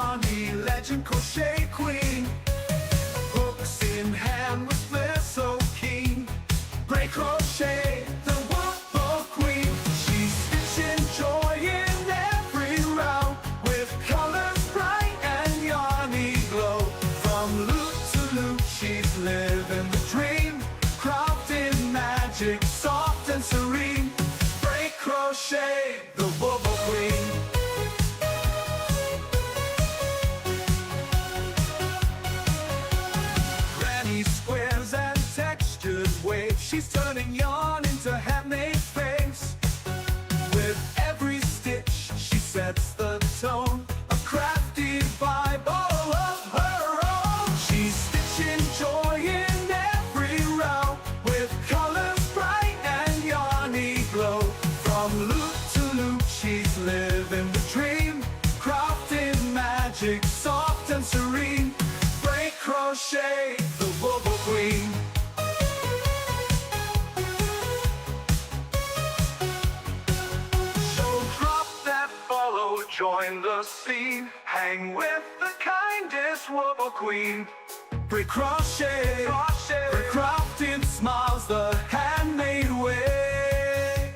yarny legend crochet queen. Hooks in hand with flair so keen. Break crochet, the wobble queen. She's stitching joy in every round, with colors bright and yarny glow. From loop to loop she's living the dream, crafting magic soft and serene. Break crochet, the wobble queen. Squares and textured waves, she's turning yarn into handmade face. With every stitch she sets the tone, a crafty vibe all of her own. She's stitching joy in every round, with colors bright and yarny glow. From loop to loop she's living the dream, crafting magic soft and serene. Break crochet, the wobble queen. So drop that follow, join the scene, hang with the kindest wobble queen. Break crochet, her crafting smiles the handmade way.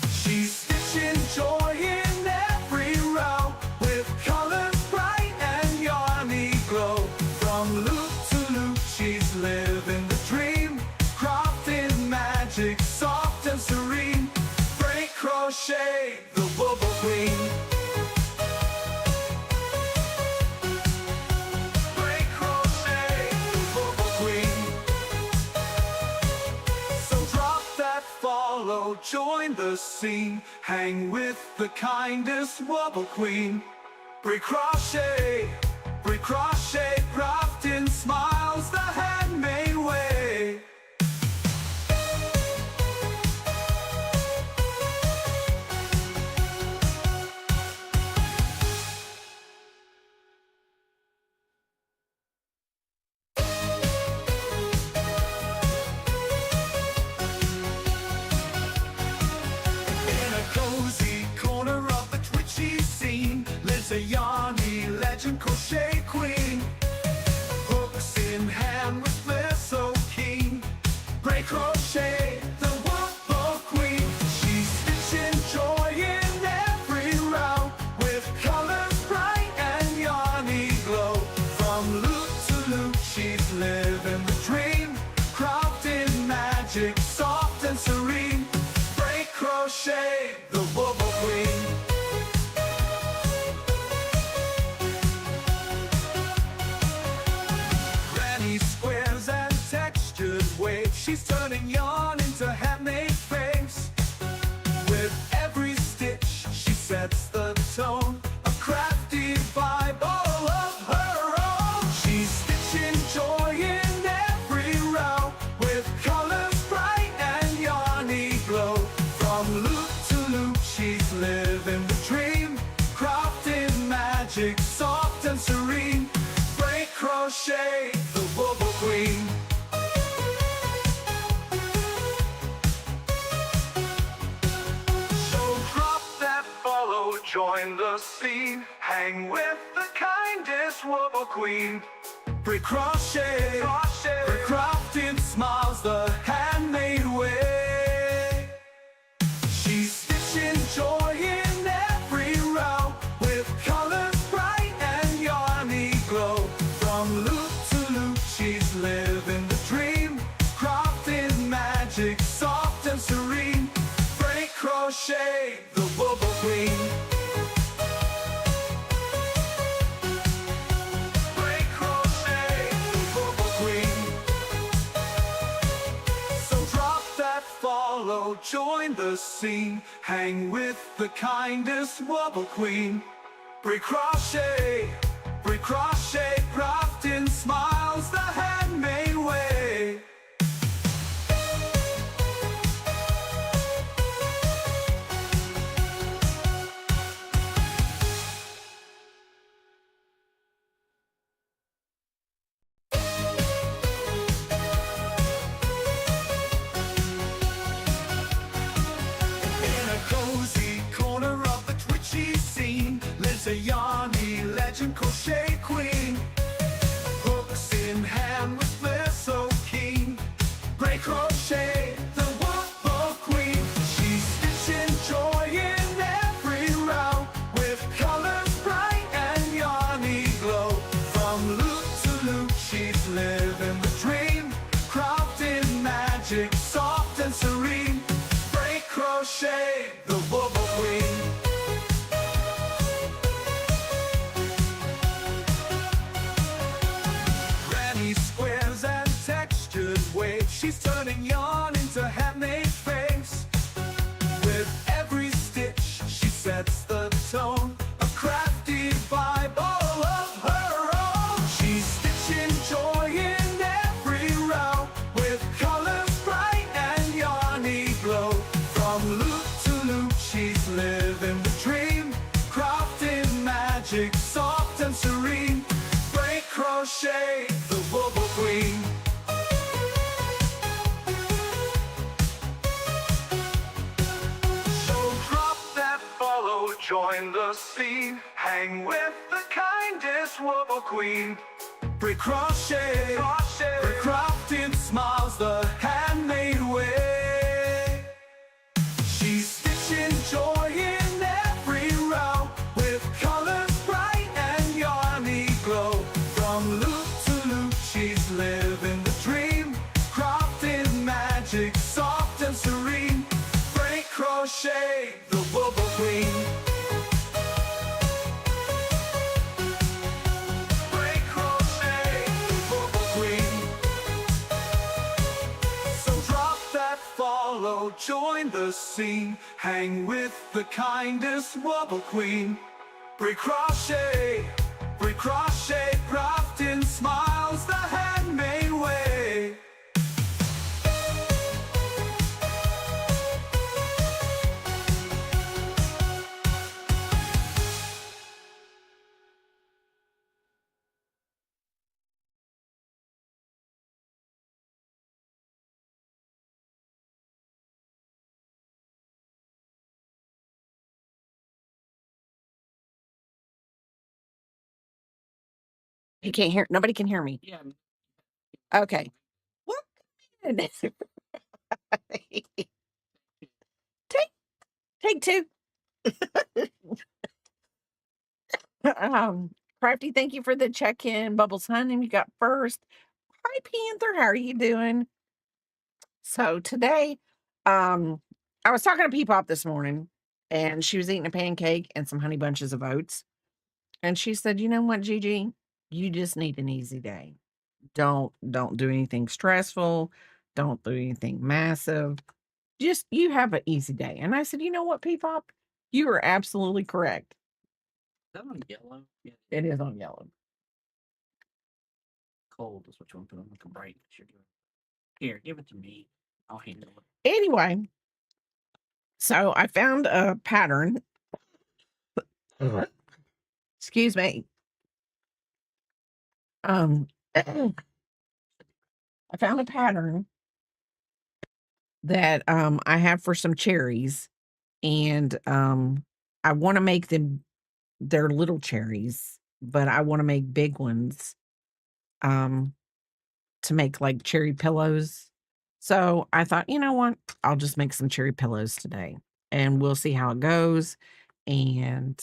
She's stitching joy in every round, with colors bright and yarny glow. From loop to loop she's living the dream, crafting magic soft and serene. Break crochet, the wobble queen. Break crochet, the wobble queen. So drop that follow, join the scene, hang with the kindest wobble queen. Break crochet, crafting smiles the handmade way. In a cozy corner of the twitchy scene lives a yarny legend crochet queen. Hooks in hand with flair so keen. Break crochet, the wobble queen. She's stitching joy in every round, with colors bright and yarny glow. From loop to loop she's living the dream, crafting magic soft and serene. Break crochet, the wobble queen. Squares and textured waves, she's turning yarn into handmade face. With every stitch she sets the tone, a crafty vibe all of her own. She's stitching joy in every round, with colors bright and yarny glow. From loop to loop she's living the dream, crafting magic soft and serene. Break crochet, the wobble queen. So drop that follow, join the scene, hang with the kindest wobble queen. Break crochet, her crafting smiles the handmade way. She's stitching joy in every round, with colors bright and yarny glow. From loop to loop she's living the dream, crafting magic soft and serene. Break crochet, the wobble queen. Break crochet, the wobble queen. So drop that follow, join the scene, hang with the kindest wobble queen. Break crochet, crafting smiles the handmade way. a yarny legend living the dream, crafting magic, soft and serene. Break crochet, the bubble queen. Granny squares and textured waves, she's turning yarn into handmade face. With every stitch, she sets the tone, a crafty Bible of her own. She's stitching joy in every row, with colors bright and yarny glow. From loop to loop, she's living the dream, crafting magic, soft and serene. Break crochet, the bubble queen. Join the scene, hang with the kindest wobble queen. Break crochet, break crafting smiles the handmade way. She's stitching joy in every row, with colors bright and yarny glow. From loop to loop, she's living the dream, crafting magic, soft and serene. Break crochet, the wobble queen. Join the scene, hang with the kindest wobble queen. Break crochet, crafting smiles the handmade way. You can't hear. Nobody can hear me. Yeah. Okay. What? take two. Crafty, thank you for the check-in. Bubbles Hunting, you got first. Hi, Panther. How are you doing? So today, I was talking to Peepop this morning, and she was eating a pancake and some honey bunches of oats. And she said, "You know what, Gigi? You just need an easy day. Don't do anything stressful. Don't do anything massive. Just you have an easy day." And I said, "You know what, Peepop? You are absolutely correct." Is that on yellow? Yeah. It is on yellow. Cold is what you want to put on like a bright picture. Here, give it to me. I'll handle it. Anyway, so I found a pattern. Excuse me. I found a pattern that I have for some cherries, and I want to make them they're little cherries, but I want to make big ones to make like cherry pillows. So I thought, you know what? I'll just make some cherry pillows today, and we'll see how it goes. And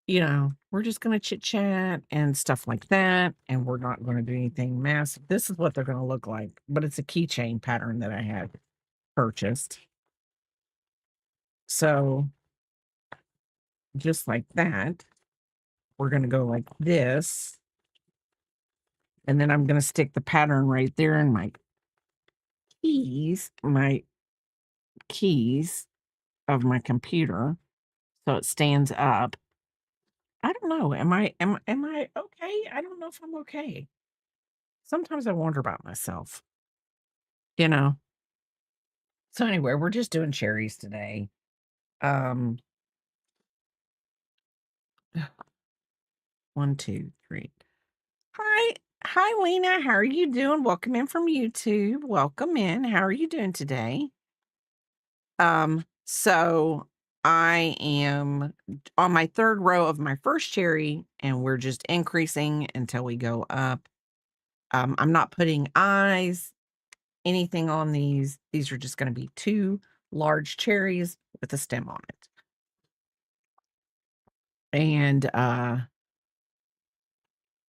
we're just going to chit chat and stuff like that. And we're not going to do anything massive. This is what they're going to look like, but it's a keychain pattern that I had purchased. So just like that, we're going to go like this. And then I'm going to stick the pattern right there in my keys of my computer so it stands up. I don't know. Am I okay? I don't know if I'm okay. Sometimes I wonder about myself. So anyway, we're just doing cherries today. 1, 2, 3. Hi, Lena. How are you doing? Welcome in from YouTube. Welcome in. How are you doing today? So I am on my third row of my first cherry, and we're just increasing until we go up. I'm not putting eyes, anything on these. These are just going to be 2 large cherries with a stem on it. And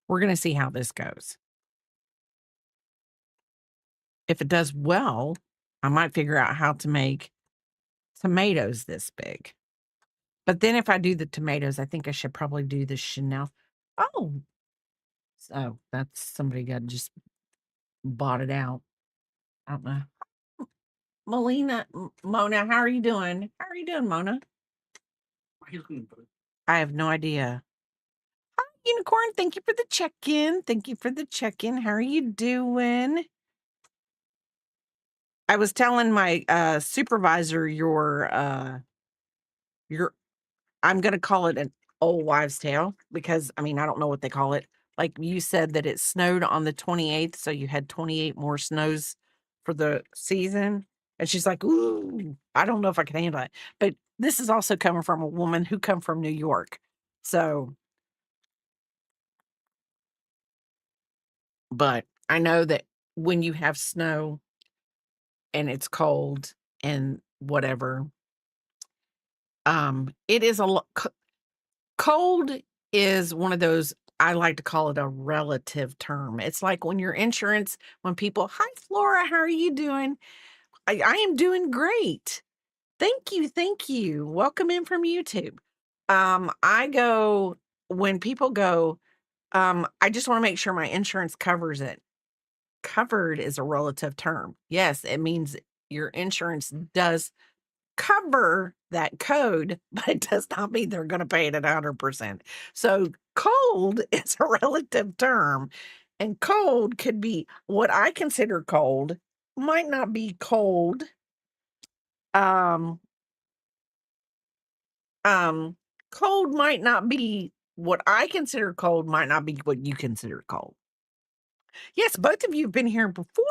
we're going to see how this goes. if it does well, I might figure out how to make tomatoes this big. But then if I do the tomatoes, I think I should probably do the Chanel. Oh, so that's somebody got just bought it out. I don't know. Mona, how are you doing? How are you doing, Mona? I have no idea. Hi, Unicorn. Thank you for the check-in. Thank you for the check-in. How are you doing? I was telling my supervisor your I'm gonna call it an old wives' tale because I mean I don't know what they call it. Like you said that it snowed on the 28th, so you had 28 more snows for the season. And she's like, "Ooh, I don't know if I can handle it." But this is also coming from a woman who come from New York. So, but I know that when you have snow and it's cold and whatever, it is a lot. Cold is one of those, I like to call it a relative term. It's like when your insurance, when people, "Hi, Flora, how are you doing?" I am doing great. Thank you, thank you. Welcome in from YouTube. I go when people go, I just want to make sure my insurance covers it. Covered is a relative term. Yes, it means your insurance does cover that code, but it does not mean they're going to pay it at 100%. So cold is a relative term, and cold could be what I consider cold, might not be cold. Um, Cold might not be what I consider cold, might not be what you consider cold. Yes, both of you have been here before,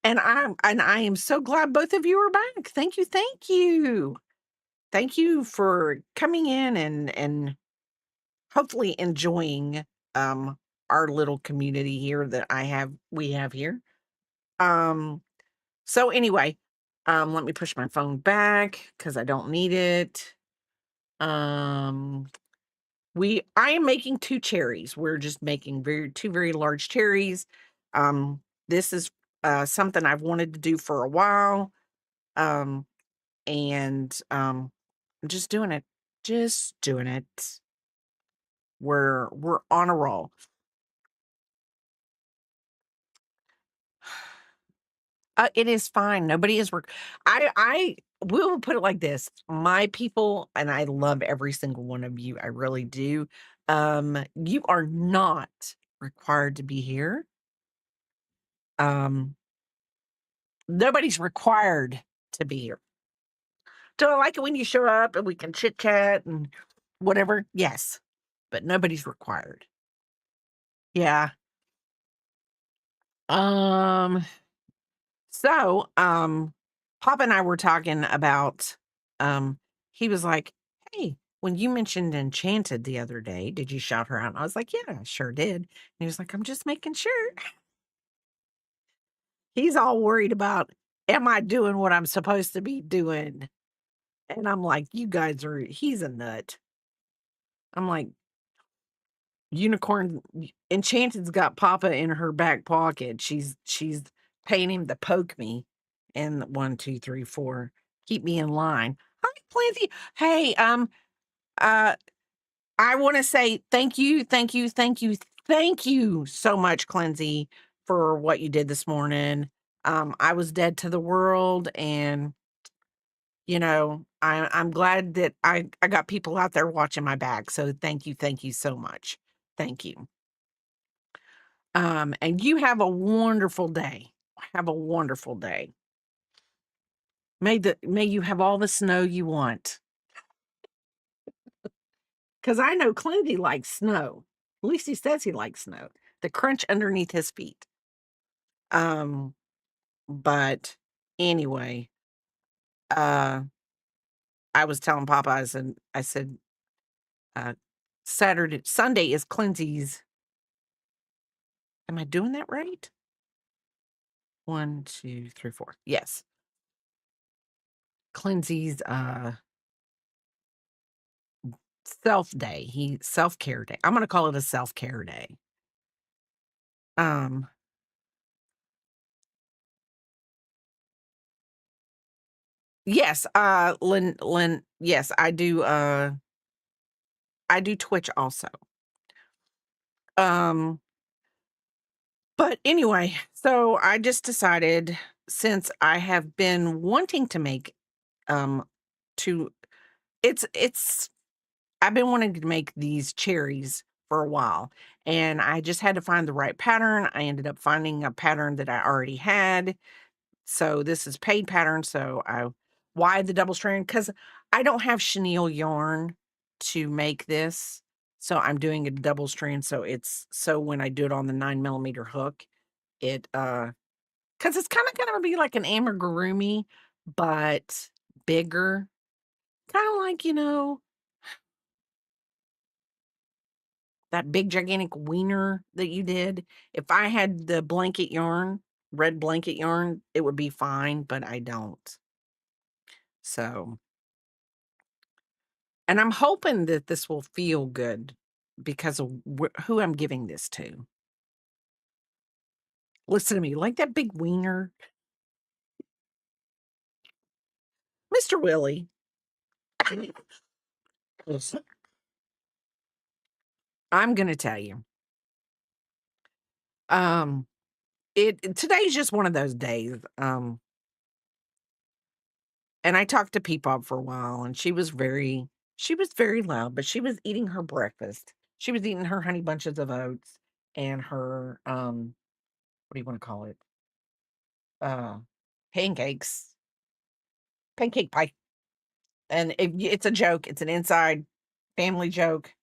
and I am so glad both of you are back. Thank you, thank you. Thank you for coming in and hopefully enjoying our little community here that we have here. Um so anyway, let me push my phone back because I don't need it. Um I am making two cherries. We're just making two very large cherries. This is something I've wanted to do for a while. Um and I'm just doing it. Just doing it. We're on a roll. It is fine. Nobody is work. I will put it like this. My people, and I love every single one of you. I really do. You are not required to be here. Um, Nobody's required to be here. Do I like it when you show up and we can chit chat and whatever? Yes, but nobody's required. Yeah. Um. So, Papa and I were talking about, he was like, "Hey, when you mentioned Enchanted the other day, did you shout her out?" And I was like, "Yeah, I sure did." And he was like, "I'm just making sure." He's all worried about, am I doing what I'm supposed to be doing? And I'm like, he's a nut. I'm like, Unicorn, Enchanted's got Papa in her back pocket. She's paying him to poke me. And 1, 2, 3, 4. Keep me in line. Hi, Plenty. Hey, uh, I want to say thank you, thank you, thank you, thank you so much, Cleansy, for what you did this morning. I was dead to the world, and I'm glad that I got people out there watching my back. So thank you so much. Thank you. And you have a wonderful day. Have a wonderful day. May you have all the snow you want. Because I know Clinty likes snow. At least he says he likes snow. The crunch underneath his feet. But anyway, I was telling Papa, I said, uh, Sunday is Clinty's. Am I doing that right? 1, 2, 3, 4. Yes. Clinty's self-care day. I'm gonna call it a self-care day. Um, Yes, Lynn, yes, I do Twitch also. Um, but anyway, so I just decided, since I have been wanting to make, um, to it's I've been wanting to make these cherries for a while, and I just had to find the right pattern. I ended up finding a pattern that I already had. So this is paid pattern. So why the double strand? Because I don't have chenille yarn to make this. So I'm doing a double strand. So when I do it on the 9mm hook, it because it's kind of gonna be like an amigurumi, but bigger. Kind of like, that big gigantic wiener that you did. If I had the blanket yarn, red blanket yarn, it would be fine, but I don't. So, and I'm hoping that this will feel good because of who I'm giving this to. Listen to me, like that big wiener, Mr. Willie. Listen, I'm gonna tell you. Um, today's just one of those days. And I talked to Peepop for a while, and she was very loud, but she was eating her breakfast. She was eating her honey bunches of oats and her what do you want to call it? Uh pancakes, pancake pie. And it's a joke. It's an inside family joke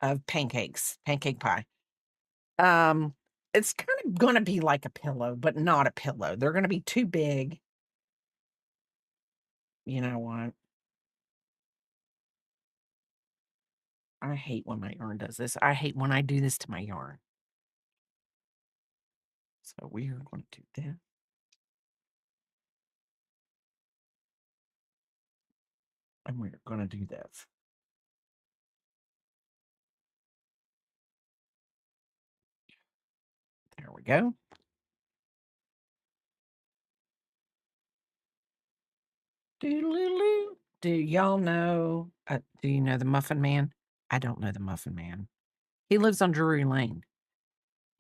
of pancakes, pancake pie. Um, it's kind of gonna be like a pillow, but not a pillow. They're gonna be too big. You know what? I hate when my yarn does this. I hate when I do this to my yarn. So we are going to do that. And we're going to do this. There we go. Doodaloo. Do y'all know? Do you know the Muffin Man? I don't know the Muffin Man. He lives on Drury Lane,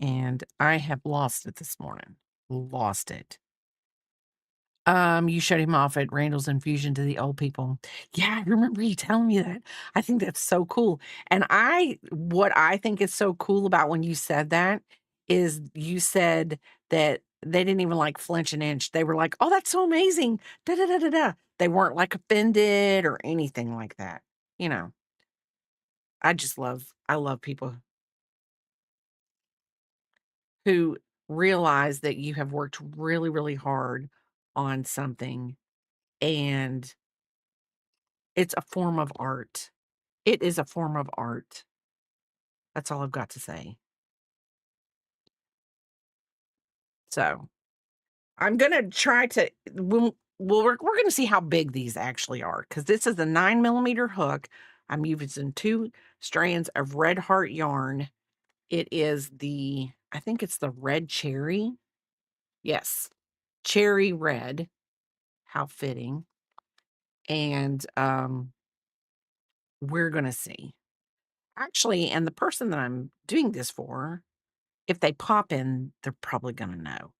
and I have lost it this morning. Lost it. You shut him off at Randall's Infusion to the old people. Yeah, I remember you telling me that. I think that's so cool. And what I think is so cool about when you said that is you said that they didn't even like flinch an inch. They were like, "Oh, that's so amazing." Da da da da da. They weren't like offended or anything like that. You know, I love people who realize that you have worked really, really hard on something, and it's a form of art. It is a form of art. That's all I've got to say. So, I'm gonna try to we're gonna see how big these actually are, because this is a 9mm hook. I'm using 2 strands of red heart yarn. It is I think it's the red cherry. Yes, cherry red. How fitting. And, we're gonna see. Actually, and the person that I'm doing this for, if they pop in, they're probably gonna know.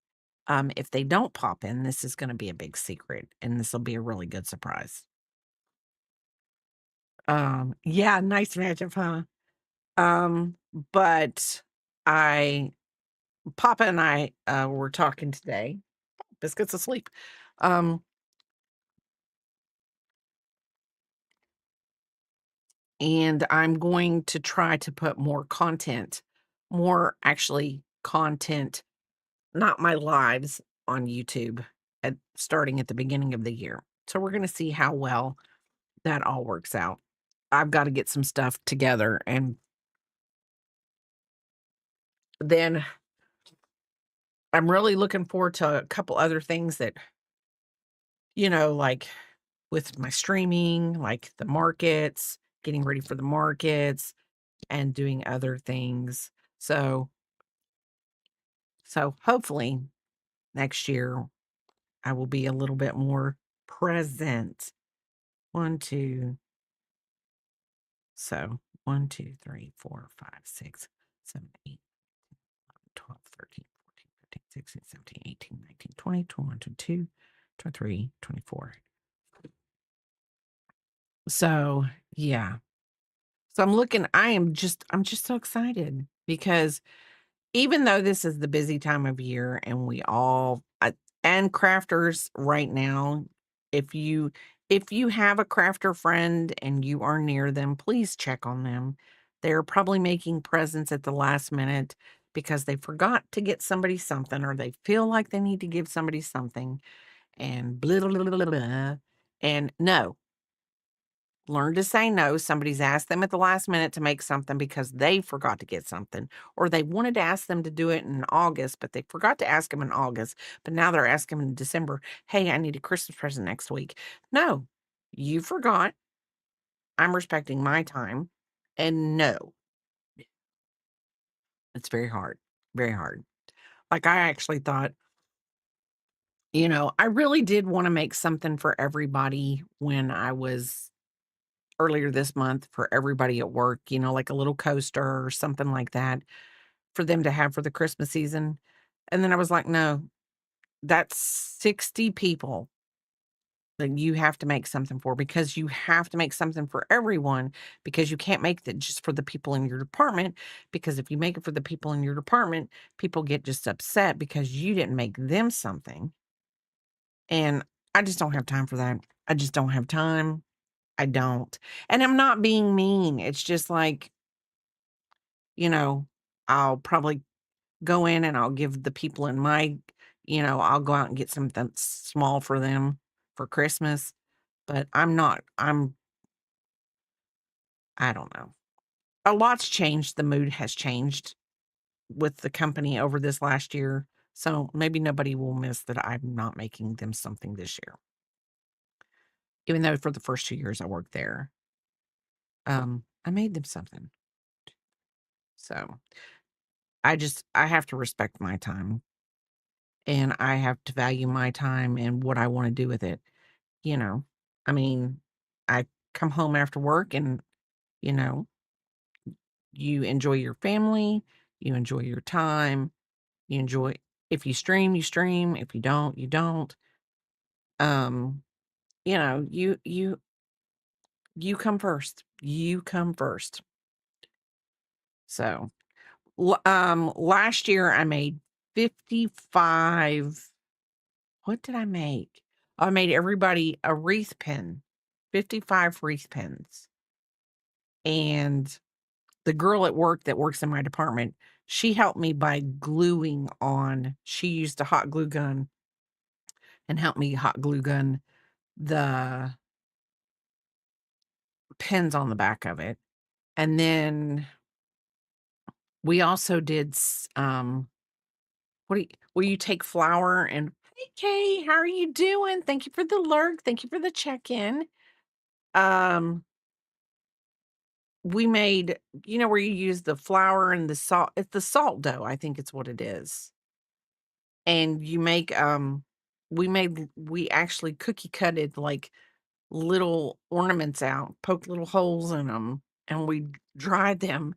If they don't pop in, this is gonna be a big secret, and this will be a really good surprise. Yeah, nice matchup, huh? Um, but I Papa and I, were talking today. Biscuit's asleep. Um, and I'm going to try to put more actually content, not my lives, on YouTube starting at the beginning of the year. So we're gonna see how well that all works out. I've got to get some stuff together, and then I'm really looking forward to a couple other things that, like with my streaming, like the markets, getting ready for the markets and doing other things. So hopefully next year I will be a little bit more present. 1, 2. So 1, 2, 3, 4, 5, 6, 7, 8, 12, 13, 14, 15, 16, 17, 18, 19, 20, 21, 22, 23, 24. So yeah. So I'm just so excited because even though this is the busy time of year and and crafters right now, if you if you have a crafter friend and you are near them, please check on them. They're probably making presents at the last minute because they forgot to get somebody something or they feel like they need to give somebody something and blah, blah, blah, blah, blah. And no, learn to say no. Somebody's asked them at the last minute to make something because they forgot to get something, or they wanted to ask them to do it in August, but they forgot to ask them in August. But now they're asking them in December, hey, I need a Christmas present next week. No, you forgot. I'm respecting my time. And no, it's very hard. Very hard. Like I actually thought, I really did want to make something for everybody when I was earlier this month for everybody at work, like a little coaster or something like that for them to have for the Christmas season. And then I was like, no, that's 60 people that you have to make something for because you have to make something for everyone because you can't make that just for the people in your department. Because if you make it for the people in your department, people get just upset because you didn't make them something. And I just don't have time for that. I just don't have time. I don't. And I'm not being mean. It's just like, you know, I'll probably go in and I'll give the people in I'll go out and get something small for them for Christmas. But I don't know. A lot's changed. The mood has changed with the company over this last year. So maybe nobody will miss that I'm not making them something this year. Even though for the first 2 years I worked there, I made them something. So I have to respect my time and I have to value my time and what I want to do with it. You know, I mean, I come home after work and, you know, you enjoy your family, you enjoy your time, you enjoy, if you stream, you stream. If you don't, you don't. Um, you come first. You come first. So, last year I made 55. What did I make? I made everybody a wreath pin, 55 wreath pins. And the girl at work that works in my department, she helped me by gluing on. She used a hot glue gun and helped me hot glue gun the pins on the back of it. And then we also did where you take flour and hey Kay, how are you doing? Thank you for the lurk. Thank you for the check-in. Um we made, where you use the flour and the salt. It's the salt dough, I think it's what it is. And you make, we actually cookie cutted like little ornaments out, poked little holes in them, and we dried them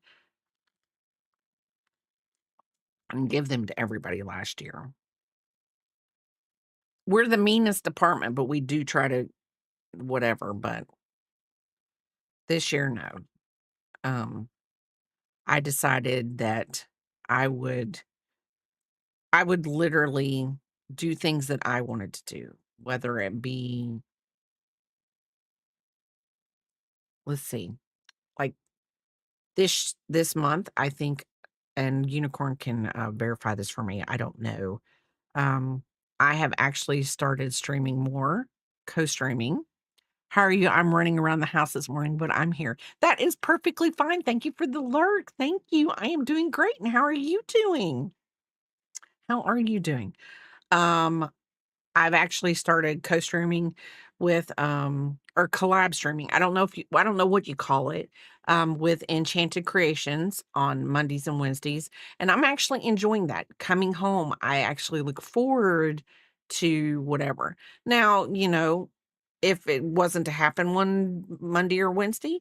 and give them to everybody last year. We're the meanest department, but we do try to whatever, but this year, no. Um, I decided that I would I would literally do things that I wanted to do, whether it be, let's see, like this month, I think, and Unicorn can verify this for me. I don't know. Um, I have actually started streaming more, co-streaming. How are you? I'm running around the house this morning, but I'm here. That is perfectly fine. Thank you for the lurk. Thank you. I am doing great. And how are you doing? How are you doing? Um, I've actually started co-streaming with, or collab streaming. I don't know what you call it, with Enchanted Creations on Mondays and Wednesdays. And I'm actually enjoying that. Coming home, I actually look forward to whatever. Now, if it wasn't to happen one Monday or Wednesday,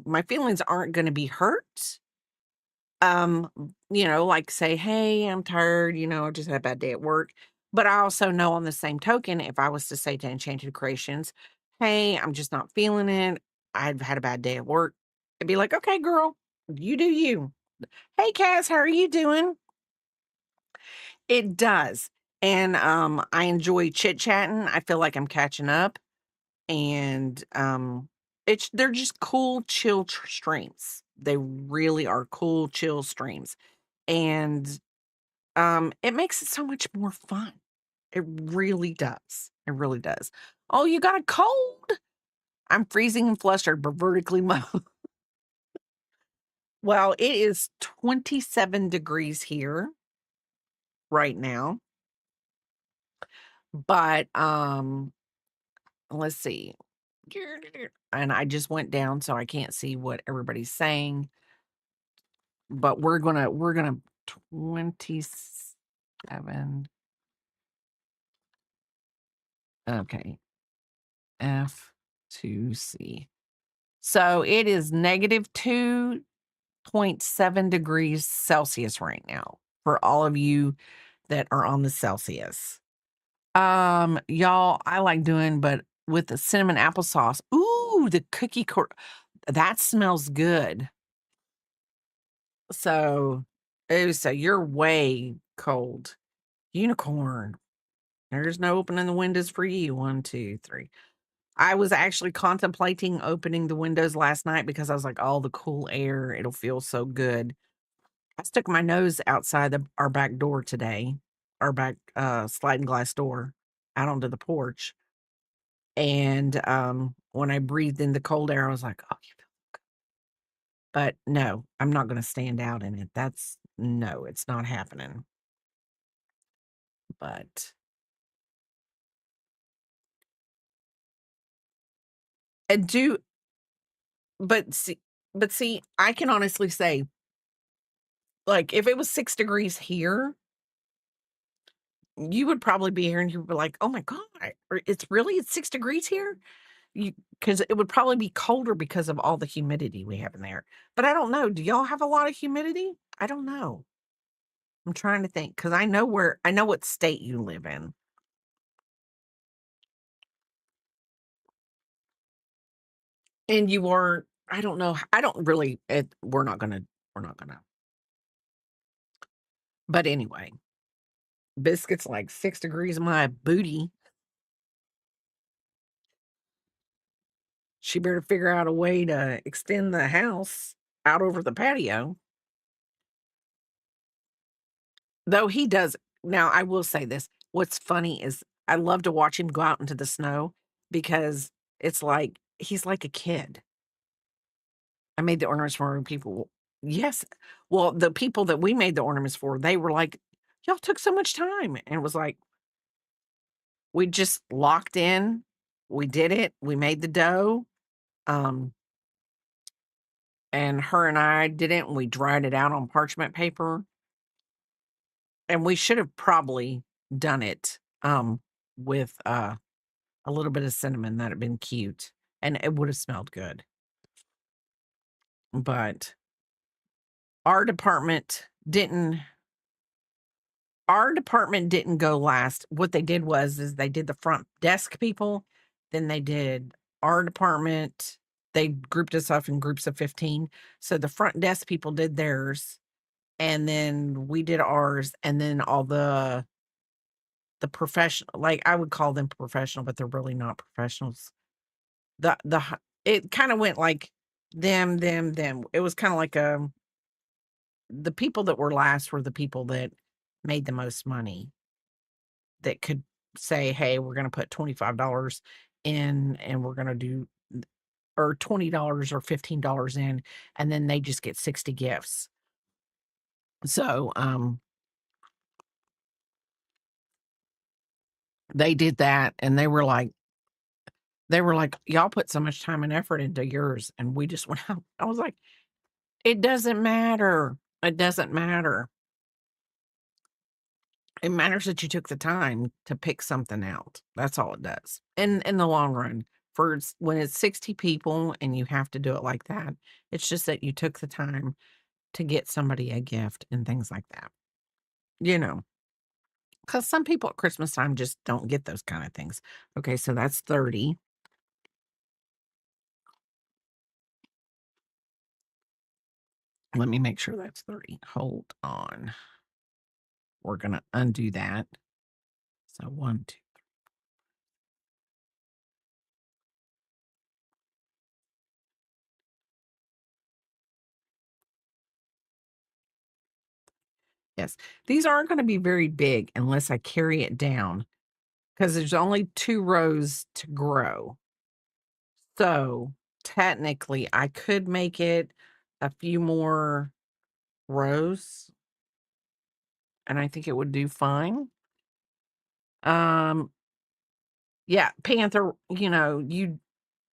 my feelings aren't going to be hurt. Like say, hey, I'm tired, I just had a bad day at work. But I also know on the same token, if I was to say to Enchanted Creations, hey, I'm just not feeling it. I've had a bad day at work. I'd be like, okay, girl, you do you. Hey, Cass, how are you doing? It does. And I enjoy chit-chatting. I feel like I'm catching up. And they're just cool, chill streams. They really are cool, chill streams. And it makes it so much more fun. It really does. It really does. Oh, you got a cold? I'm freezing and flustered, but vertically mowed. Well, it is 27 degrees here right now. But let's see. And I just went down so I can't see what everybody's saying. But we're gonna 27. Okay. F2C. So it is negative 2.7 degrees Celsius right now for all of you that are on the Celsius. Y'all, I like doing, but with the cinnamon applesauce. Ooh, the cookie that smells good. So you're way cold. Unicorn. There's no opening the windows for you. 1, 2, 3. I was actually contemplating opening the windows last night because I was like, oh, the cool air, it'll feel so good. I stuck my nose outside our back door today, our back sliding glass door out onto the porch. And when I breathed in the cold air, I was like, oh, you feel good. But no, I'm not going to stand out in it. No, it's not happening. But and do but see, I can honestly say, like, if it was 6 degrees here, you would probably be here and you'd be like, oh my God, it's 6 degrees here? Because it would probably be colder because of all the humidity we have in there. But I don't know. Do y'all have a lot of humidity? I don't know. I'm trying to think because I know what state you live in. And you are, I don't know. I don't really, we're not gonna. But anyway, biscuits like 6 degrees of my booty. She better figure out a way to extend the house out over the patio. Though he does. Now, I will say this. What's funny is I love to watch him go out into the snow because it's like he's like a kid. I made the ornaments for people. Yes. Well, the people that we made the ornaments for, they were like, y'all took so much time. And it was like, we just locked in. We did it. We made the dough. And her and I did it, and we dried it out on parchment paper. And we should have probably done it with a little bit of cinnamon. That'd have been cute, and it would have smelled good. But our department didn't go last. What they did is they did the front desk people, then they did our department. They grouped us up in groups of 15. So the front desk people did theirs, and then we did ours, and then all the professional, like I would call them professional, but they're really not professionals. It kind of went like them. It was kind of like the people that were last were the people that made the most money, that could say, hey, we're going to put $25 in, and we're going to do, or $20 or $15 in, and then they just get 60 gifts. So they did that, and they were like, y'all put so much time and effort into yours, and we just went out. I was like, it doesn't matter. It doesn't matter. It matters that you took the time to pick something out. That's all it does. In the long run, when it's 60 people and you have to do it like that, it's just that you took the time to get somebody a gift and things like that. You know, because some people at Christmas time just don't get those kind of things. Okay, so that's 30. Let me make sure that's 30. Hold on. We're going to undo that. So 1, 2. Yes. These aren't going to be very big unless I carry it down because there's only 2 rows to grow. So technically, I could make it a few more rows and I think it would do fine. Um, yeah, Panther, you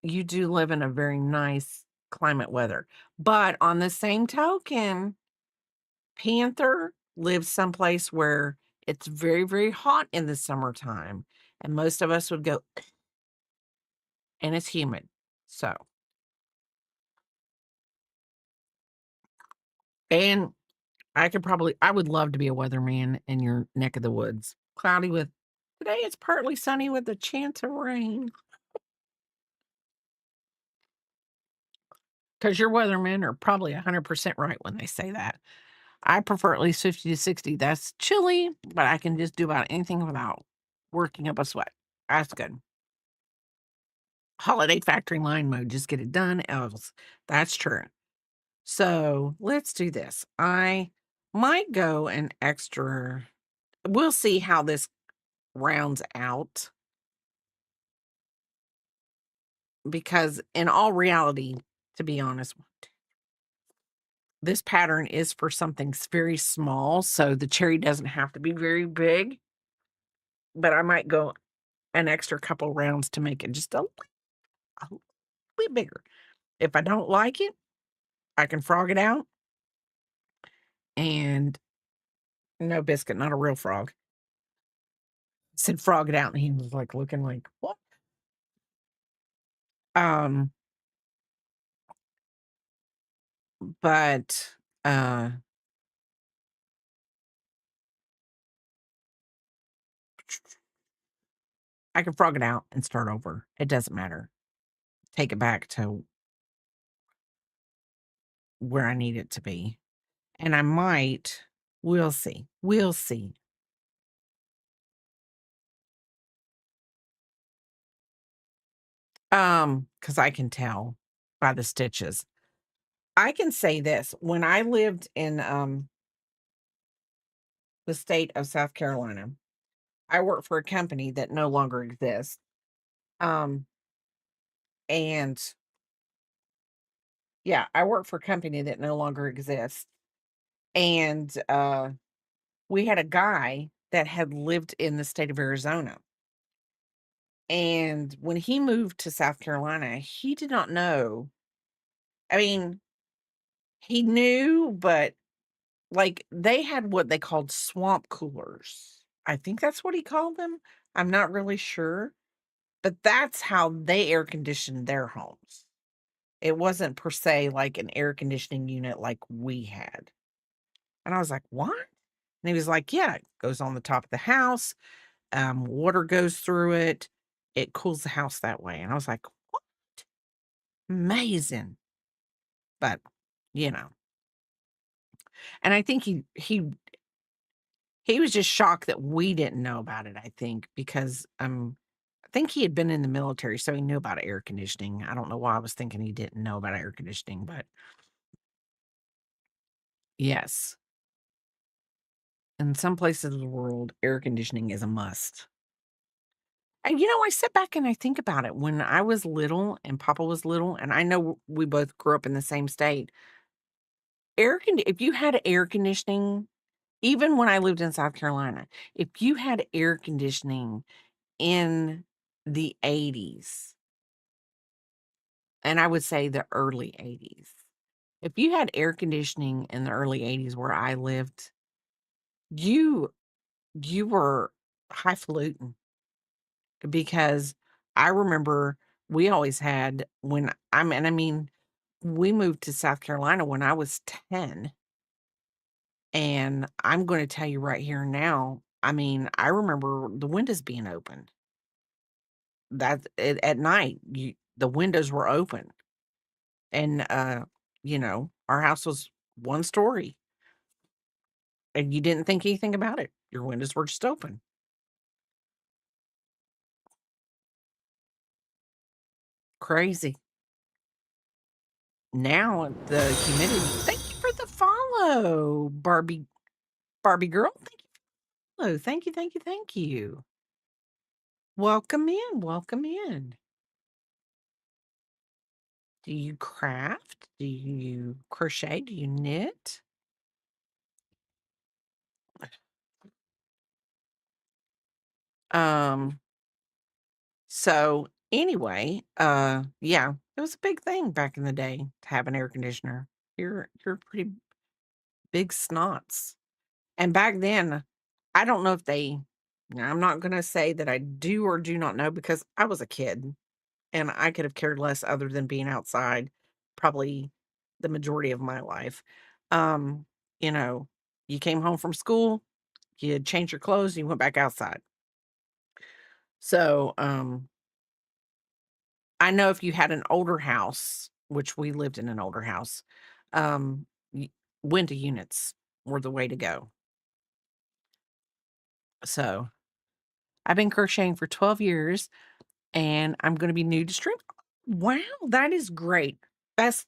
do live in a very nice climate weather. But on the same token, Panther lives someplace where it's very, very hot in the summertime. And most of us would go, and it's humid. So, and I would love to be a weatherman in your neck of the woods. Cloudy with, today it's partly sunny with a chance of rain. Because your weathermen are probably 100% right when they say that. I prefer at least 50 to 60. That's chilly, but I can just do about anything without working up a sweat. That's good. Holiday factory line mode, just get it done, else. That's true. So let's do this. I might go an extra, we'll see how this rounds out. Because in all reality, to be honest, this pattern is for something very small, so the cherry doesn't have to be very big, but I might go an extra couple rounds to make it just a bit bigger. If I don't like it, I can frog it out, and no, Biscuit, not a real frog. Said frog it out, and he was, like, looking like, "What?" Um, but, I can frog it out and start over. It doesn't matter. Take it back to where I need it to be. And I might, we'll see. We'll see. Because I can tell by the stitches. I can say this, when I lived in the state of South Carolina, I worked for a company that no longer exists. Um, and yeah, I worked for a company that no longer exists. And we had a guy that had lived in the state of Arizona. And when he moved to South Carolina, he did not know. I mean, he knew, but like they had what they called swamp coolers. I think that's what he called them. I'm not really sure, but that's how they air conditioned their homes. It wasn't per se like an air conditioning unit like we had. And I was like, "What?" And he was like, "Yeah, it goes on the top of the house. Water goes through it. It cools the house that way." And I was like, "What? Amazing." But, you know, and I think he was just shocked that we didn't know about it, I think, because, I think he had been in the military, so he knew about air conditioning. I don't know why I was thinking he didn't know about air conditioning, but yes. In some places of the world, air conditioning is a must. And, I sit back and I think about it. When I was little and Papa was little, and I know we both grew up in the same state, if you had air conditioning, even when I lived in South Carolina, if you had air conditioning in the 80s, and I would say the early 80s. If you had air conditioning in the early 80s where I lived, you you were highfalutin because I remember we always had I mean, we moved to South Carolina when I was 10, and I'm gonna tell you right here and now, I mean, I remember the windows being open. At night, the windows were open, and, our house was 1 story, and you didn't think anything about it. Your windows were just open. Crazy. Now, the humidity thank you for the follow, Barbie girl. Thank you for the follow. Thank you, thank you, thank you. Welcome in, welcome in. Do you craft? Do you crochet? Do you knit? Um, so anyway, yeah, it was a big thing back in the day to have an air conditioner. You're pretty big snots. And back then, I don't know if they I'm not gonna say that I do or do not know because I was a kid and I could have cared less other than being outside probably the majority of my life. Um, you know, you came home from school, you changed your clothes, you went back outside. So, I know if you had an older house, which we lived in an older house, um, y window units were the way to go. So, I've been crocheting for 12 years, and I'm gonna be new to stream. Wow, that is great. That's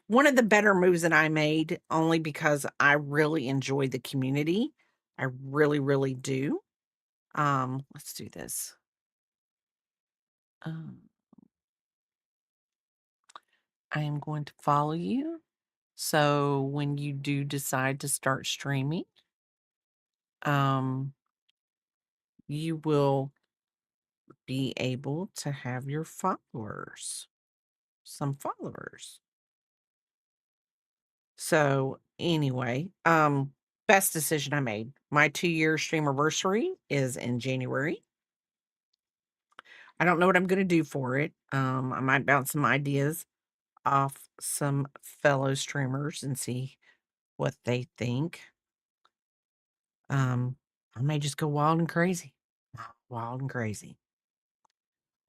one of the better moves that I made only because I really enjoy the community. I really, really do. Let's do this. Um, I am going to follow you. So when you do decide to start streaming, um, you will be able to have your followers, some followers. So anyway, best decision I made. My 2-year stream anniversary is in January. I don't know what I'm gonna do for it. I might bounce some ideas off some fellow streamers and see what they think. Um, I may just go wild and crazy. Wild and crazy.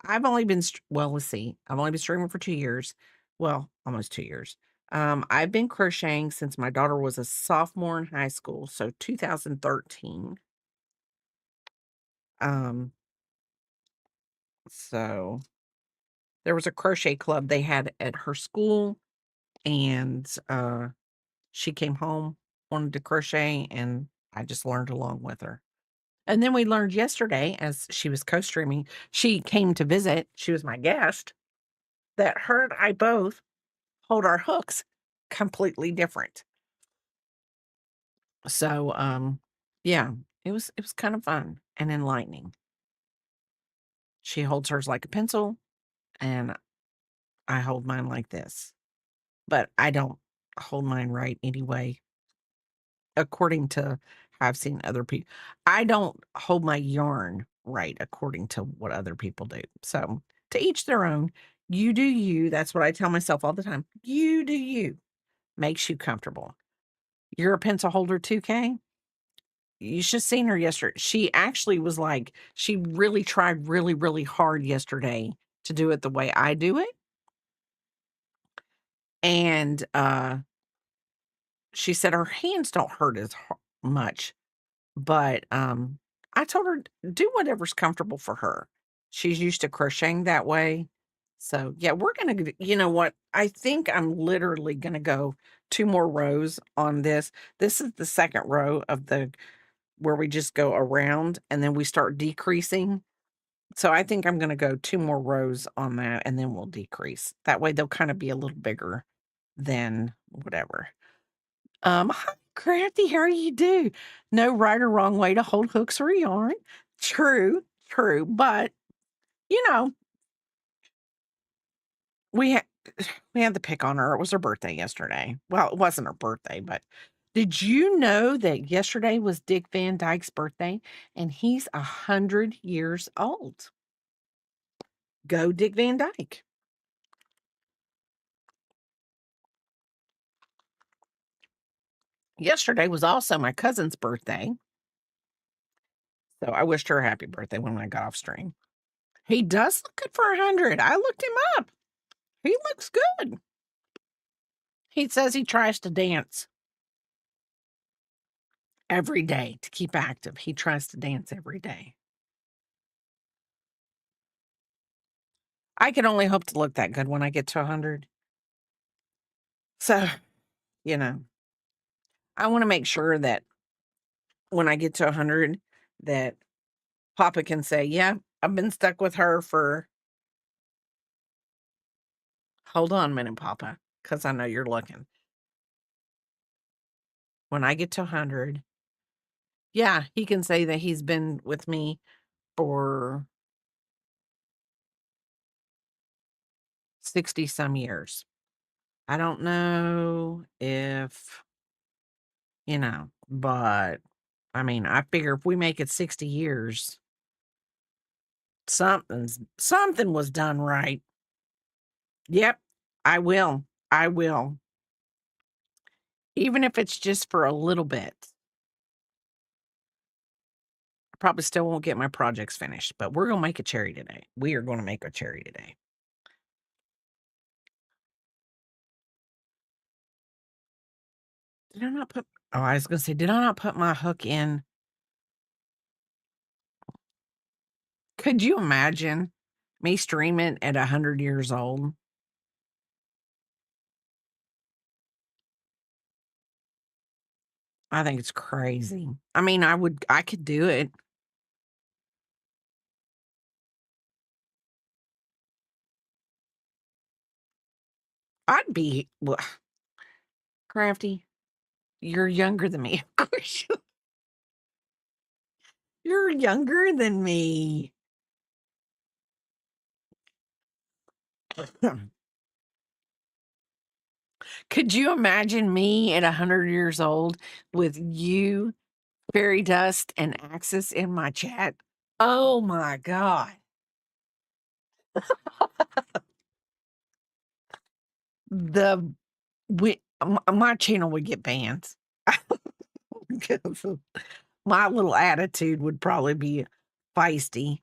I've only been well, let's see. I've only been streaming for 2 years. Well, almost 2 years. I've been crocheting since my daughter was a sophomore in high school, so 2013. Um, so there was a crochet club they had at her school, and she came home, wanted to crochet, and I just learned along with her. And then we learned yesterday, as she was co-streaming, she came to visit, she was my guest, that her and I both hold our hooks completely different. So, yeah, it was kind of fun and enlightening. She holds hers like a pencil, and I hold mine like this. But I don't hold mine right anyway, according to how I've seen other people. I don't hold my yarn right according to what other people do. So, to each their own. You do you. That's what I tell myself all the time. You do you. Makes you comfortable. You're a pencil holder too, Kay? You should have seen her yesterday. She actually was like, she really tried really, really hard yesterday to do it the way I do it. And she said her hands don't hurt as much. But I told her, do whatever's comfortable for her. She's used to crocheting that way. So yeah, we're gonna, you know what? I think I'm literally gonna go 2 more rows on this. This is the second row of the where we just go around and then we start decreasing. So I think I'm gonna go 2 more rows on that and then we'll decrease. That way they'll kind of be a little bigger than whatever. Hi, Crafty, how you do? No right or wrong way to hold hooks or yarn. True, true. But you know, we had we had the pick on her. It was her birthday yesterday. Well, it wasn't her birthday, but Did you know that yesterday was Dick Van Dyke's birthday and he's 100 years old? Go Dick Van Dyke. Yesterday was also my cousin's birthday. So I wished her a happy birthday when I got off stream. He does look good for 100. I looked him up. He looks good. He says he tries to dance every day to keep active. He tries to dance every day. I can only hope to look that good when I get to 100. So, you know, I want to make sure that when I get to 100 that Papa can say, yeah, I've been stuck with her for, hold on a minute, Papa, because I know you're looking. When I get to 100, yeah, he can say that he's been with me for 60 some years. I don't know if, but I mean, I figure if we make it 60 years, something was done right. Yep, I will. I will. Even if it's just for a little bit. I probably still won't get my projects finished, but we're going to make a cherry today. We are going to make a cherry today. Did I not put, oh, I was going to say, did I not put my hook in? Could you imagine me streaming at 100 years old? I think it's crazy. I mean, I could do it. I'd be, well, Crafty, you're younger than me. Of course, you're younger than me. Could you imagine me at 100 years old with you, Fairy Dust, and Axis in my chat? Oh my God. The my channel would get banned. Because my little attitude would probably be feisty.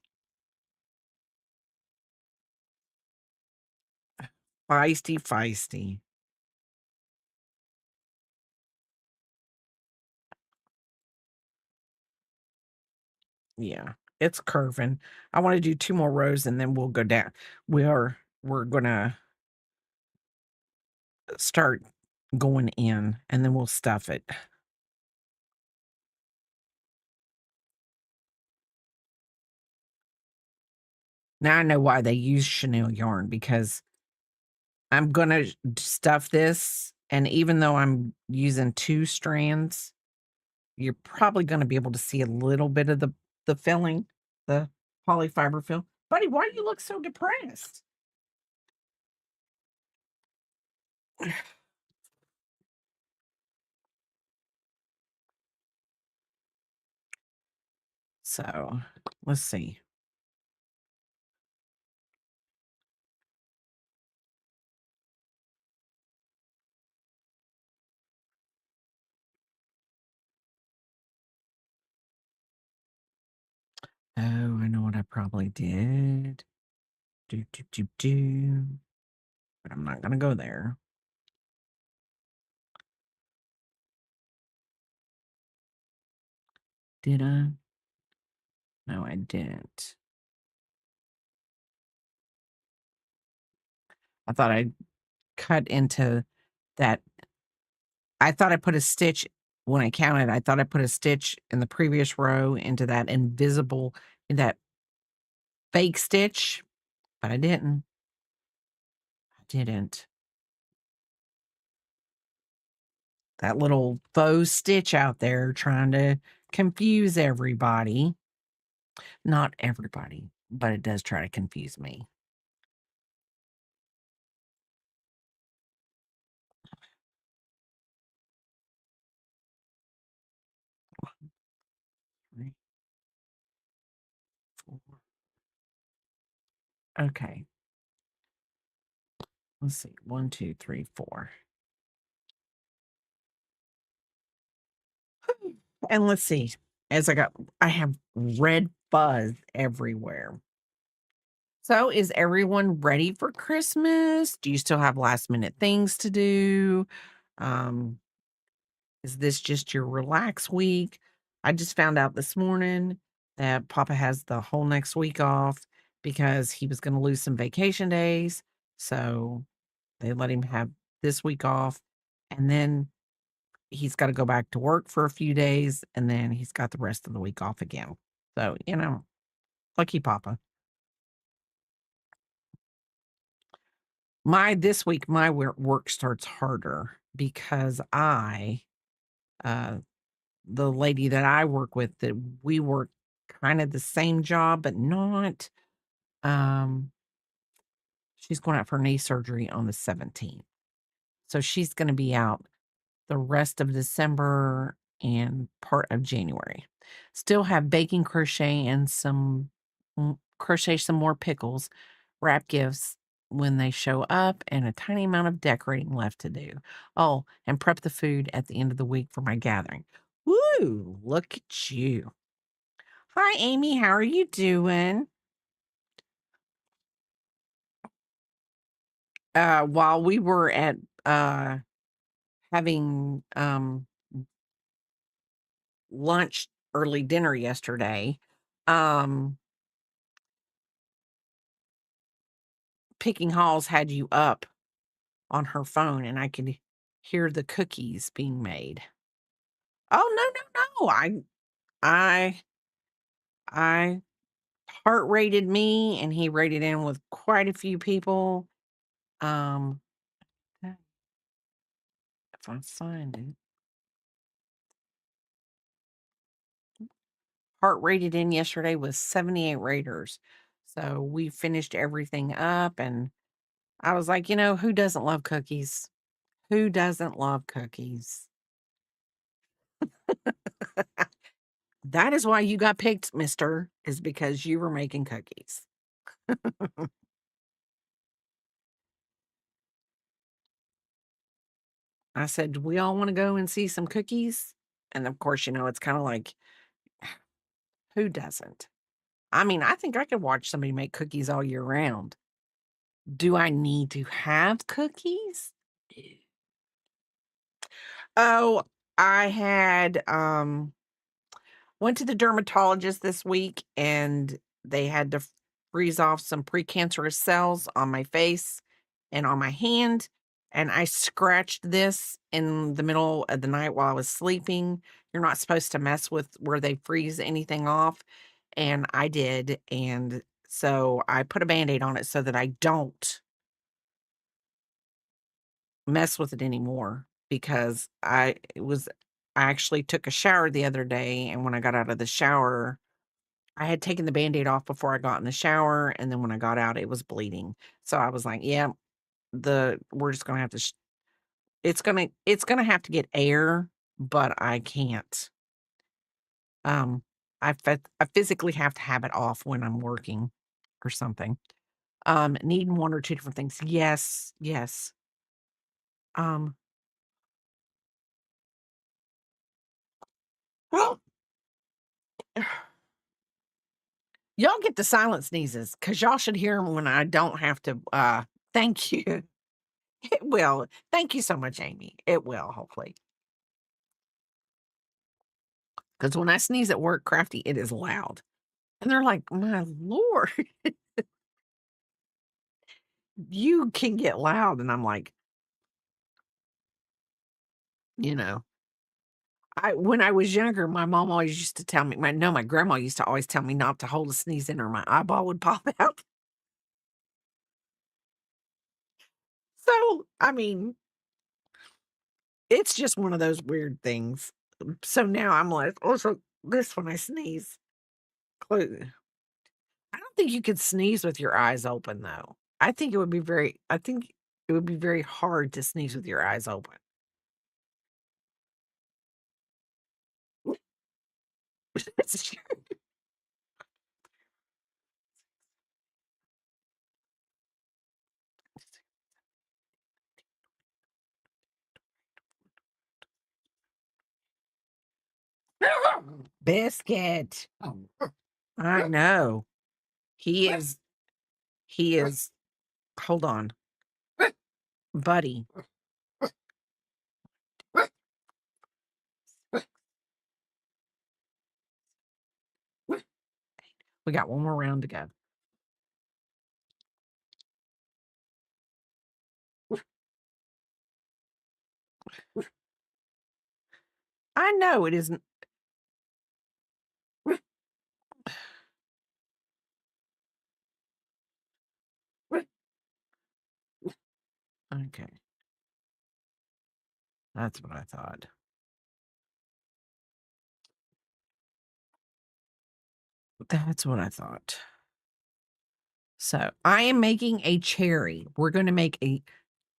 Feisty. Yeah, it's curving. I want to do 2 more rows and then we'll go down. We're gonna start going in and then we'll stuff it. Now I know why they use chenille yarn, because I'm gonna stuff this, and even though I'm using 2 strands, you're probably gonna be able to see a little bit of the filling, the polyfiber fill. Buddy, why do you look so depressed? So, let's see. Oh, I know what I probably did. Do. But I'm not gonna go there. Did I? No, I didn't. I thought I cut into that. I thought I put a stitch when I counted. I thought I put a stitch in the previous row into that invisible, in that fake stitch, but I didn't. That little faux stitch out there trying to confuse everybody. Not everybody, but it does try to confuse me. Okay. Let's see. 1, 2, 3, 4. And let's see. I have red fuzz everywhere. So, is everyone ready for Christmas? Do you still have last minute things to do? Um, is this just your relax week? I just found out this morning that Papa has the whole next week off because he was going to lose some vacation days. So, they let him have this week off. And then he's got to go back to work for a few days. And then he's got the rest of the week off again. So, lucky Papa. This week, my work starts harder because uh, the lady that I work with, that we work kind of the same job, but not, um, she's going out for knee surgery on the 17th. So she's going to be out the rest of December and part of January. Still have baking, crochet, and crochet some more pickles, wrap gifts when they show up, and a tiny amount of decorating left to do. Oh, and prep the food at the end of the week for my gathering. Woo! Look at you. Hi, Amy. How are you doing? While we were at having lunch, early dinner yesterday, um Picking Halls had you up on her phone, and I could hear the cookies being made. Oh, no, no, no. I I heart rated me, and he rated in with quite a few people. Um, if I find it, heart rated in yesterday was 78 raters. So we finished everything up, and I was like, who doesn't love cookies? Who doesn't love cookies? That is why you got picked, mister, is because you were making cookies. I said, "Do we all wanna go and see some cookies?" And, of course, it's kinda like, who doesn't? I mean, I think I could watch somebody make cookies all year round. Do I need to have cookies? No. Oh, I had, went to the dermatologist this week, and they had to freeze off some precancerous cells on my face and on my hand, and I scratched this in the middle of the night while I was sleeping. You're not supposed to mess with where they freeze anything off, and I did, and so I put a Band-Aid on it so that I don't mess with it anymore, because I actually took a shower the other day, and when I got out of the shower, I had taken the Band-Aid off before I got in the shower, and then when I got out, it was bleeding. So I was like, "Yeah, we're just gonna have to it's gonna have to get air, but I can't." Um, I physically have to have it off when I'm working or something. Needing 1 or 2 different things. Yes, yes. Um, well, y'all get the silent sneezes, cause y'all should hear them when I don't have to, thank you. It will. Thank you so much, Amy. It will, hopefully. Because when I sneeze at work, Crafty, it is loud. And they're like, "My lord, you can get loud." And I'm like, you know, when I was younger, my mom always used to tell me, my grandma used to always tell me not to hold a sneeze in or my eyeball would pop out. So, I mean, it's just one of those weird things. So now I'm like, oh, so this when I sneeze. I don't think you could sneeze with your eyes open, though. I think it would be very hard to sneeze with your eyes open. It's true. Biscuit. I know. He is, hold on, buddy. We got one more round to go. I know it isn't. Okay. That's what I thought. That's what I thought. So I am making a cherry. We're going to make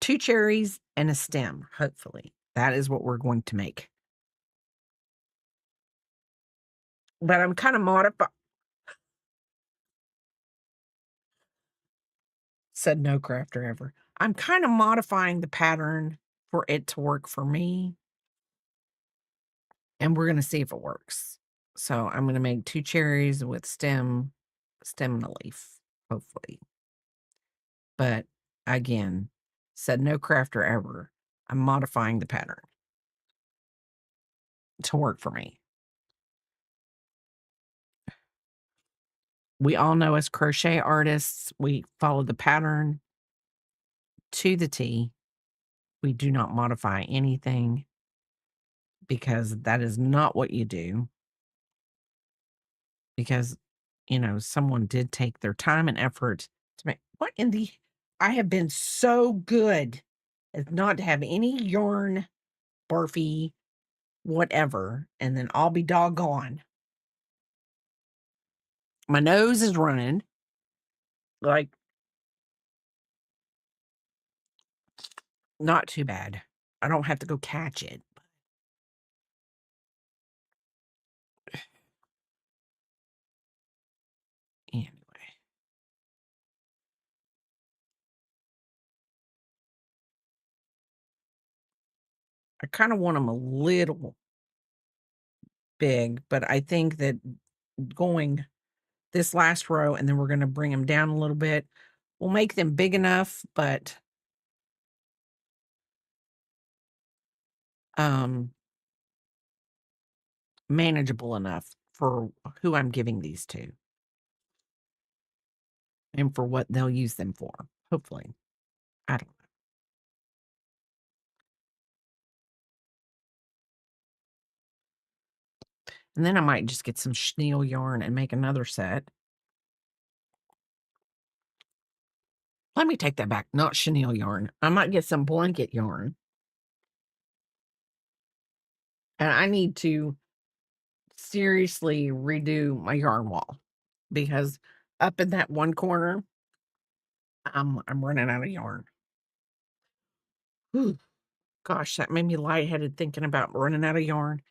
2 cherries and a stem, hopefully. That is what we're going to make. But I'm kind of modifying. Said no crafter ever. I'm kind of modifying the pattern for it to work for me. And we're going to see if it works. So I'm going to make 2 cherries with stem and a leaf, hopefully. But again, said no crafter ever. I'm modifying the pattern to work for me. We all know as crochet artists, we follow the pattern to the T. We do not modify anything because that is not what you do. Because, someone did take their time and effort to make what in the I have been so good as not to have any yarn, barfy, whatever, and then I'll be doggone. My nose is running. Like, not too bad. I don't have to go catch it. Anyway. I kind of want them a little big, but I think that going this last row and then we're going to bring them down a little bit will make them big enough, but manageable enough for who I'm giving these to and for what they'll use them for, hopefully. I don't know. And then I might just get some chenille yarn and make another set. Let me take that back. Not chenille yarn. I might get some blanket yarn. And I need to seriously redo my yarn wall because up in that one corner, I'm running out of yarn. Whew. Gosh, that made me lightheaded thinking about running out of yarn.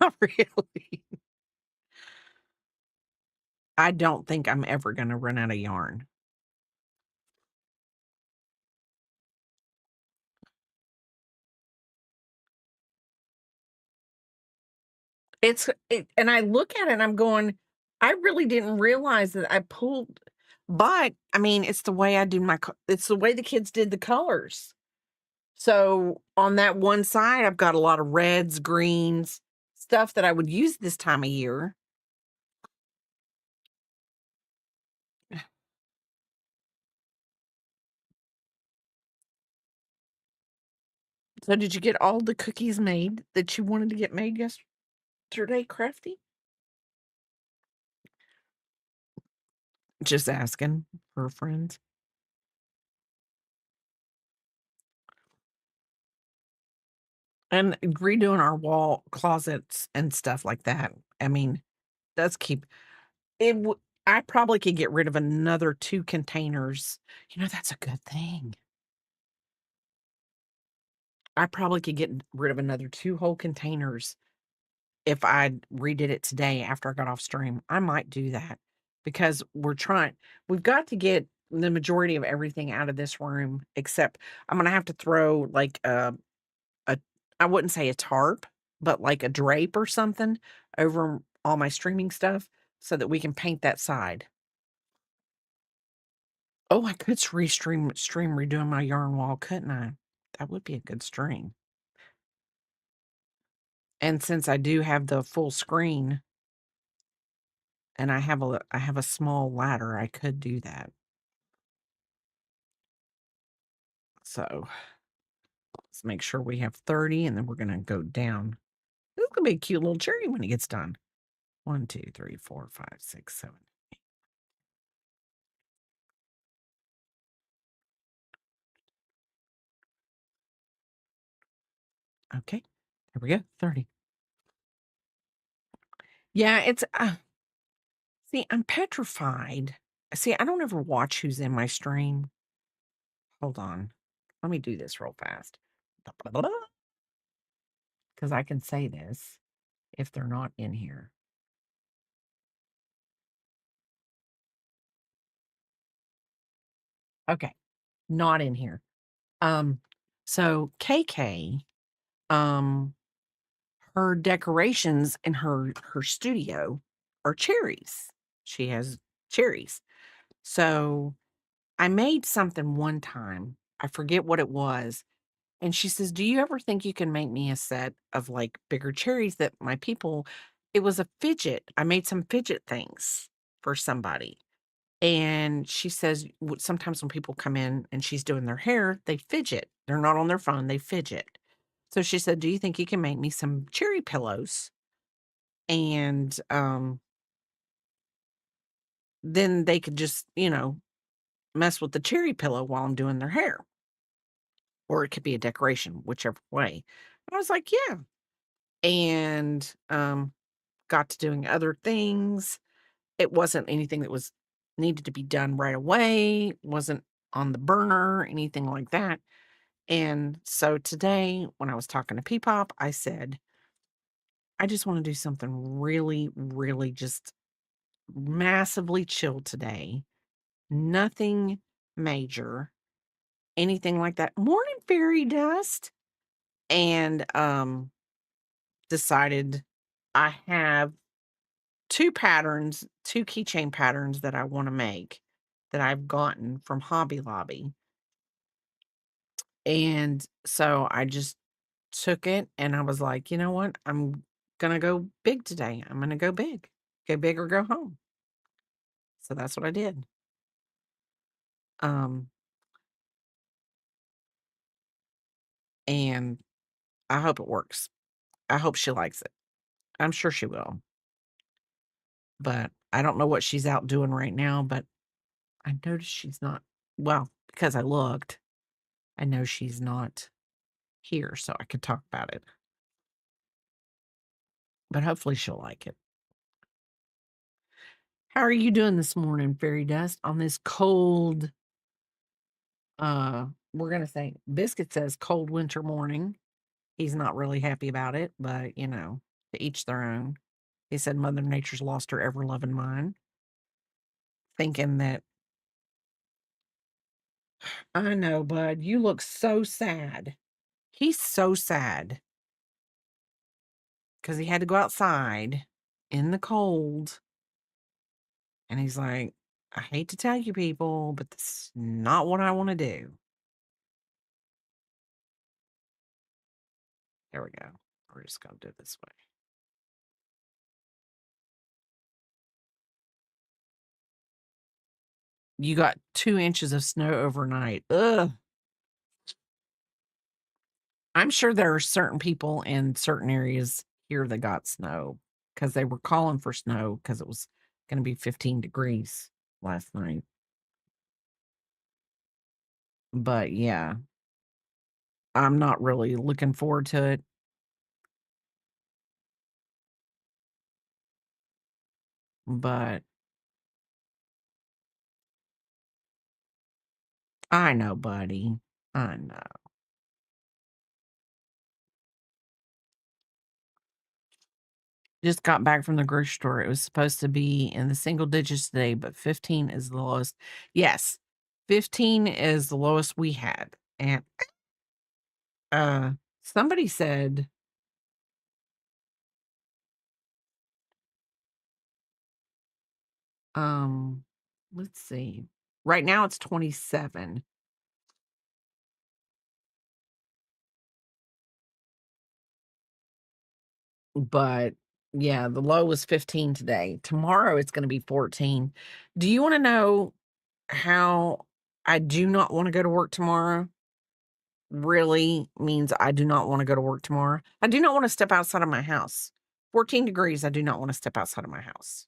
Not really. I don't think I'm ever going to run out of yarn. And I look at it and I'm going, I really didn't realize that I pulled, but I mean, it's the way I do it's the way the kids did the colors. So on that one side, I've got a lot of reds, greens, stuff that I would use this time of year. So did you get all the cookies made that you wanted to get made yesterday, Crafty? Just asking for friends. And redoing our wall closets and stuff like that. I mean, does keep it. I probably could get rid of another 2 containers. That's a good thing. I probably could get rid of another 2 whole containers if I redid it today after I got off stream. I might do that because we've got to get the majority of everything out of this room, except I'm going to have to throw like I wouldn't say a tarp, but like a drape or something over all my streaming stuff so that we can paint that side. Oh, I could stream redoing my yarn wall, couldn't I? That would be a good stream. And since I do have the full screen and I have a small ladder, I could do that. So let's make sure we have 30 and then we're gonna go down. This is gonna be a cute little cherry when it gets done. 1, 2, 3, 4, 5, 6, 7. Okay, there we go. 30. Yeah, it's see, I'm petrified. See, I don't ever watch who's in my stream. Hold on. Let me do this real fast. Because I can say this if they're not in here. Okay, not in here. So KK, her decorations in her studio are cherries. She has cherries. So I made something one time. I forget what it was. And she says, "Do you ever think you can make me a set of like bigger cherries that my people?" It was a fidget. I made some fidget things for somebody. And she says, sometimes when people come in and she's doing their hair, they fidget. They're not on their phone, they fidget. So she said, "Do you think you can make me some cherry pillows?" And then they could just, mess with the cherry pillow while I'm doing their hair. Or it could be a decoration, whichever way. I was like, "Yeah." And got to doing other things. It wasn't anything that was needed to be done right away, wasn't on the burner, anything like that. And so today, when I was talking to Peepop, I said, "I just want to do something really, really just massively chill today. Nothing major, anything like that. Morning fairy dust." And decided I have 2 patterns, 2 keychain patterns that I wanna make that I've gotten from Hobby Lobby. And so I just took it and I was like, "You know what? I'm gonna go big today. I'm gonna go big. Go big or go home." So that's what I did. Um, and I hope it works. I hope she likes it. I'm sure she will. But I don't know what she's out doing right now, but I noticed she's not, well, because I looked, I know she's not here, so I could talk about it. But hopefully she'll like it. How are you doing this morning, Fairy Dust, on this cold, we're gonna say Biscuit says cold winter morning. He's not really happy about it, but to each their own. He said Mother Nature's lost her ever loving mind, thinking that, "I know, bud, you look so sad." He's so sad because he had to go outside in the cold. And he's like, "I hate to tell you people, but this is not what I want to do." There we go. We're just going to do it this way. You got 2 inches of snow overnight. Ugh. I'm sure there are certain people in certain areas here that got snow because they were calling for snow because it was going to be 15 degrees last night. But yeah, I'm not really looking forward to it. But I know, buddy. I know. Just got back from the grocery store. It was supposed to be in the single digits today, but 15 is the lowest. Yes, 15 is the lowest we had. And uh somebody said Let's see. Right now it's 27. But yeah, the low was 15 today. Tomorrow it's going to be 14. Do you want to know how I do not want to go to work tomorrow? Really means I do not want to go to work tomorrow. I do not want to step outside of my house. 14 degrees. I do not want to step outside of my house.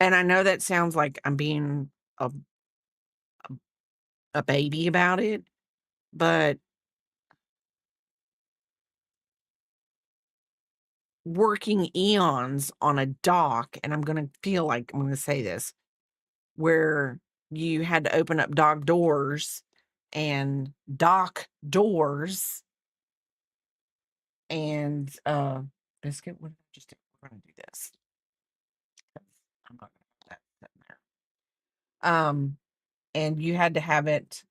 And I know that sounds like I'm being a, a baby about it, but working eons on a dock, and I'm going to feel like I'm going to say this, where you had to open up dog doors and dock doors and biscuit, what did I just do? We're gonna do this. I'm not gonna have that sitting there. And you had to have it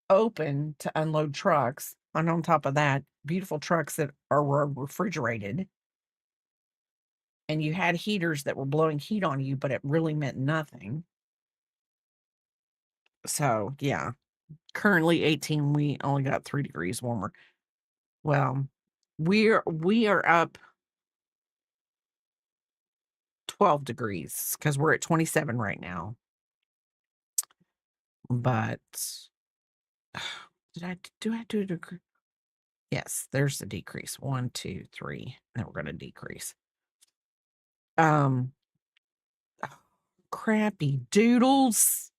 open to unload trucks. And on top of that, beautiful trucks that are refrigerated. And you had heaters that were blowing heat on you, but it really meant nothing. So yeah. Currently 18, we only got 3 degrees warmer. Well, we are up 12 degrees because we're at 27 right now. But do I do a degree? Yes, there's the decrease. 1, 2, 3. And then we're gonna decrease. Um Crappy doodles.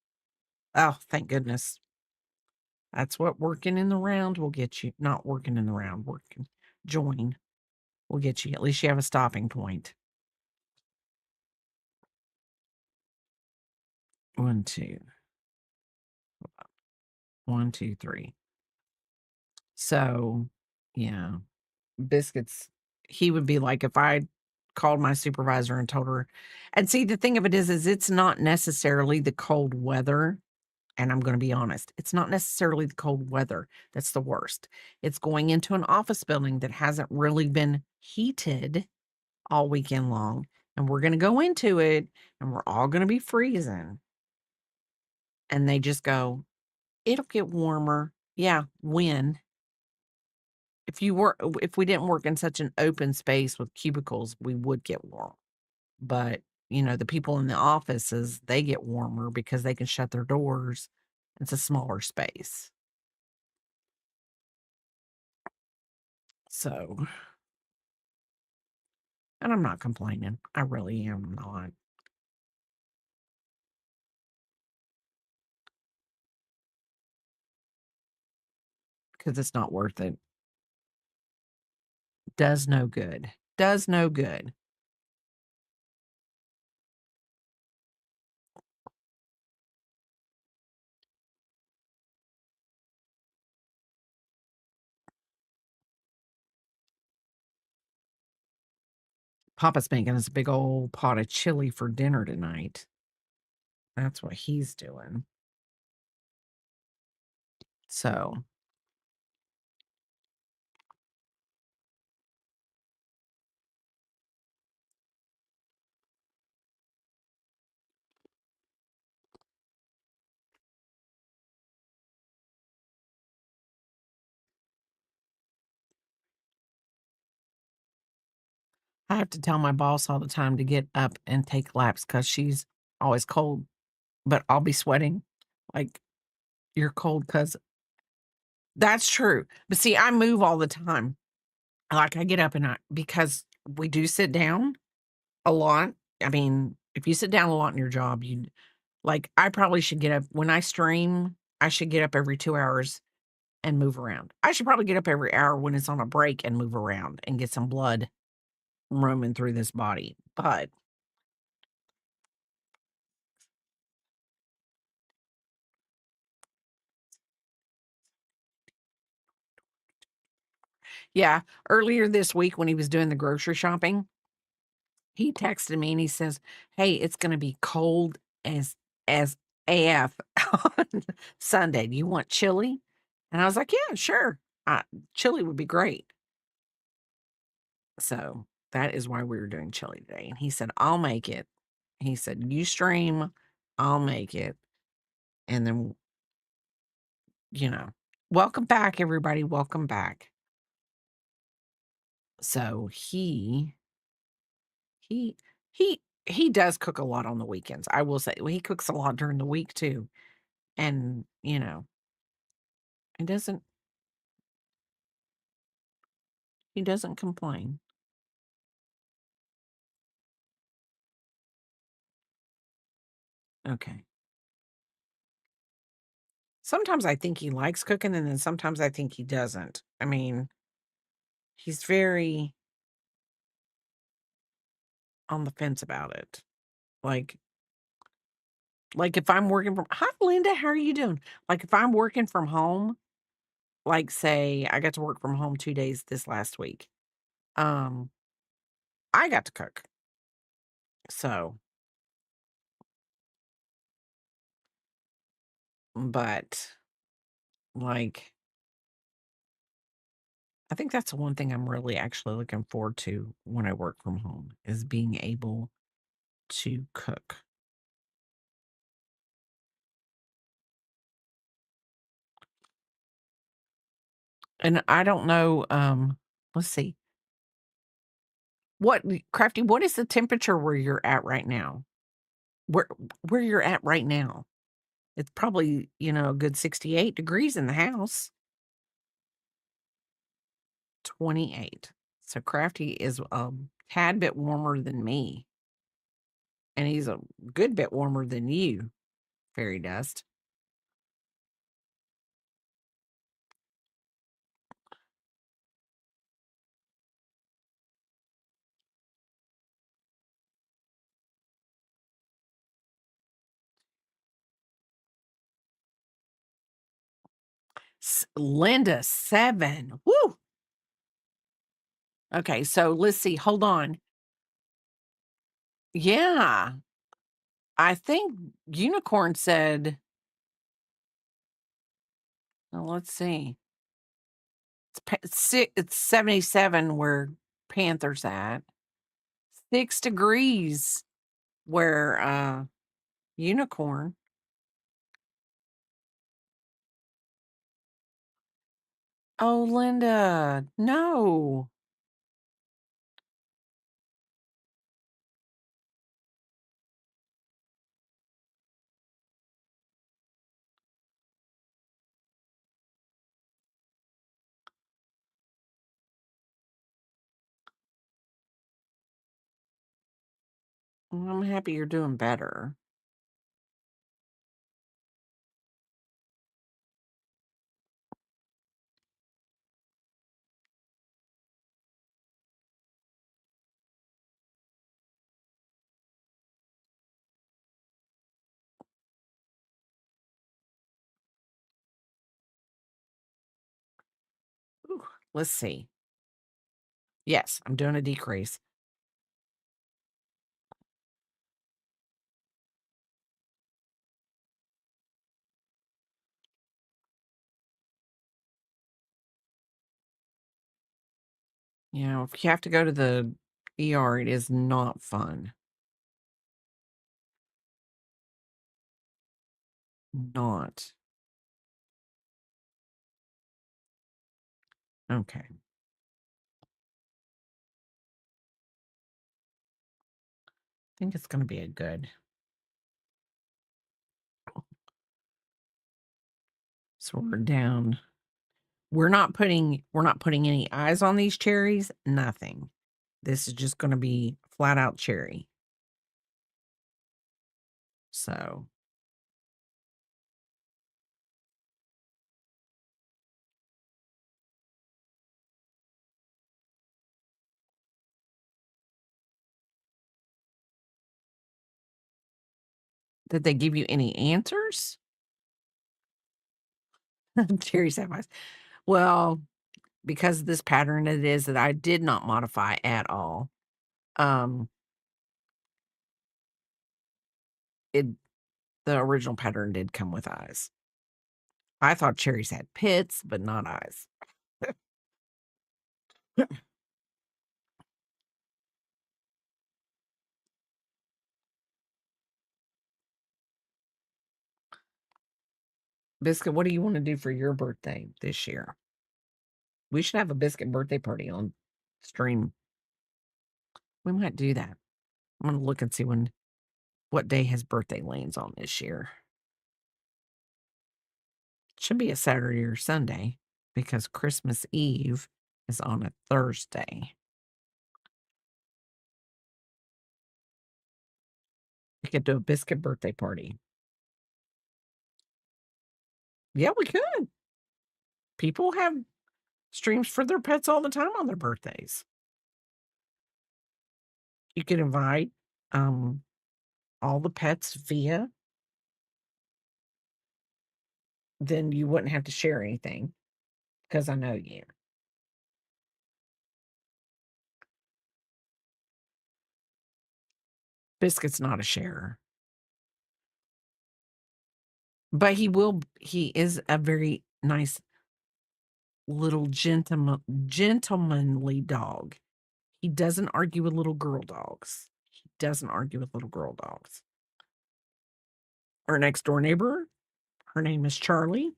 Oh, thank goodness. That's what working in the round will get you. Not working in the round, working join will get you. At least you have a stopping point. 1, 2. 1, 2, 3. So, yeah, biscuits. He would be like, if I called my supervisor and told her, and see, the thing of it is it's not necessarily the cold weather. And I'm going to be honest, it's not necessarily the cold weather that's the worst. It's going into an office building that hasn't really been heated all weekend long. And we're going to go into it and we're all going to be freezing. And they just go, it'll get warmer. Yeah, when? If we didn't work in such an open space with cubicles, we would get warm. But, the people in the offices, they get warmer because they can shut their doors. It's a smaller space. So, and I'm not complaining. I really am not. Because it's not worth it. Does no good. Does no good. Papa's making us a big old pot of chili for dinner tonight. That's what he's doing. So, I have to tell my boss all the time to get up and take laps because she's always cold, but I'll be sweating like you're cold because that's true. But see, I move all the time. Like I get up and because we do sit down a lot. I mean, if you sit down a lot in your job, I probably should get up when I stream. I should get up every 2 hours and move around. I should probably get up every hour when it's on a break and move around and get some blood roaming through this body. But yeah, earlier this week when he was doing the grocery shopping, he texted me and he says, "Hey, it's going to be cold as AF on Sunday. Do you want chili?" And I was like, "Yeah, sure. Chili would be great." So, That is why we were doing chili today. And he said, I'll make it. He said, you stream, I'll make it. And then, welcome back, everybody. Welcome back. So he does cook a lot on the weekends. I will say he cooks a lot during the week too. And, he doesn't complain. Okay. Sometimes I think he likes cooking, and then sometimes I think he doesn't. I mean, he's very on the fence about it. Like if I'm working from Hi, Linda, how are you doing? Like, if I'm working from home, like, say, I got to work from home 2 days this last week, um, I got to cook. So, but, like, I think that's the one thing I'm really actually looking forward to when I work from home is being able to cook. And I don't know, let's see. Crafty, what is the temperature where you're at right now? Where where you're at right now? It's probably, a good 68 degrees in the house. 28. So Crafty is a tad bit warmer than me. And he's a good bit warmer than you, Fairy Dust. Linda, 7. Woo! Okay, so let's see. Hold on. Yeah. I think Unicorn said, well, let's see. It's 77 where Panther's at. 6 degrees where Unicorn. Oh, Linda, no. Well, I'm happy you're doing better. Ooh, let's see. Yes, I'm doing a decrease. If you have to go to the ER, it is not fun. Not. Okay. I think it's going to be a good. So we're down. We're not putting any eyes on these cherries, nothing. This is just going to be flat out cherry. So did they give you any answers? Cherries have eyes. Well, because of this pattern it is that I did not modify at all. It the original pattern did come with eyes. I thought cherries had pits, but not eyes. Biscuit, what do you want to do for your birthday this year? We should have a Biscuit birthday party on stream. We might do that. I'm gonna look and see what day his birthday lands on this year. Should be a Saturday or Sunday because Christmas Eve is on a Thursday. We could do a Biscuit birthday party. Yeah, we could. People have streams for their pets all the time on their birthdays. You could invite all the pets then you wouldn't have to share anything because I know you. Biscuit's not a sharer. But he is a very nice little gentlemanly dog. He doesn't argue with little girl dogs. He doesn't argue with little girl dogs. Our next door neighbor, her name is Charlie,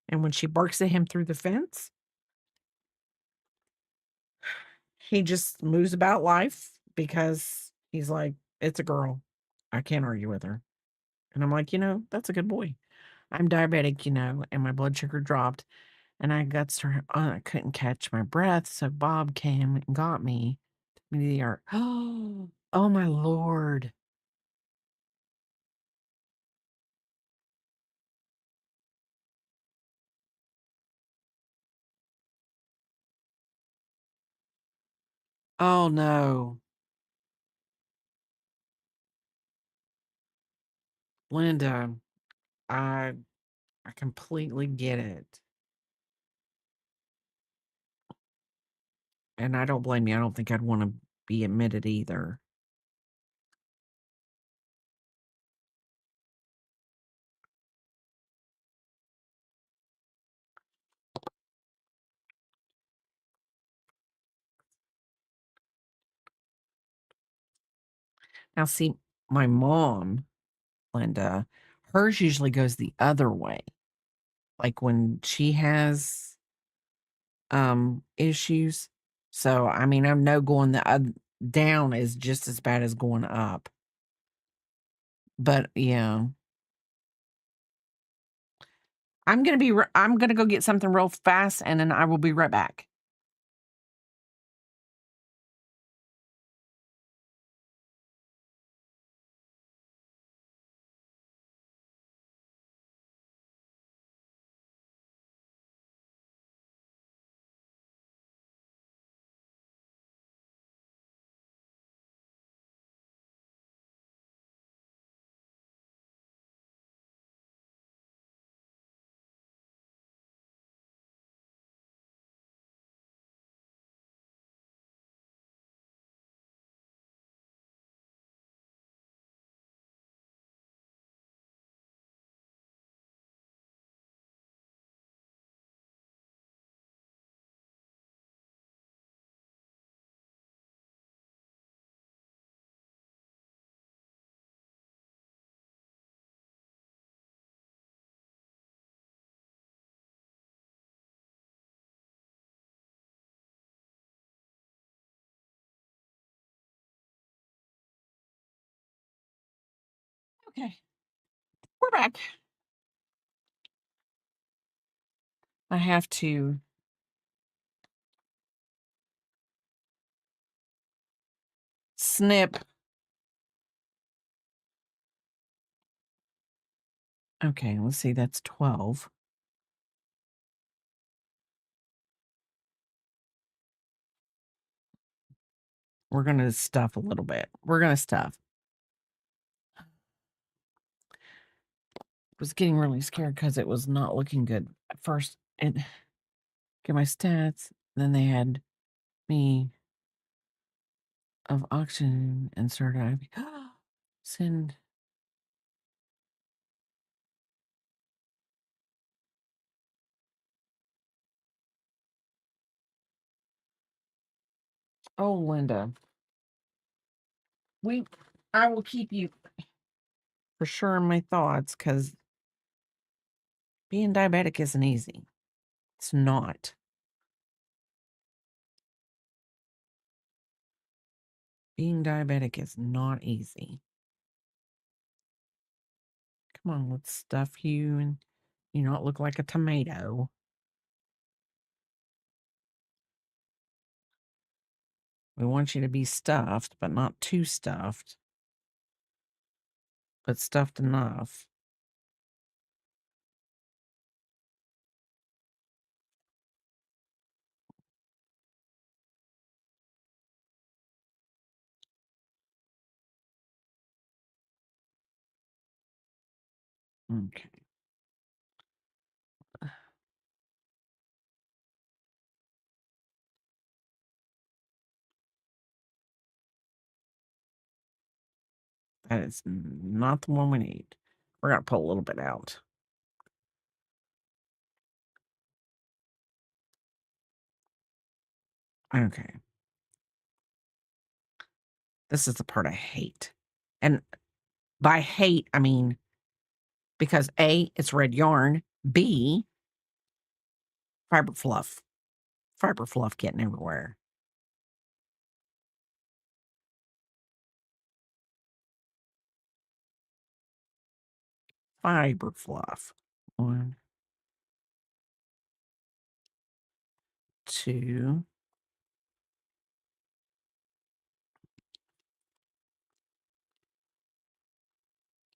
and when she barks at him through the fence, he just moves about life because he's like, it's a girl. I can't argue with her. And I'm like, that's a good boy. I'm diabetic, and my blood sugar dropped, and I couldn't catch my breath, so Bob came and got me, took me to the ER. Oh my Lord. Oh no. Linda, I I completely get it. And I don't blame you. I don't think I'd want to be admitted either. Now, see, my mom, Linda, hers usually goes the other way. Like when she has issues. So, I mean, I know going down is just as bad as going up. But yeah, I'm gonna go get something real fast, and then I will be right back. Okay, we're back. I have to snip. Okay, let's see. That's 12. We're gonna stuff a little bit. We're gonna stuff. Was getting really scared because it was not looking good at first. And get my stats. Then they had me of auction and started send. Oh, Linda, I will keep you for sure in my thoughts because Being diabetic isn't easy. It's not. Being diabetic is not easy. Come on, let's stuff you and you not look like a tomato. We want you to be stuffed, but not too stuffed, but stuffed enough. Okay. That is not the one we need. We're going to pull a little bit out. Okay. This is the part I hate. And by hate, I mean because A, it's red yarn. B, fiber fluff. Fiber fluff getting everywhere. Fiber fluff. 1, 2.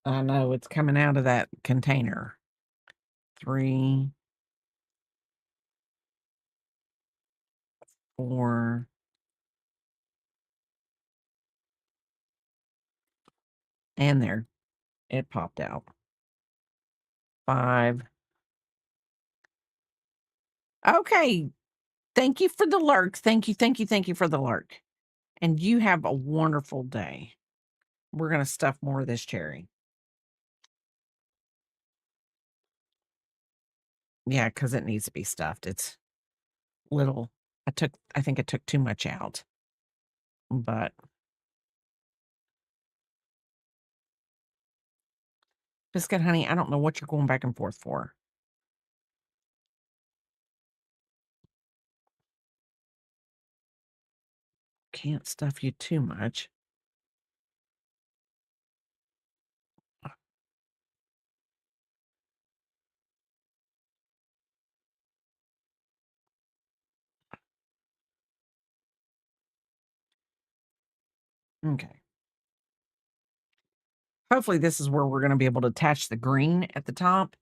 I know it's coming out of that container. 3, 4. And there, it popped out. 5. Okay. Thank you for the lurk. Thank you, thank you, thank you for the lurk. And you have a wonderful day. We're going to stuff more of this cherry. Yeah, because it needs to be stuffed. It's little. I think I took too much out. But Biscuit Honey, I don't know what you're going back and forth for. Can't stuff you too much. Okay. Hopefully this is where we're going to be able to attach the green at the top,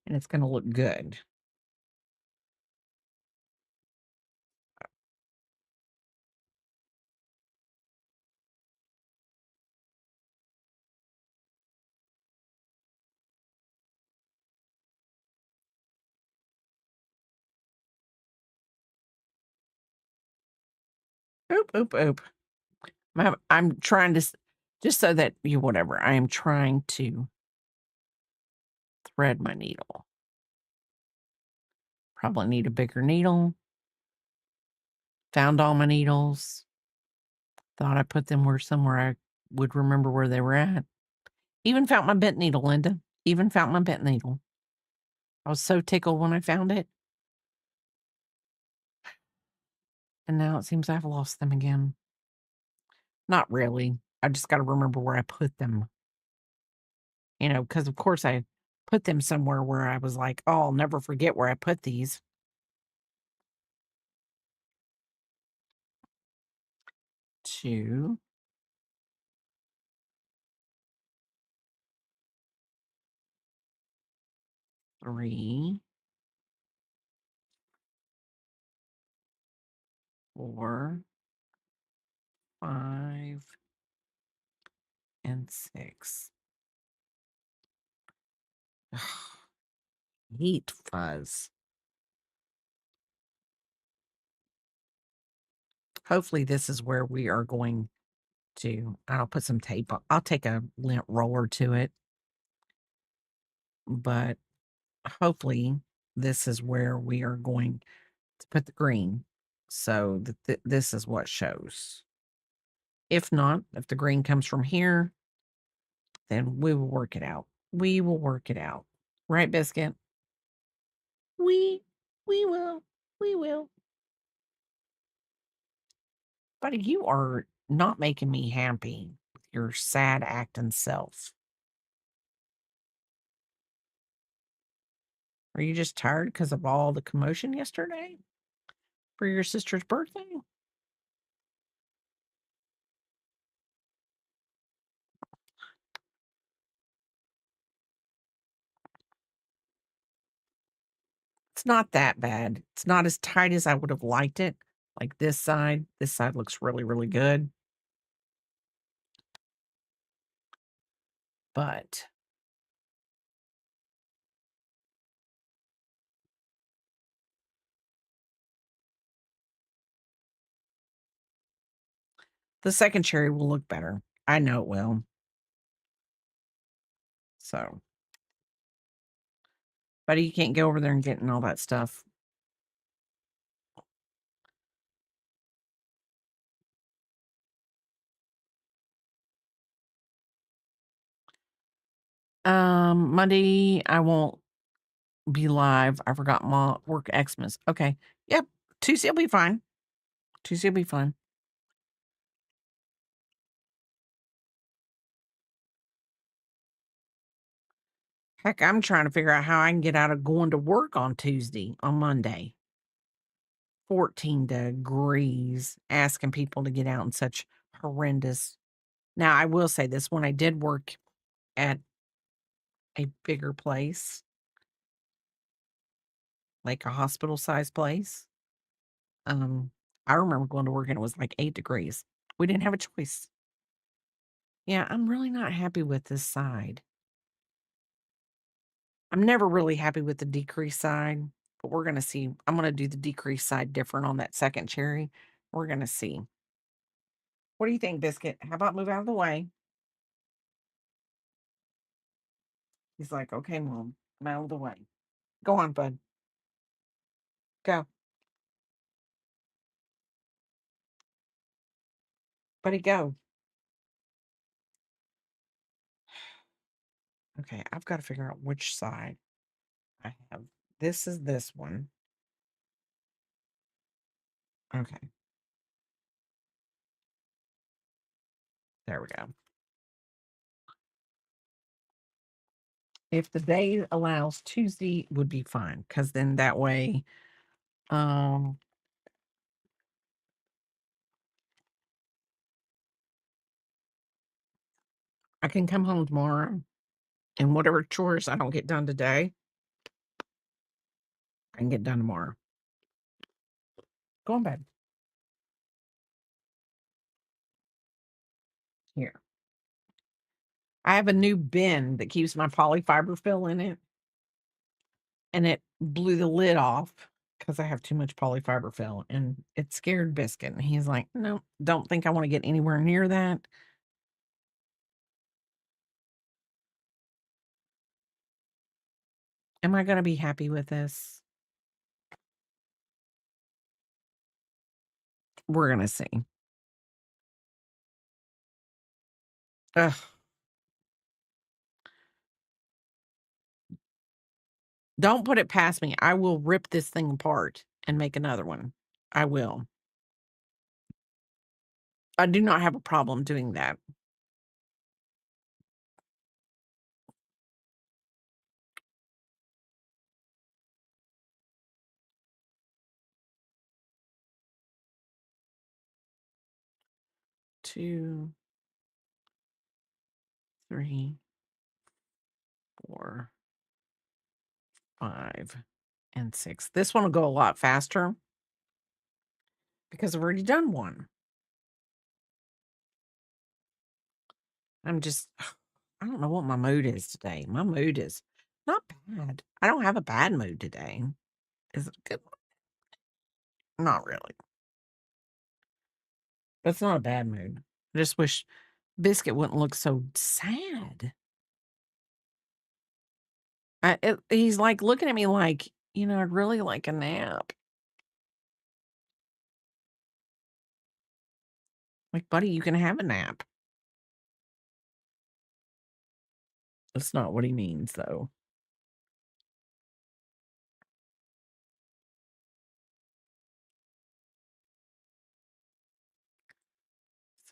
and it's going to look good. Oop, oop, oop. I'm trying to, just so that you, whatever, I am trying to thread my needle. Probably need a bigger needle. Found all my needles. Thought I put them somewhere I would remember where they were at. Even found my bent needle, Linda. Even found my bent needle. I was so tickled when I found it. And now it seems I've lost them again. Not really. I just got to remember where I put them. You know, because of course I put them somewhere where I was like, oh, I'll never forget where I put these. 2. 3. 4. 5. And 6. Hate fuzz. Hopefully this is where we are going to, I'll put some tape on. I'll take a lint roller to it. But hopefully this is where we are going to put the green. So that this is what shows. If not, if the green comes from here, then we will work it out. We will work it out. Right, Biscuit? We will. We will. Buddy, you are not making me happy with your sad acting self. Are you just tired because of all the commotion yesterday for your sister's birthday? It's not that bad. It's not as tight as I would have liked it. Like this side looks really, really good. But the second cherry will look better. I know it will. So, but you can't go over there and getting all that stuff. Monday I won't be live. I forgot my work Xmas. Okay. Yep. Tuesday will be fine. Tuesday will be fine. Heck, I'm trying to figure out how I can get out of going to work on Monday. 14 degrees, asking people to get out in such horrendous. Now, I will say this, when I did work at a bigger place, like a hospital-sized place, um, I remember going to work and it was like 8 degrees. We didn't have a choice. Yeah, I'm really not happy with this side. I'm never really happy with the decrease side, but we're gonna see. I'm gonna do the decrease side different on that second cherry. We're gonna see. What do you think, Biscuit? How about move out of the way? He's like, okay, Mom, I'm out of the way. Go on, bud. Go. Buddy, go. Okay, I've got to figure out which side I have. This is this one. Okay, there we go. If the day allows, Tuesday would be fine, because then that way, um, I can come home tomorrow and whatever chores I don't get done today, I can get done tomorrow. Go on bed. Here. I have a new bin that keeps my polyfiber fill in it, and it blew the lid off because I have too much polyfiber fill, and it scared Biscuit. And he's like, no, don't think I want to get anywhere near that. Am I going to be happy with this? We're going to see. Ugh. Don't put it past me. I will rip this thing apart and make another one. I will. I do not have a problem doing that. Two, three, 4, 5, and 6. This one will go a lot faster because I've already done one. I'm just, I don't know what my mood is today. My mood is not bad. I don't have a bad mood today. Is it a good one? Not really. But it's not a bad mood. I just wish Biscuit wouldn't look so sad. He's like looking at me like, I'd really like a nap. Like, buddy, you can have a nap. That's not what he means, though.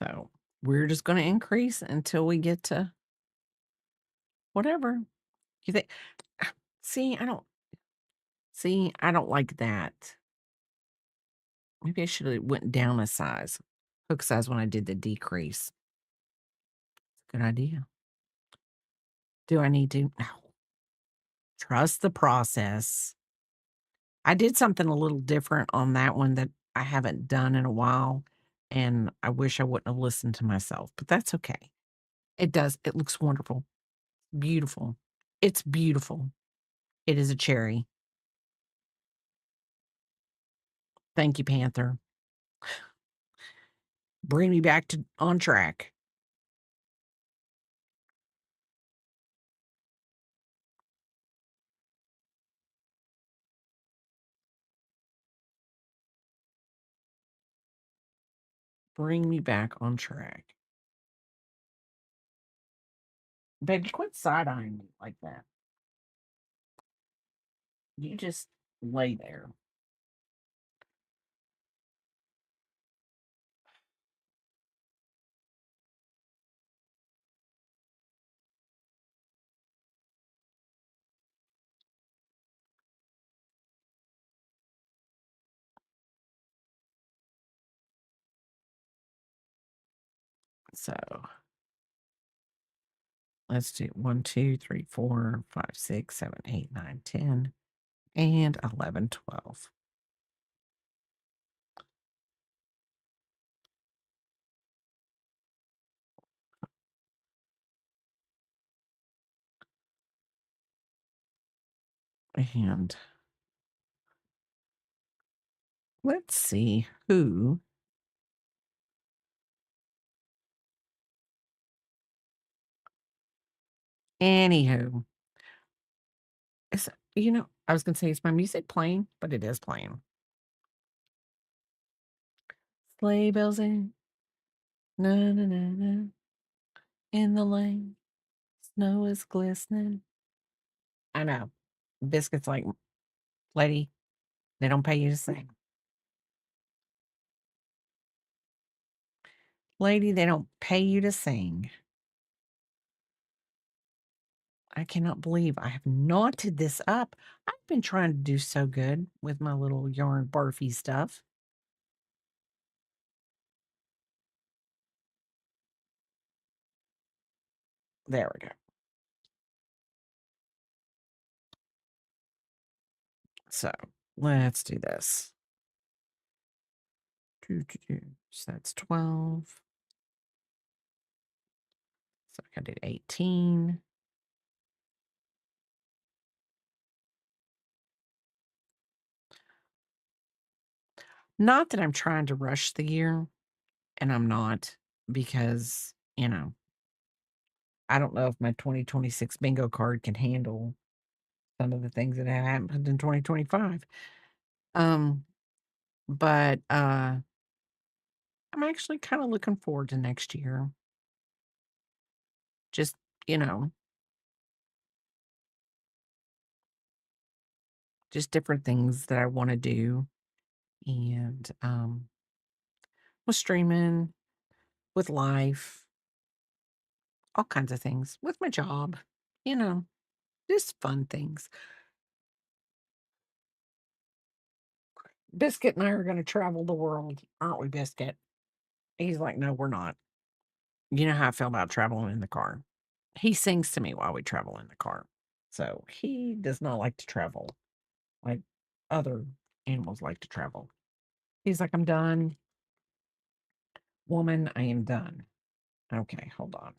So we're just going to increase until we get to whatever you think. See, I don't like that. Maybe I should have went down a size, hook size when I did the decrease. Good idea. Do I need to? No. Trust the process. I did something a little different on that one that I haven't done in a while, and I wish I wouldn't have listened to myself, but that's okay. It does. It looks wonderful. Beautiful. It's beautiful. It is a cherry. Thank you, Panther. Bring me back to on track. Bring me back on track. Baby, quit side-eyeing me like that. You just lay there. So let's do 1, 2, 3, 4, 5, 6, 7, 8, 9, 10, and 11, 12. And let's see who anywho. It's, I was gonna say, is my music playing? But it is playing. Sleigh bells in, na na na na, in the lane, snow is glistening. I know. Biscuit's like, lady, they don't pay you to sing. Lady, they don't pay you to sing. I cannot believe I have knotted this up. I've been trying to do so good with my little yarn barfy stuff. There we go. So let's do this. So that's 12. So I did 18. Not that I'm trying to rush the year, and I'm not, because, I don't know if my 2026 bingo card can handle some of the things that have happened in 2025. But I'm actually kind of looking forward to next year. Just, you know, just different things that I want to do. And with streaming, with life, all kinds of things, with my job, you know, just fun things. Biscuit and I are going to travel the world, aren't we, Biscuit? He's like, no, we're not. You know how I feel about traveling in the car. He sings to me while we travel in the car. So he does not like to travel like other animals like to travel. He's like, I'm done. Woman, I am done. Okay, hold on.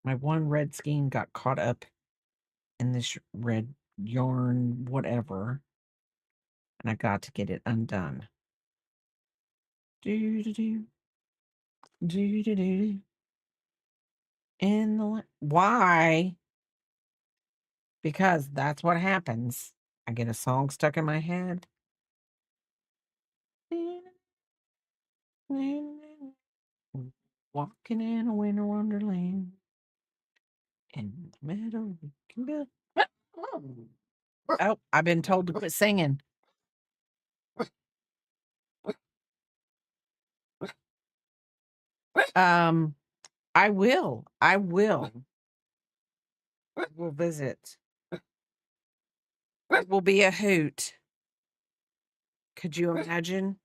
My one red skein got caught up in this red yarn, whatever, and I got to get it undone. Do do do do do do. In the why? Because that's what happens. I get a song stuck in my head. Walking in a winter wonderland. In the meadow, we can build. Oh, I've been told to quit singing. I will. I will. We'll visit. It will be a hoot. Could you imagine?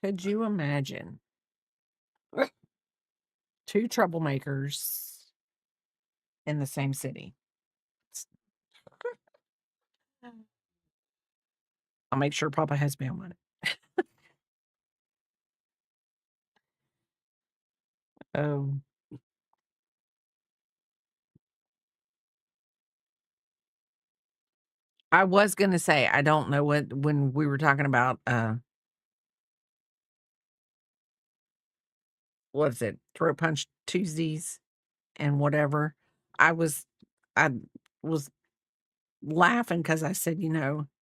Could you imagine? Two troublemakers in the same city. I'll make sure Papa has bail money. Oh, I was gonna say, I don't know when we were talking about what is it, throat punch Tuesdays and whatever. I was I was laughing because I said,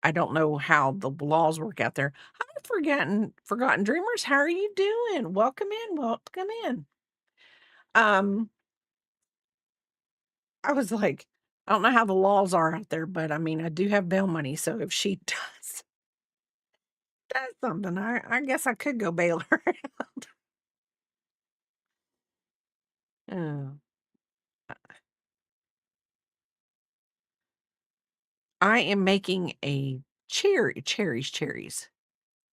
I don't know how the laws work out there. Hi, forgotten dreamers. How are you doing? Welcome in. Welcome in. I was like, I don't know how the laws are out there, but I mean, I do have bail money, so if she does something, I guess I could go bail her out. Oh. I am making a cherries.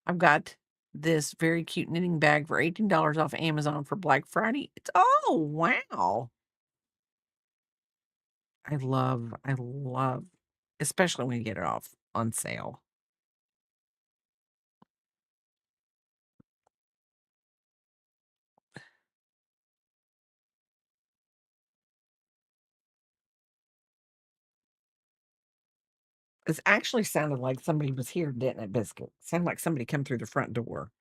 I've got this very cute knitting bag for $18 off Amazon for Black Friday. Oh, wow. I love, especially when you get it off on sale. It actually sounded like somebody was here, didn't it, Biscuit? Sounded like somebody come through the front door.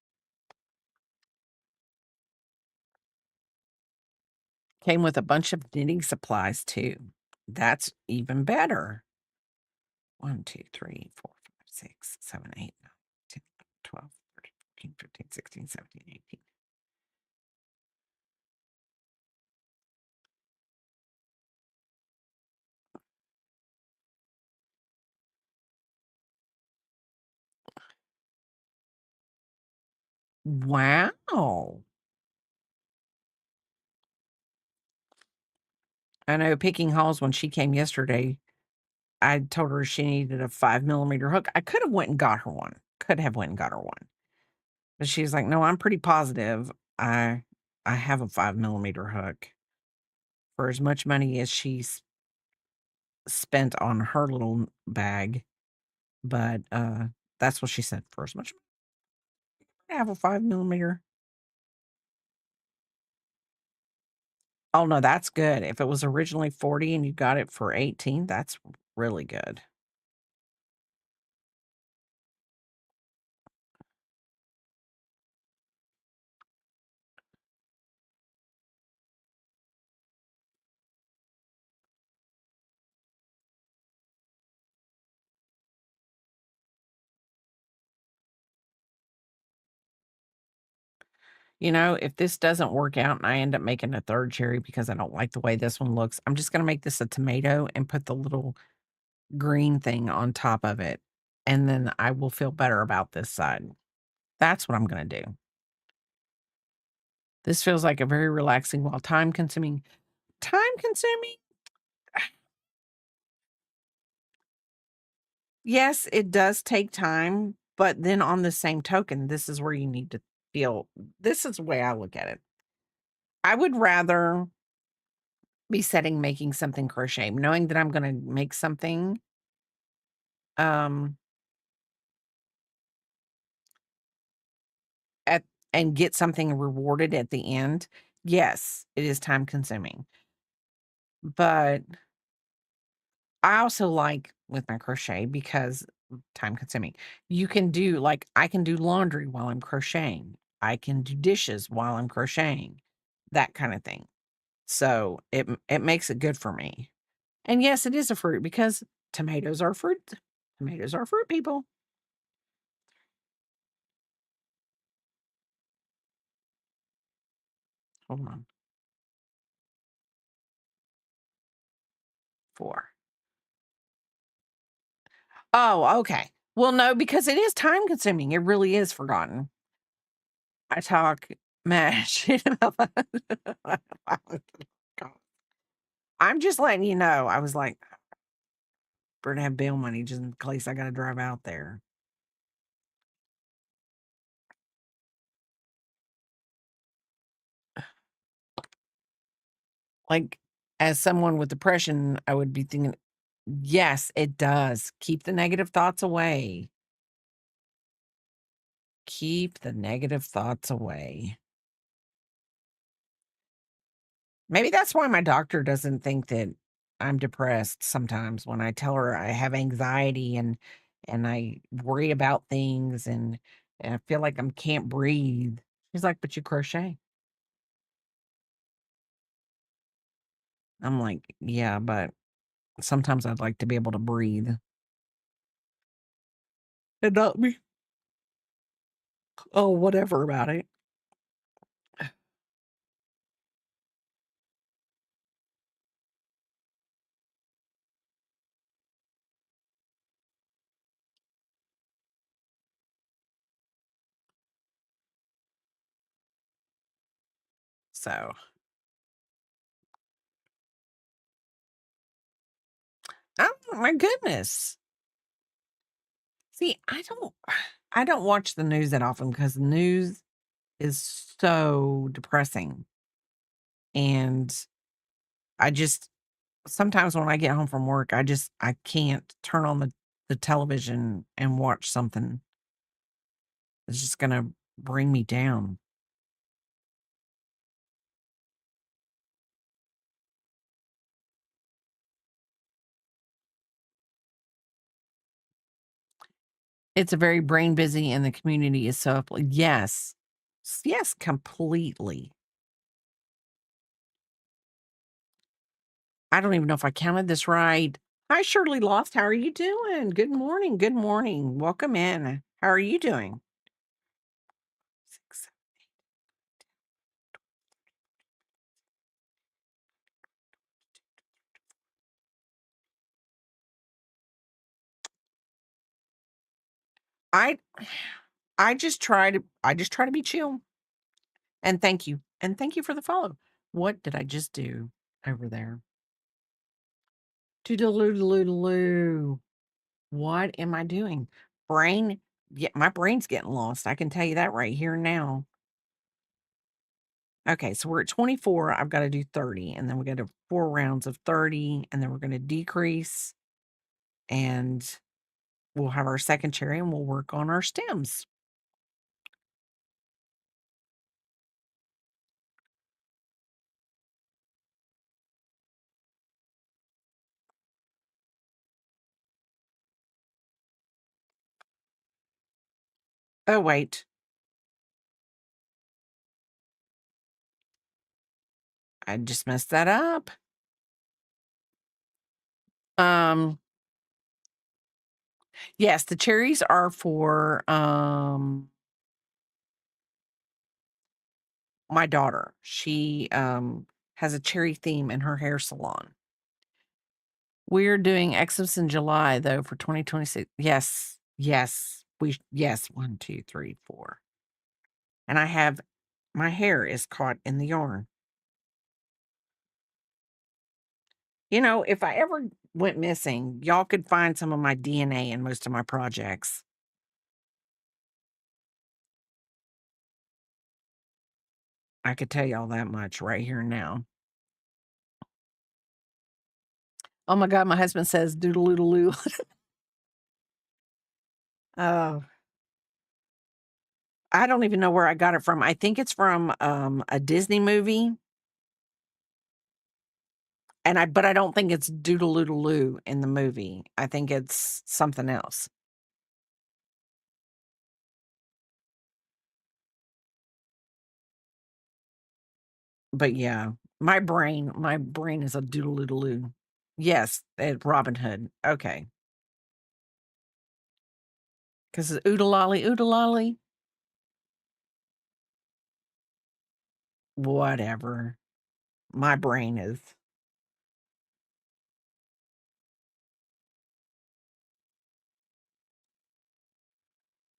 Came with a bunch of knitting supplies too. That's even better. 1, 2, 3, 4, 5, 6, 7, 8, 9, 10, 12, 13, 14, 15, 16, 17, 18. Wow. I know picking hauls when she came yesterday, I told her she needed a 5 millimeter hook. I could have went and got her one. Could have went and got her one. But she's like, "No, I'm pretty positive I have a 5 millimeter hook for as much money as she's spent on her little bag." But that's what she said. For as much I have a 5 millimeter. Oh no, that's good. If it was originally 40 and you got it for 18, that's really good. If this doesn't work out and I end up making a third cherry because I don't like the way this one looks, I'm just gonna make this a tomato and put the little green thing on top of it, and then I will feel better about this side. That's what I'm gonna do. This feels like a very relaxing while time consuming. Time consuming? Yes, it does take time, but then on the same token, this is where you need to feel this is the way I look at it. I would rather be setting making something crochet, knowing that I'm gonna make something, um, at and get something rewarded at the end. Yes, it is time consuming, but I also like with my crochet because time consuming. You can do like I can do laundry while I'm crocheting. I can do dishes while I'm crocheting. That kind of thing. So it makes it good for me. And yes, it is a fruit because tomatoes are fruit. Tomatoes are fruit, people. Hold on. 4. Oh, okay. Well, no, because it is time consuming. It really is forgotten. I talk Mash. I'm just letting you know. I was like, better to have bail money just in case I got to drive out there. Like, as someone with depression, I would be thinking, yes, it does. Keep the negative thoughts away. Keep the negative thoughts away. Maybe that's why my doctor doesn't think that I'm depressed sometimes when I tell her I have anxiety and I worry about things and I feel like I can't breathe. She's like, "But you crochet." I'm like, "Yeah, but sometimes I'd like to be able to breathe and not be oh whatever about it." So, oh my goodness. See, I don't watch the news that often because the news is so depressing. And I just sometimes when I get home from work, I can't turn on the television and watch something. It's just gonna bring me down. It's a very brain busy and the community is so yes. Yes, completely. I don't even know if I counted this right. Hi, Shirley Loft. How are you doing? Good morning. Good morning. Welcome in. How are you doing? Six. I I just try to be chill. And thank you. And thank you for the follow. What did I just do over there? Toodaloo. What am I doing? Brain, yeah, my brain's getting lost. I can tell you that right here and now. Okay, so we're at 24. I've got to do 30, and then we got to 4 rounds of 30, and then we're going to decrease, and we'll have our second cherry, and we'll work on our stems. Oh, wait. I just messed that up. Um, yes, the cherries are for my daughter. She has a cherry theme in her hair salon. We're doing Xmas in July though for 2026. Yes. Yes. Yes, 1, 2, 3, 4. And I have my hair is caught in the yarn. You know, if I ever went missing, y'all could find some of my DNA in most of my projects. I could tell y'all that much right here and now. Oh my God, my husband says doodle doodle loo. Oh, I don't even know where I got it from. I think it's from a Disney movie. But I don't think it's doodle doodle loo in the movie. I think it's something else. But yeah, my brain is a doodle doodle loo. Yes, Robin Hood. Okay. 'Cause it's oodle lolly. Whatever. My brain is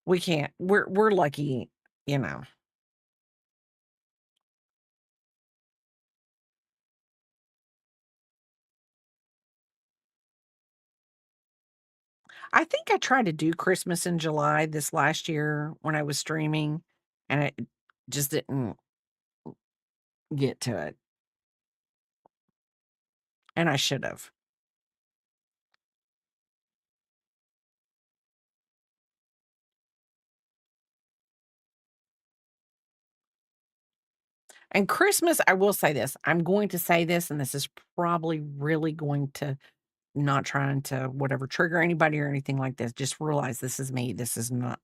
we can't we're lucky, you know. I think I tried to do Christmas in July this last year when I was streaming, and I just didn't get to it, and I should have. And Christmas, I will say this. I'm going to say this, and this is probably really going to not trying to whatever trigger anybody or anything like this. Just realize this is me. This is not,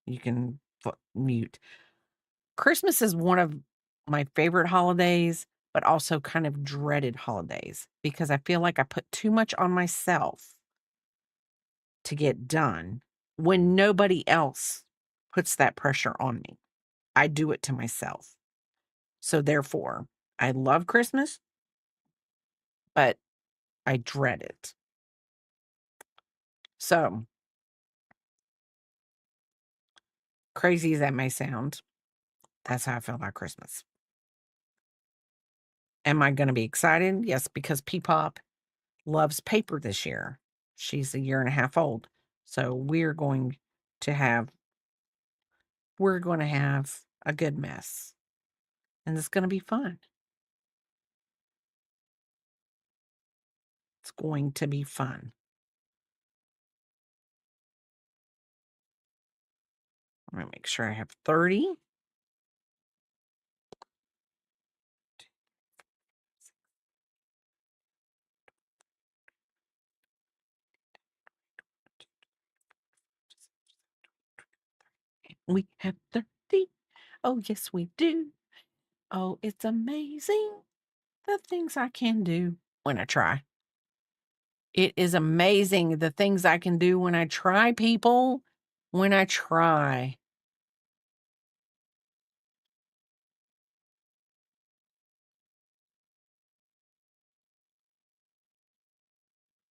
you can mute. Christmas is one of my favorite holidays, but also kind of dreaded holidays because I feel like I put too much on myself to get done when nobody else puts that pressure on me. I do it to myself. So therefore, I love Christmas, but I dread it. So, crazy as that may sound, that's how I feel about Christmas. Am I going to be excited? Yes, because P-Pop loves paper this year. She's a year and a half old. So to have we're going to have a good mess. And it's going to be fun. It's going to be fun. I'm going to make sure I have 30. We have 30. Oh, yes, we do. Oh, it's amazing the things I can do when I try. It is amazing the things I can do when I try, people. When I try.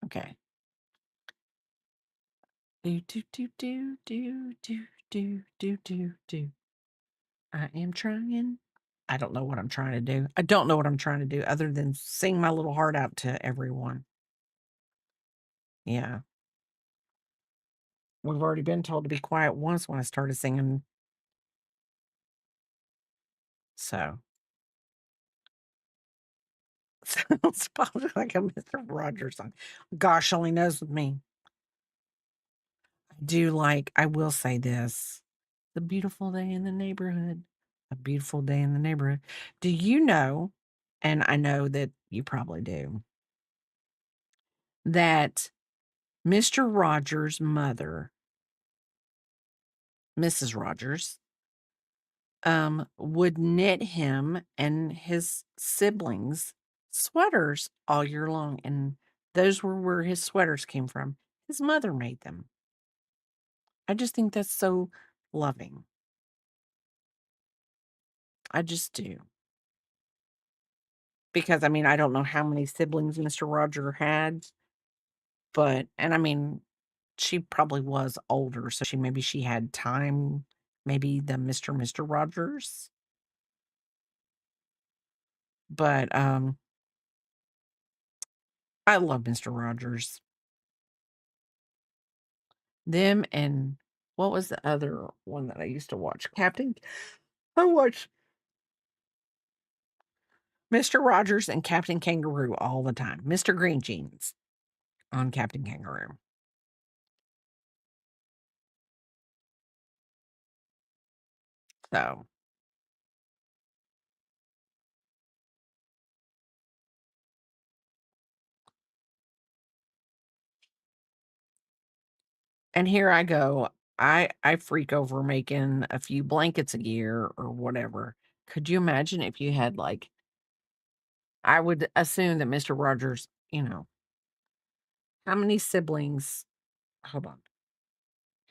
Okay. Do, do, do, do, do, do, do, do, do, do. I am trying. I don't know what I'm trying to do. I don't know what I'm trying to do other than sing my little heart out to everyone. Yeah. We've already been told to be quiet once when I started singing. So. Sounds probably like a Mr. Rogers song. Gosh only knows with me. I will say this. The beautiful day in the neighborhood. A beautiful day in the neighborhood. Do you know, and I know that you probably do, that Mr. Rogers' mother, Mrs. Rogers, would knit him and his siblings sweaters all year long, and those were where his sweaters came from. His mother made them. I just think that's so loving. I just do. Because, I mean, I don't know how many siblings Mr. Roger had, and I mean, she probably was older, so maybe she had time, maybe the Mr. Rogers. But, I love Mr. Rogers. Them and what was the other one that I used to watch? I watched Mr. Rogers and Captain Kangaroo all the time. Mr. Green Jeans on Captain Kangaroo. So, and here I go. I freak over making a few blankets a year or whatever. Could you imagine if you had I would assume that Mr. Rogers, how many siblings? Hold on.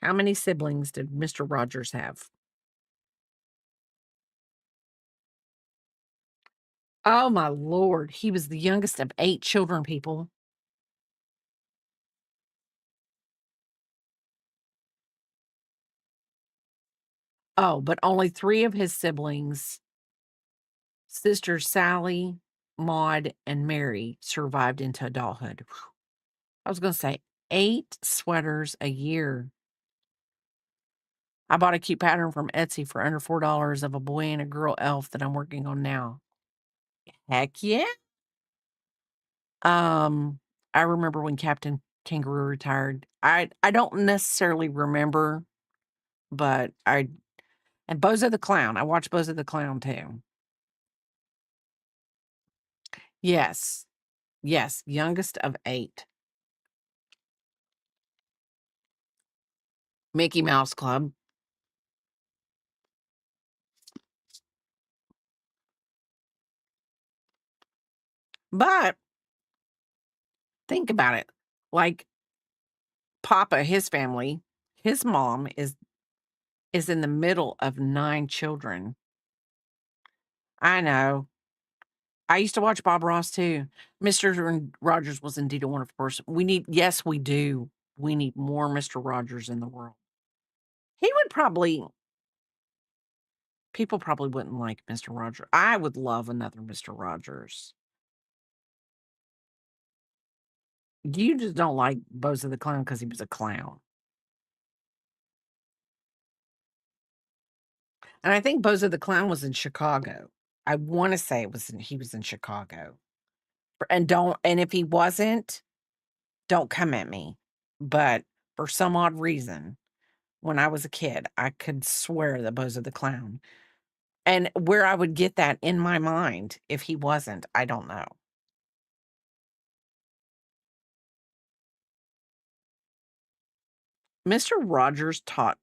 How many siblings did Mr. Rogers have? Oh my Lord. He was the youngest of 8 children, people. Oh, but only 3 of his siblings, sisters Sally, Maud, and Mary, survived into adulthood. I was going to say 8 sweaters a year. I bought a cute pattern from Etsy for under $4 of a boy and a girl elf that I'm working on now. Heck yeah. I remember when Captain Kangaroo retired. I don't necessarily remember, but and Bozo the Clown. I watched Bozo the Clown too. Yes. Yes, youngest of 8. Mickey Mouse Club. But think about it. Like Papa, his family, his mom is in the middle of 9 children. I know. I used to watch Bob Ross too. Mr. Rogers was indeed a wonderful person. Yes, we do. We need more Mr. Rogers in the world. He would people probably wouldn't like Mr. Rogers. I would love another Mr. Rogers. You just don't like Bozo the Clown because he was a clown. And I think Bozo the Clown was in Chicago. I want to say he was in Chicago. And if he wasn't, don't come at me. But for some odd reason, when I was a kid, I could swear that Bozo the Clown. And where I would get that in my mind if he wasn't, I don't know. Mr. Rogers taught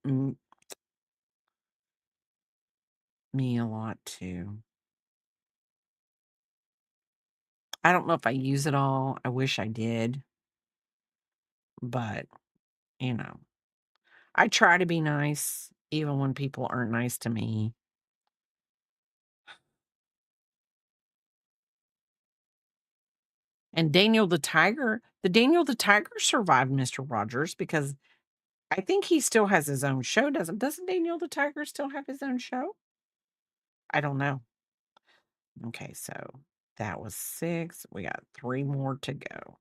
me a lot too. I don't know if I use it all. I wish I did. But, I try to be nice even when people aren't nice to me. And Daniel the Tiger survived Mr. Rogers because I think he still has his own show. Doesn't Daniel the Tiger still have his own show? I don't know. Okay, so that was 6. We got 3 more to go.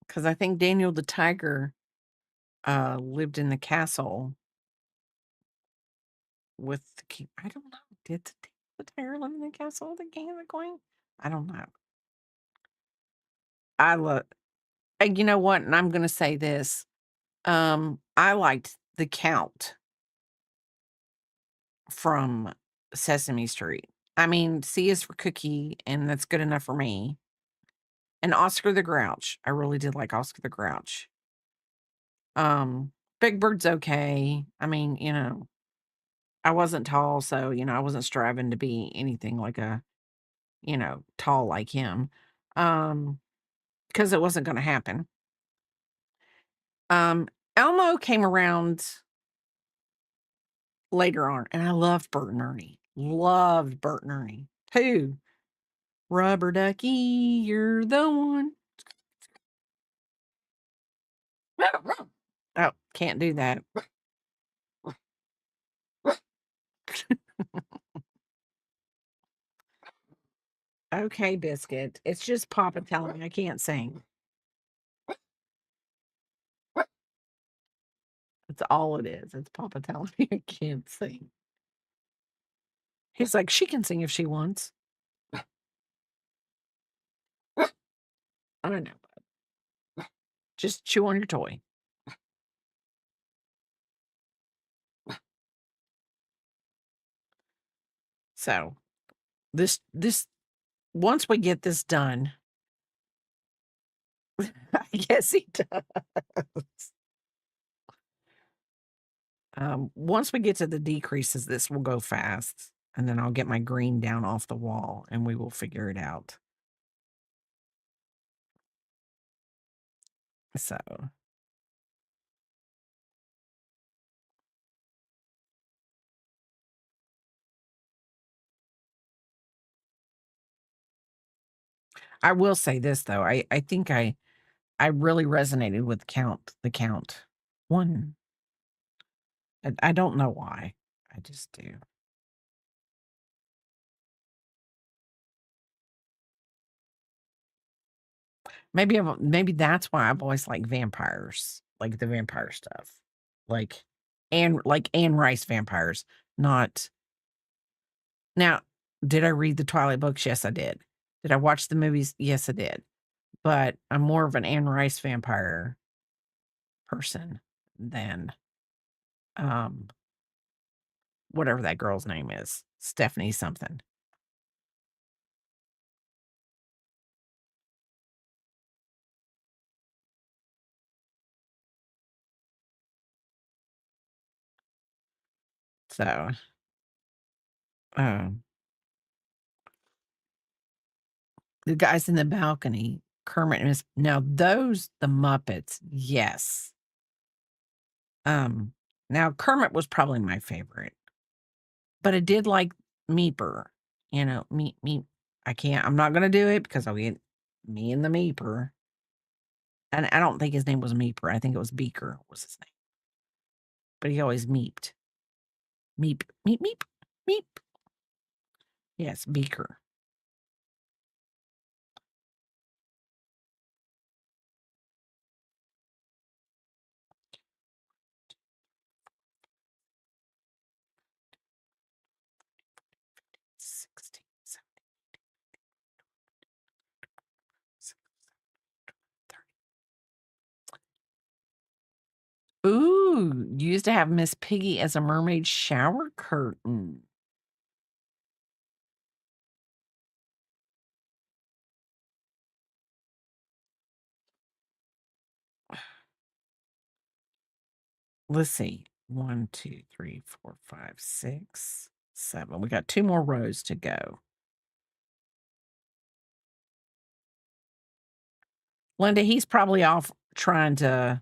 Because I think Daniel the Tiger lived in the castle with the king. I don't know. Did the tiger live in the castle with the king and the queen? I don't know. I love. You know what? And I'm going to say this. I liked the Count from Sesame Street. I mean, C is for cookie, and that's good enough for me. And Oscar the Grouch. I really did like Oscar the Grouch. Big Bird's okay. I mean, I wasn't tall, so, I wasn't striving to be anything like tall like him. Because it wasn't gonna happen. Elmo came around later on, and I loved Bert and Ernie. Loved Bert and Ernie. Who? Rubber ducky, you're the one. Oh, can't do that. Okay, Biscuit. It's just Papa telling me I can't sing. That's all it is. It's Papa telling me I can't sing. He's like, she can sing if she wants. I don't know. Just chew on your toy. So this once we get this done, I guess he does. Once we get to the decreases, this will go fast, and then I'll get my green down off the wall, and we will figure it out. So I will say this though, I think I really resonated with the Count one. I don't know why. I just do. Maybe that's why I've always liked vampires, like the vampire stuff. Like Anne Rice vampires, not now, did I read the Twilight books? Yes, I did. Did I watch the movies? Yes, I did. But I'm more of an Anne Rice vampire person than um whatever that girl's name is. Stephanie something. So um the guys in the balcony, Kermit and Miss now those the Muppets, yes. Um now Kermit was probably my favorite, but I did like Meeper. Meep. I'm not gonna do it because I'll get me and the Meeper. And I don't think his name was Meeper. I think it was Beaker was his name. But he always meeped. Meep, meep, meep, meep. Yes, Beaker. Ooh, you used to have Miss Piggy as a mermaid shower curtain. Let's see. 1, 2, 3, 4, 5, 6, 7. We got 2 more rows to go. Linda, he's probably off trying to.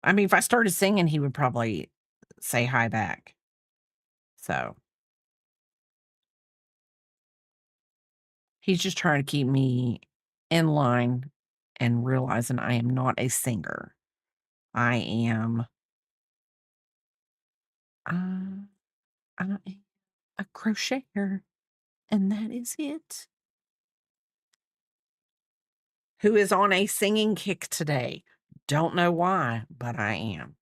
I mean, if I started singing, he would probably say hi back. So he's just trying to keep me in line and realizing I am not a singer. I am I am a crocheter, and that is it. Who is on a singing kick today? Don't know why, but I am.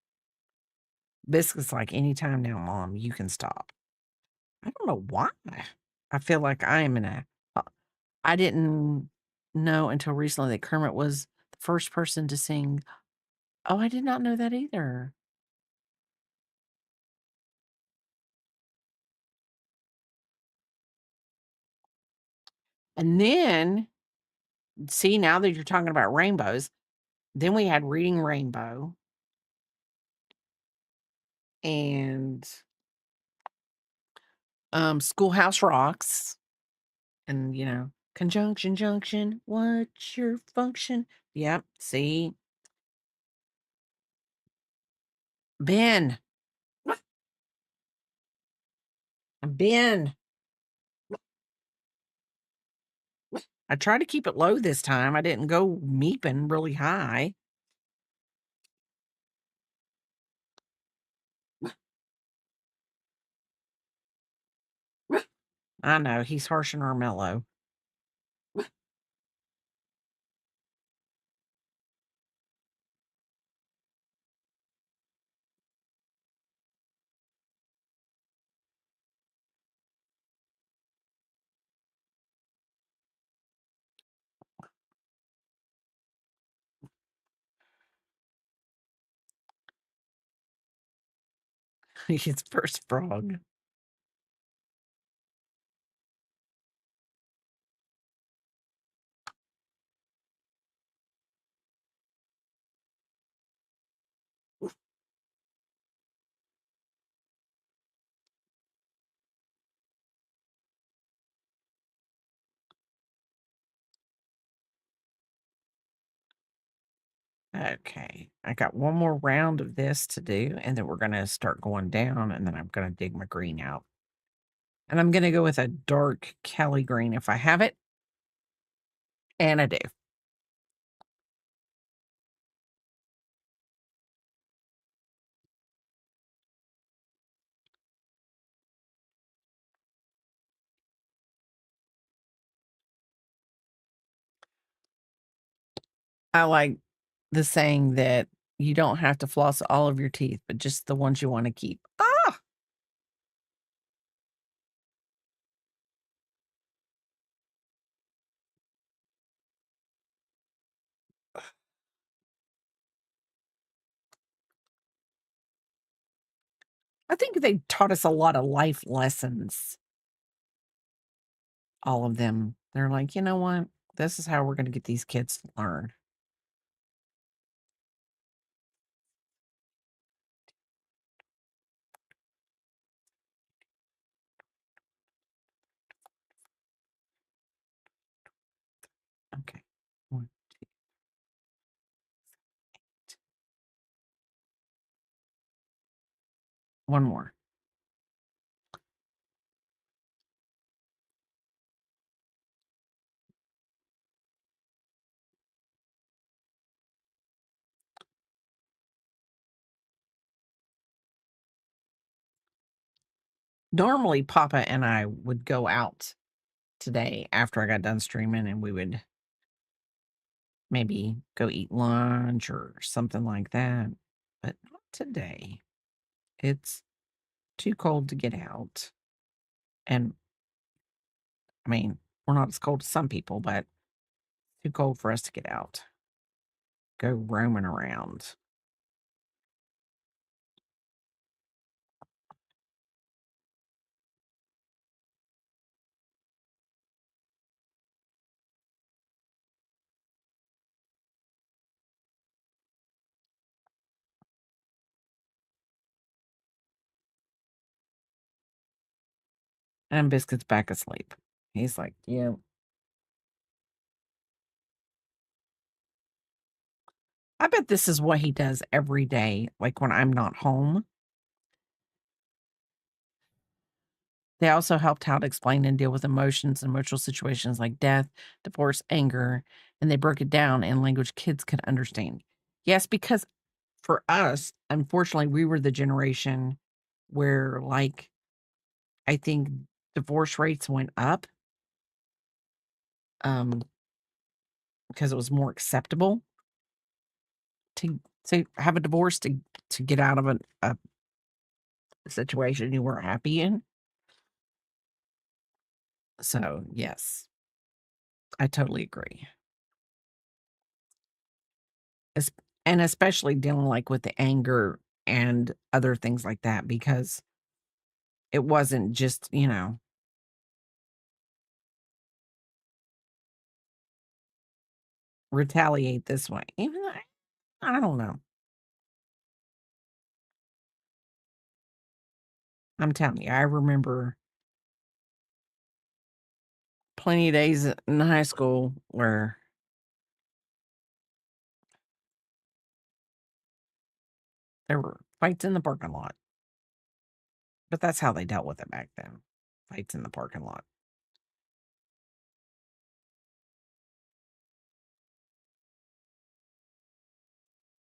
Biscuit's like, anytime now, Mom, you can stop. I don't know why. I feel like I am in a. I didn't know until recently that Kermit was the first person to sing. Oh, I did not know that either. And then, see, now that you're talking about rainbows, then we had Reading Rainbow and Schoolhouse Rocks and, Conjunction Junction, what's your function? Yep, see? Ben. Ben. I tried to keep it low this time. I didn't go meeping really high. I know, he's harsh and mellow. He's first frog. Okay, I got one more round of this to do, and then we're gonna start going down, and then I'm gonna dig my green out. And I'm gonna go with a dark Kelly green if I have it, and I do. I like the saying that you don't have to floss all of your teeth, but just the ones you wanna keep. Ah! I think they taught us a lot of life lessons, all of them. They're like, "You know what? This is how we're gonna get these kids to learn." Okay. 1, 2, one more. Normally, Papa and I would go out today after I got done streaming, and we would maybe go eat lunch or something like that, but not today. It's too cold to get out, and, I mean, we're not as cold as some people, but too cold for us to get out, go roaming around. And Biscuit's back asleep. He's like, "Yeah." I bet this is what he does every day, like, when I'm not home. They also helped how to explain and deal with emotions and emotional situations like death, divorce, anger, and they broke it down in language kids could understand. Yes, because for us, unfortunately, we were the generation where, like, I think divorce rates went up, um, because it was more acceptable to have a divorce to get out of a situation you weren't happy in. So, yes, I totally agree. Es and especially dealing, like, with the anger and other things like that because it wasn't just, retaliate this way. Even though I don't know. I'm telling you, I remember plenty of days in high school where there were fights in the parking lot, but that's how they dealt with it back then. Fights in the parking lot.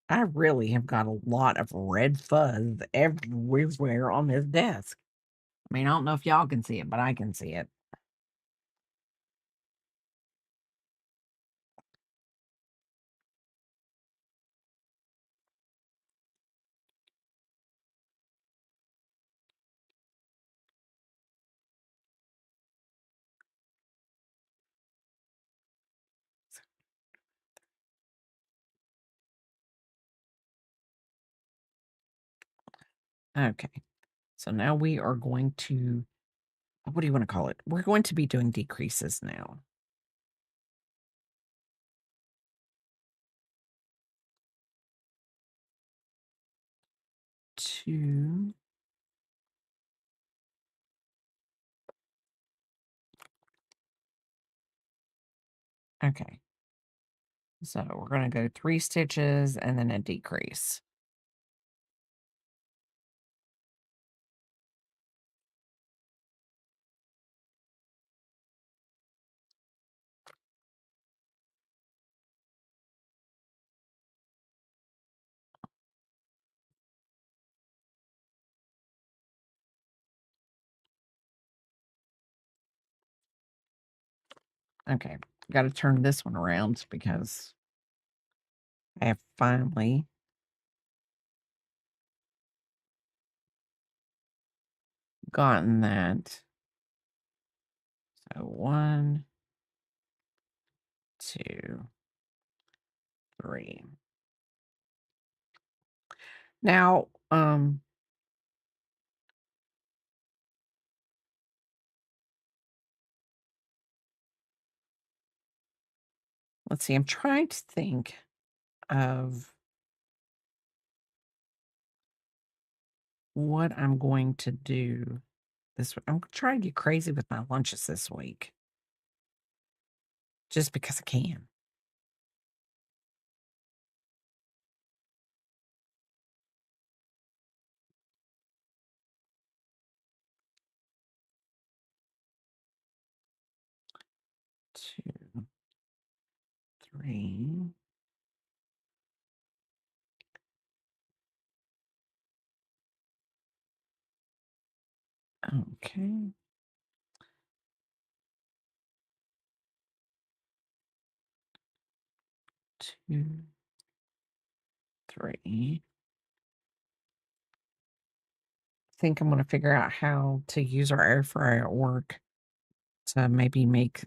I really have got a lot of red fuzz everywhere on this desk. I mean, I don't know if y'all can see it, but I can see it. Okay. So now we are going to, what do you want to call it? We're going to be doing decreases now. 2. Okay. So we're going to go 3 stitches and then a decrease. Okay. Got to turn this one around because I have finally gotten that. So 1, 2, 3. Now, let's see. I'm trying to think of what I'm going to do this week. I'm trying to get crazy with my lunches this week just because I can. Two, 3. Okay. 2, 3. Think I'm going to figure out how to use our air fryer at work to maybe make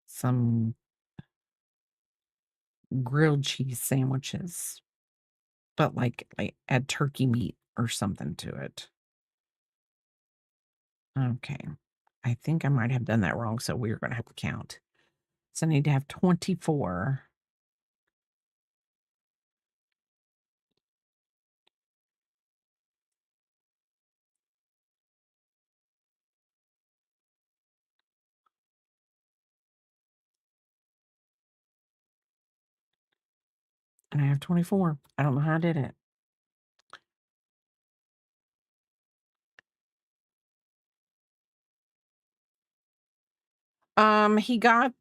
some grilled cheese sandwiches, but like add turkey meat or something to it. Okay. I think I might have done that wrong, so we're going to have to count. So I need to have 24. And I have 24. I don't know how I did it. He got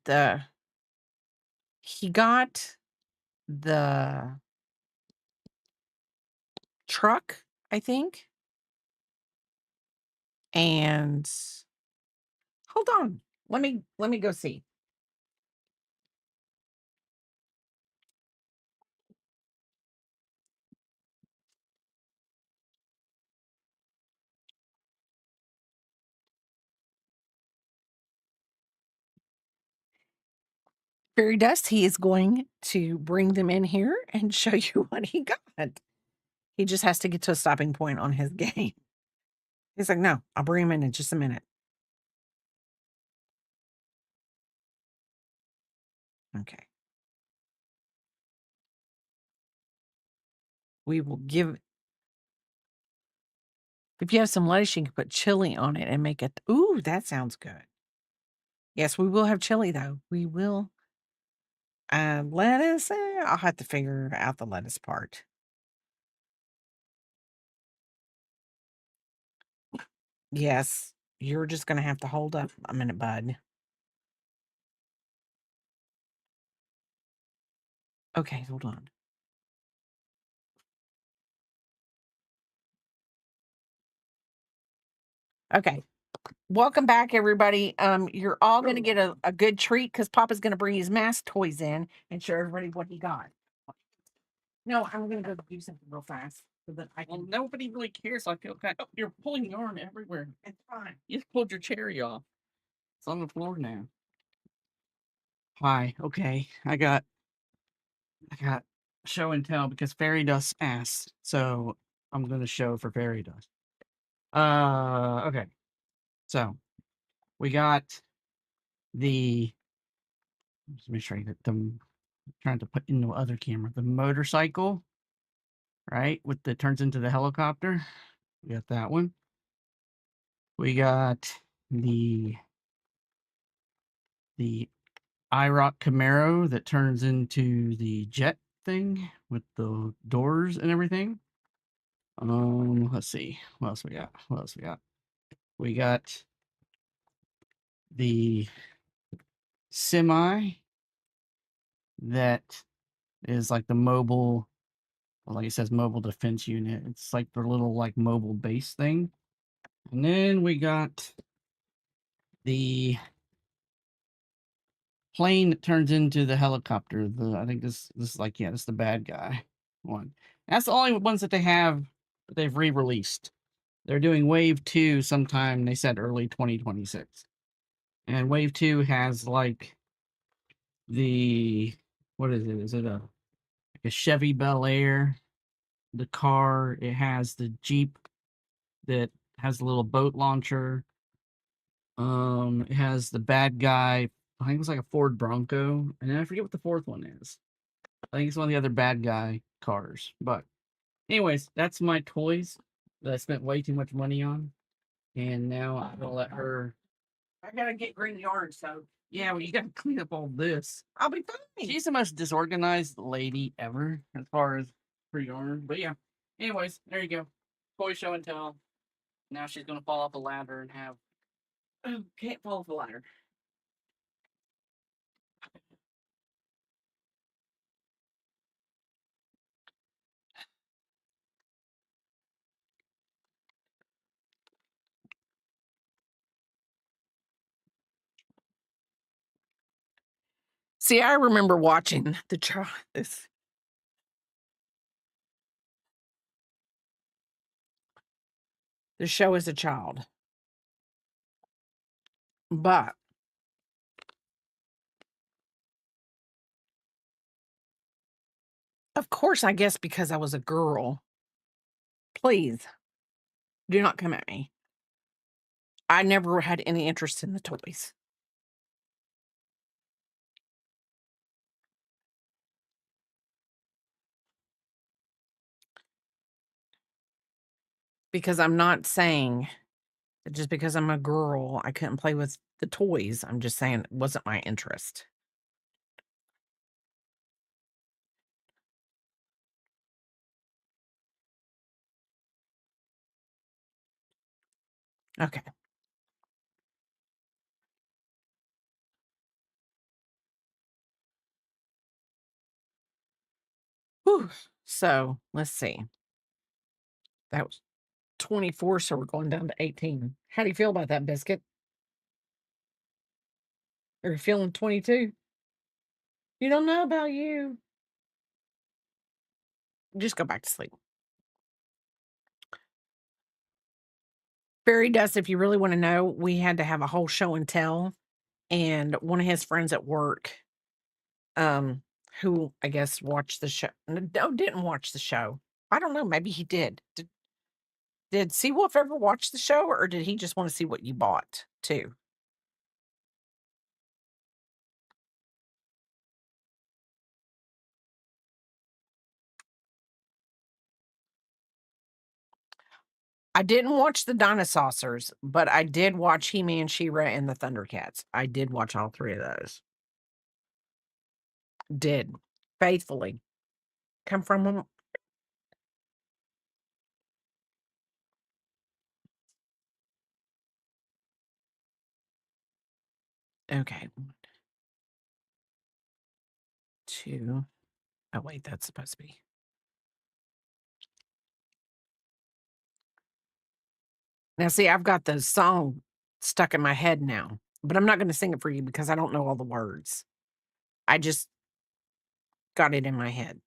the truck, I think. And hold on. Let me go see. Fairy Dust, he is going to bring them in here and show you what he got. He just has to get to a stopping point on his game. He's like, no, I'll bring him in just a minute. Okay. We will give, if you have some lettuce, you can put chili on it and make it. Ooh, that sounds good. Yes, we will have chili though. We will. Lettuce, I'll have to figure out the lettuce part. Yes, you're just going to have to hold up a minute, bud. Okay, hold on. Okay. Welcome back, everybody. You're all going to get a good treat because Papa's going to bring his mask toys in and show everybody what he got. No, I'm going to go do something real fast so that I Well, can. nobody really cares. I feel kind. Oh, you're pulling yarn everywhere. It's fine. You just pulled your cherry off. It's on the floor now. Hi. Okay. I got show and tell because Fairy Dust asked, so I'm gonna show for Fairy Dust. Okay. So we got the. Let's make sure I get them. Trying to put in the other camera. The motorcycle, right? With the turns into the helicopter. We got that one. We got the IROC Camaro that turns into the jet thing with the doors and everything. Let's see. What else we got? What else we got? We got the semi that is like the mobile, well, like it says mobile defense unit. It's like their little like mobile base thing. And then we got the plane turns into the helicopter. I think this is like, yeah, this is the bad guy one. That's the only ones that they have that they've re-released. They're doing Wave 2 sometime, they said early 2026. And Wave 2 has like the what is it? Is it like a Chevy Bel Air? The car, it has the Jeep that has a little boat launcher. It has the bad guy. I think it's like a Ford Bronco, and then I forget what the fourth one is. I think it's one of the other bad guy cars. But, anyways, that's my toys that I spent way too much money on, and now I'm gonna let her. I gotta get green yarn, so Yeah, well, you gotta clean up all this. I'll be fine. She's the most disorganized lady ever as far as her yarn. But yeah, anyways, there you go. Toy show and tell. Now she's gonna fall off a ladder and have. Oh, can't fall off the ladder. See, I remember watching this show as a child. But of course, I guess because I was a girl. Please do not come at me. I never had any interest in the toys. Because I'm not saying that just because I'm a girl, I couldn't play with the toys. I'm just saying it wasn't my interest. Okay. Whew. So let's see. That was 24, so we're going down to 18. How do you feel about that, Biscuit? Are you feeling 22? You don't know about you. Just go back to sleep. Barry does, if you really want to know, we had to have a whole show and tell. And one of his friends at work, um, who I guess watched the show. No, didn't watch the show. I don't know. Maybe he did. Did Seawolf ever watch the show, or did he just want to see what you bought too? I didn't watch the Dinosaurs, but I did watch He-Man, She-Ra, and the Thundercats. I did watch all three of those. Did faithfully come from them. Okay, 1, 2. Oh wait, that's supposed to be. Now, see, I've got the song stuck in my head now, but I'm not going to sing it for you because I don't know all the words. I just got it in my head.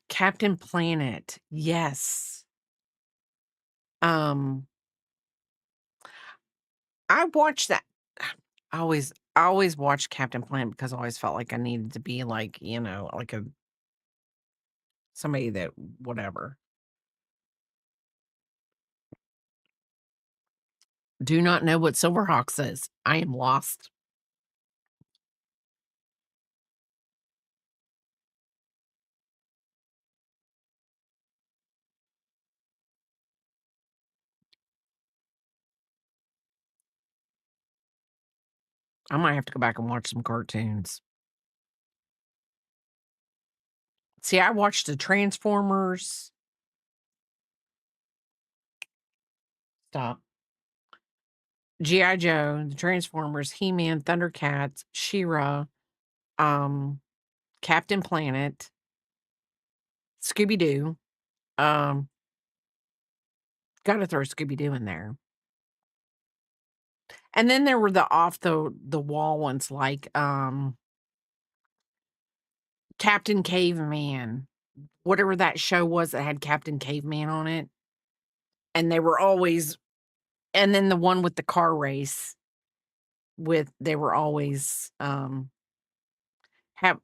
Captain Planet. Yes. Um, I watched that. I always watched Captain Planet because I always felt like I needed to be like, like a somebody that whatever. Do not know what Silverhawk says. I am lost. I might have to go back and watch some cartoons. See, I watched the Transformers. Stop. G.I. Joe, the Transformers, He-Man, Thundercats, She-Ra, Captain Planet, Scooby-Doo. Gotta throw Scooby-Doo in there. And then there were the off the wall ones like Captain Caveman. Whatever that show was that had Captain Caveman on it. And they were always, and then the one with the car race they were always have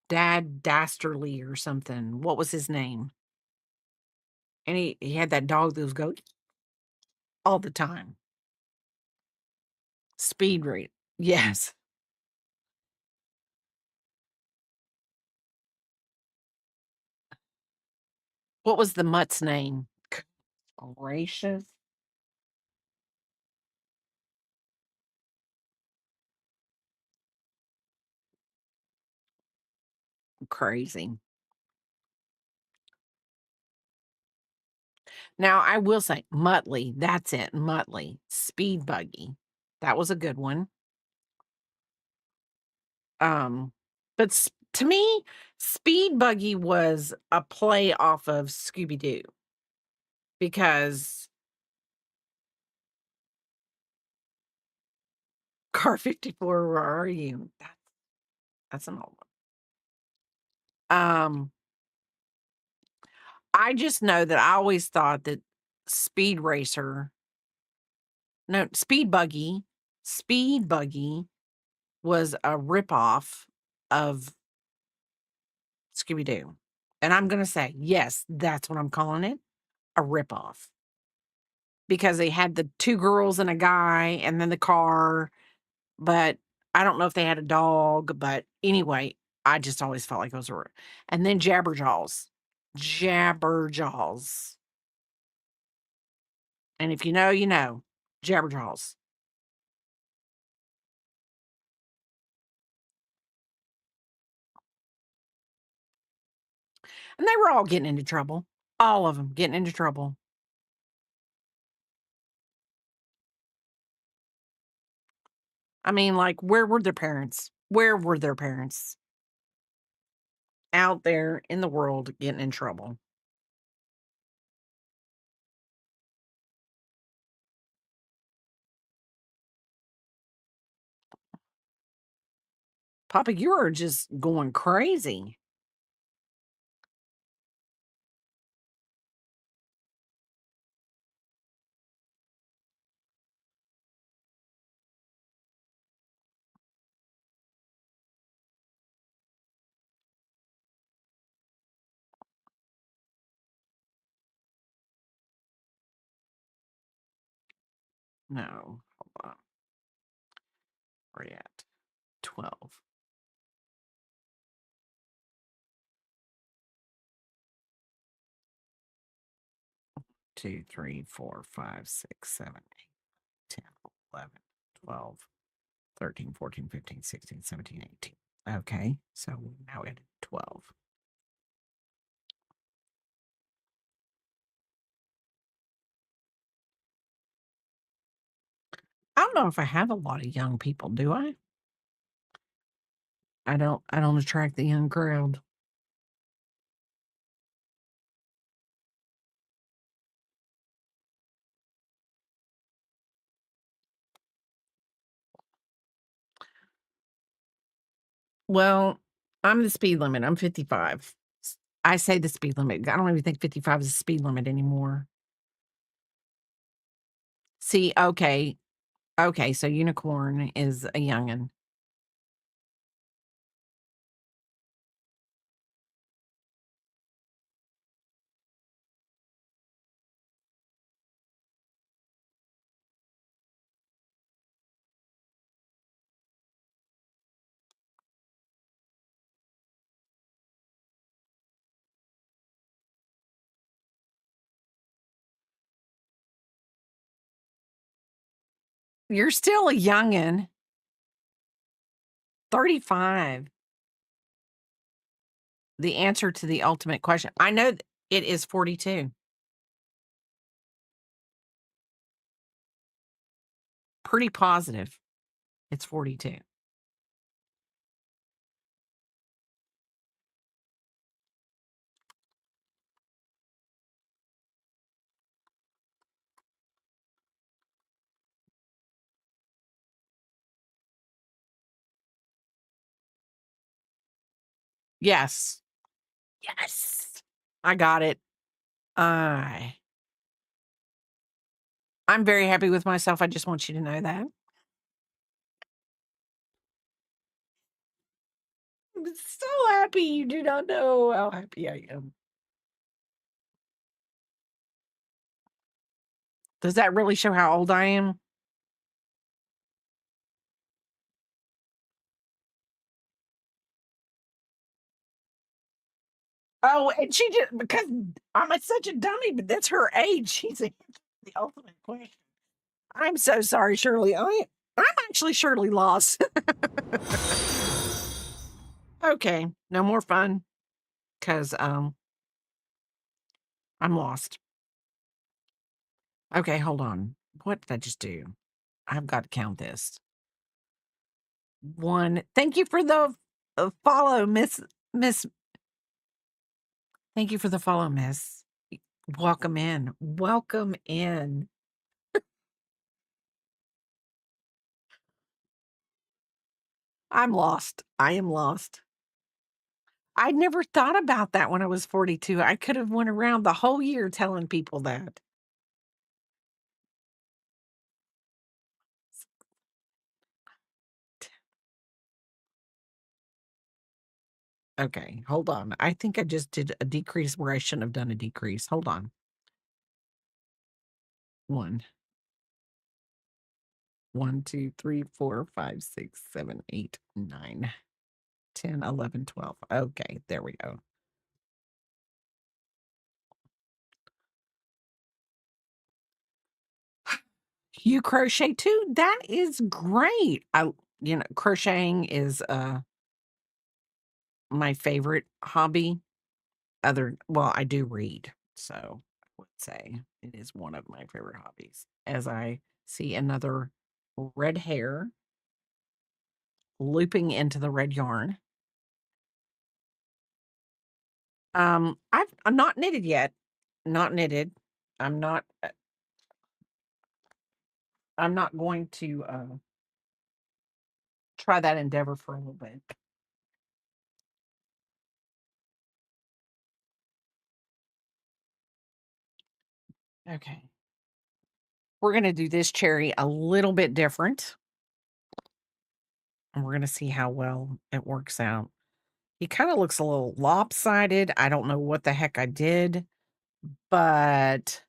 Dad Dastardly or something. What was his name? And he had that dog that was go all the time. Speed rate. Yes. What was the mutt's name? Gracious. Crazy. Now I will say Muttley. That's it. Muttley. Speed Buggy. That was a good one. But to me, Speed Buggy was a play off of Scooby-Doo because Car 54, where are you? That's an old one. I just know that I always thought that Speed Racer, no, Speed Buggy was a ripoff of Scooby-Doo. And I'm gonna say, yes, that's what I'm calling it, a ripoff. Because they had the 2 girls and a guy and then the car, but I don't know if they had a dog, but anyway, I just always felt like those were, and then Jabberjaws. Jabberjaws. And if you know, you know. Jabberjaws. And they were all getting into trouble. All of them getting into trouble. I mean, like, where were their parents? Where were their parents? Out there in the world getting in trouble. Papa, you are just going crazy. No, hold on. Where you at? 12. 2, 3, 4, 5, 6, 7, 8, 10, 11, 12, 13, 14, 15, 16, 17, 18. Okay, so now we're at 12. I don't know if I have a lot of young people, do I? I don't attract the young crowd. Well, I'm the speed limit. I'm 55. I say the speed limit. I don't even think 55 is the speed limit anymore. See, okay. Okay, so unicorn is a youngin'. You're still a youngin'. 35. The answer to the ultimate question. I know it is 42. pretty positive it's 42. Yes. Yes. I got it. I I'm very happy with myself. I just want you to know that. I'm so happy. You do not know how happy I am. Does that really show how old I am? Oh, and she just because such a dummy, but that's her age. She's answering the ultimate question. I'm so sorry, Shirley. I'm actually Shirley lost. Okay, no more fun because I'm lost. Okay, hold on. What did I just do? I've got to count this. One. Thank you for the follow, Miss. Thank you for the follow, Miss. Welcome in. Welcome in. I'm lost. I am lost. I never thought about that when I was 42. I could have went around the whole year telling people that. Okay, hold on. I think I just did a decrease where I shouldn't have done a decrease. Hold on. 1, 1, 2, 3, 4, 5, 6, 7, 8, 9, 10, 11, 12. Okay, there we go. You crochet too? That is great. Crocheting is my favorite hobby. I do read, so I would say it is one of my favorite hobbies. As I see another red hair looping into the red yarn. I'm not knitted yet. Not knitted. I'm not I'm not going to try that endeavor for a little bit. Okay. We're gonna do this cherry a little bit different. And we're gonna see how well it works out. He kind of looks a little lopsided. I don't know what the heck I did, but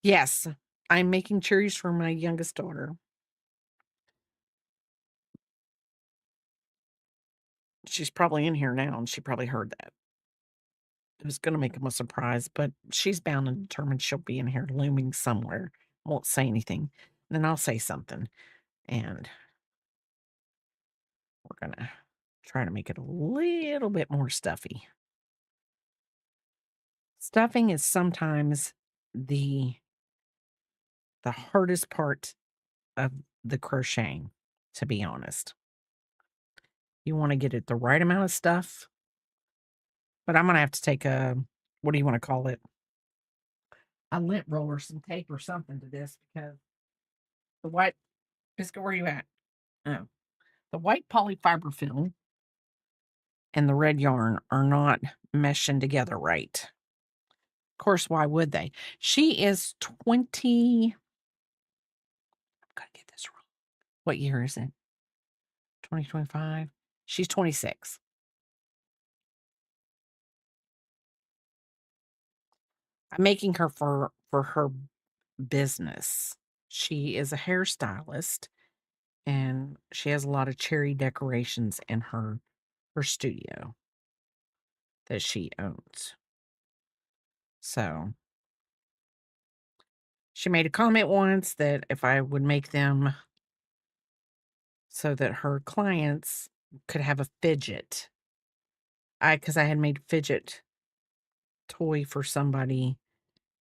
yes, I'm making cherries for my youngest daughter. She's probably in here now, and she probably heard that. It was gonna make him a surprise, but she's bound and determined she'll be in here looming somewhere. Won't say anything. Then I'll say something, and we're gonna try to make it a little bit more stuffy. Stuffing is sometimes the hardest part of the crocheting, to be honest. You wanna get it the right amount of stuff, but I'm gonna have to take a what do you wanna call it? A lint roll or some tape or something to this because the white Biscuit, where you at? Oh. The white polyfiber film and the red yarn are not meshing together right. Of course, why would they? She is 20. I'm gonna get this wrong. What year is it? 2025. She's 26. I'm making her for her business. She is a hairstylist and she has a lot of cherry decorations in her studio that she owns. So she made a comment once that if I would make them so that her clients could have a fidget. Because I had made a fidget toy for somebody,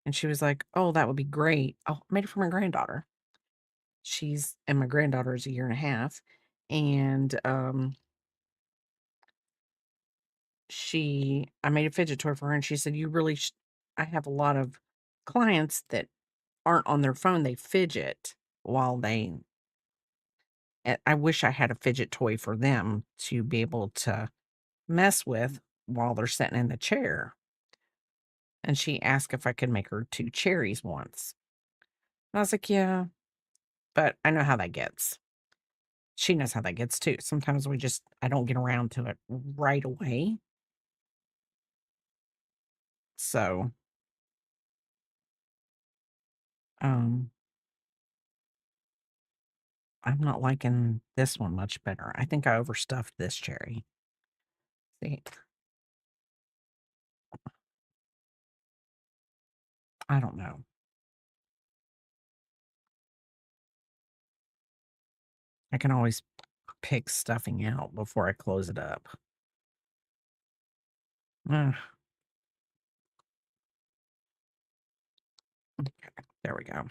and she was like, "Oh, that would be great." Oh, I made it for my granddaughter. and my granddaughter's a year and a half, and I made a fidget toy for her, and she said, "You really I have a lot of clients that aren't on their phone, they fidget while they I wish I had a fidget toy for them to be able to mess with while they're sitting in the chair." And she asked if I could make her 2 cherries once. And I was like, "Yeah, but I know how that gets." She knows how that gets too. Sometimes I don't get around to it right away. So, um, I'm not liking this one much better. I think I overstuffed this cherry. See, I don't know. I can always pick stuffing out before I close it up. Ugh, there we go.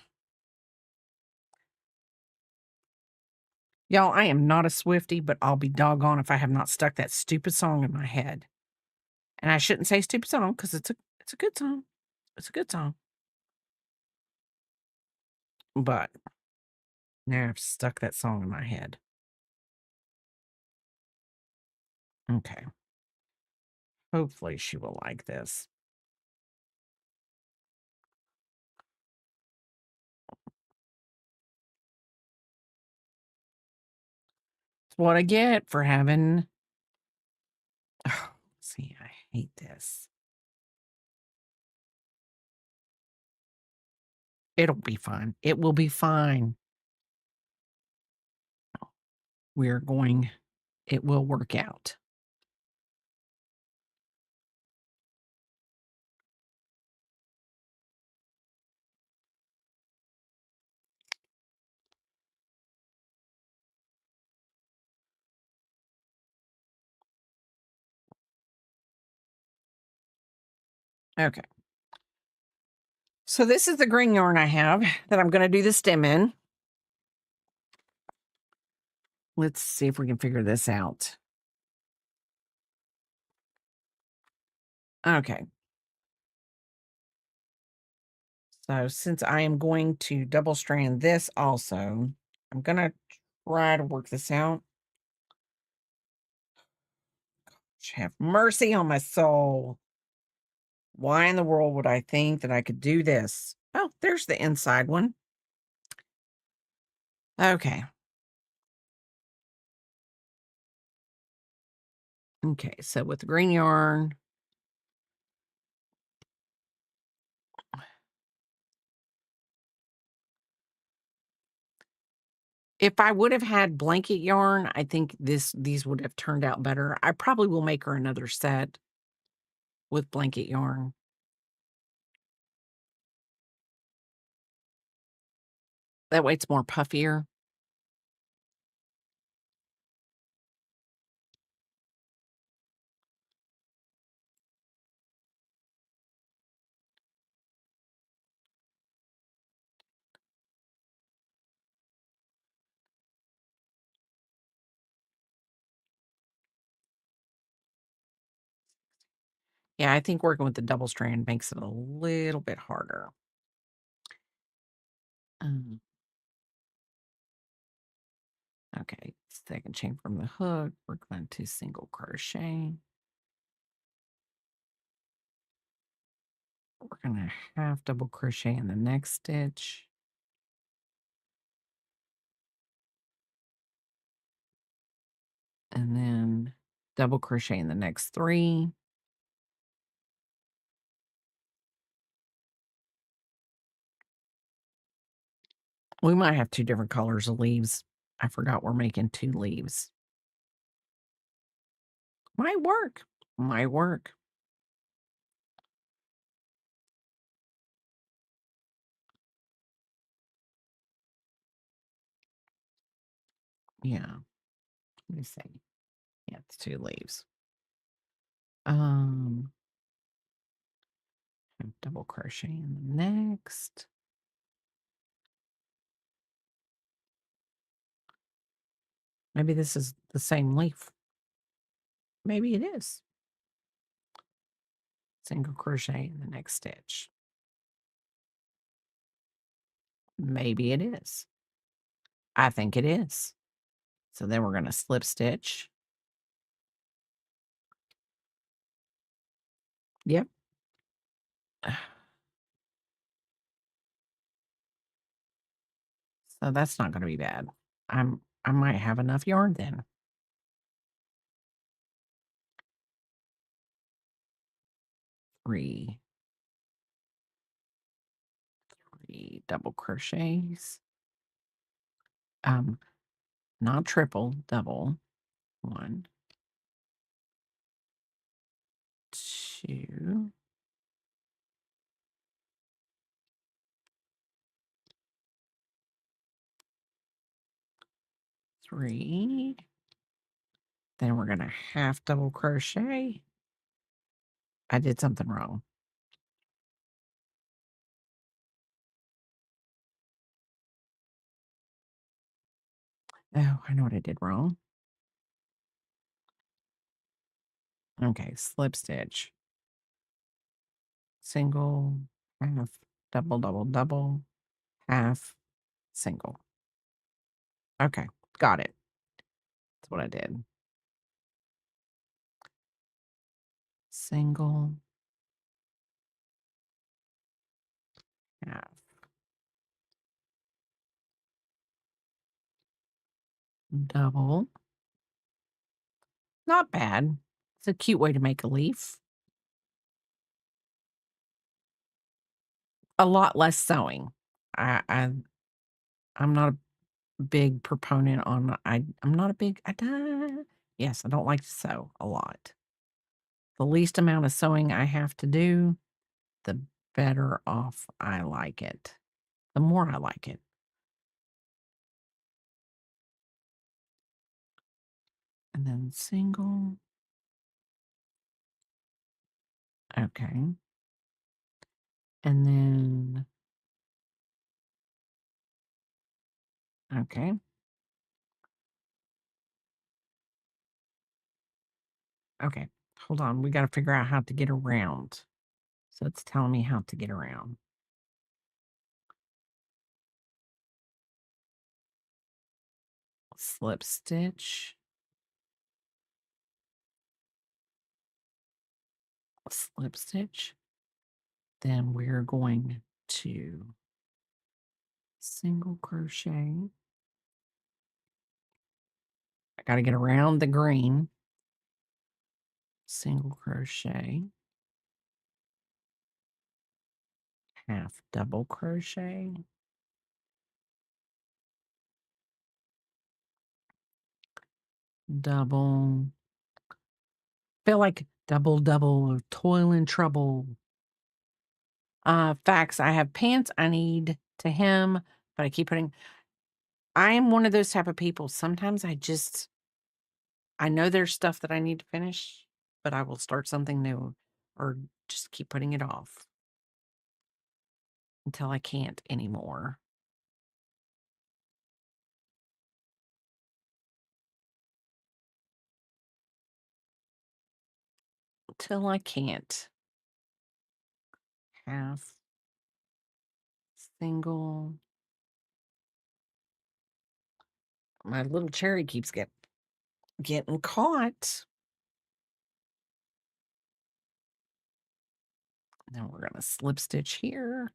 Y'all, I am not a Swiftie, but I'll be doggone if I have not stuck that stupid song in my head. And I shouldn't say stupid song because it's a good song. It's a good song. But now I've stuck that song in my head. Okay. Hopefully she will like this. It's what I get for having oh, see, I hate this. It'll be fine. It will be fine. We're going it will work out. Okay. So this is the green yarn I have that I'm gonna do the stem in. Let's see if we can figure this out. Okay. So since I am going to double strand this also, I'm gonna try to work this out. Have mercy on my soul. Why in the world would I think that I could do this? Oh, there's the inside one. Okay. Okay, so with the green yarn, if I would have had blanket yarn, I think these would have turned out better. I probably will make her another set with blanket yarn. That way it's more puffier. Yeah, I think working with the double strand makes it a little bit harder. Um, okay, second chain from the hook. We're going to single crochet. We're going to half double crochet in the next stitch. And then double crochet in the next 3. We might have 2 different colors of leaves. I forgot we're making 2 leaves. Might work. Might work. Yeah. Let me see. Yeah, it's 2 leaves. Um, double crochet in the next. Maybe this is the same leaf. Maybe it is. Single crochet in the next stitch. Maybe it is. I think it is. So then we're going to slip stitch. Yep. So that's not going to be bad. I might have enough yarn then. 3 double crochets. Not triple, double. 1, 2, 3. Then we're going to half double crochet. I did something wrong. Oh, I know what I did wrong. Okay, slip stitch. Single, half, double, double, double, half, single. Okay, got it. That's what I did. Single, half, double. Not bad. It's a cute way to make a leaf. A lot less sewing. I'm not a big proponent on I'm not a big yes, I don't like to sew a lot. The least amount of sewing I have to do, the better off I like it. The more I like it. And then single. Okay. And then okay. Okay. Hold on. We got to figure out how to get around. So it's telling me how to get around. Slip stitch. Slip stitch. Then we're going to single crochet. I got to get around the green. Single crochet. Half double crochet. Double. Feel like double, double, toil and trouble. Facts. I have pants I need to hem, but I keep putting. I am one of those type of people. Sometimes I know there's stuff that I need to finish, but I will start something new or just keep putting it off until I can't anymore. Till I can't. Half, single. My little cherry keeps getting caught. Now we're going to slip stitch here.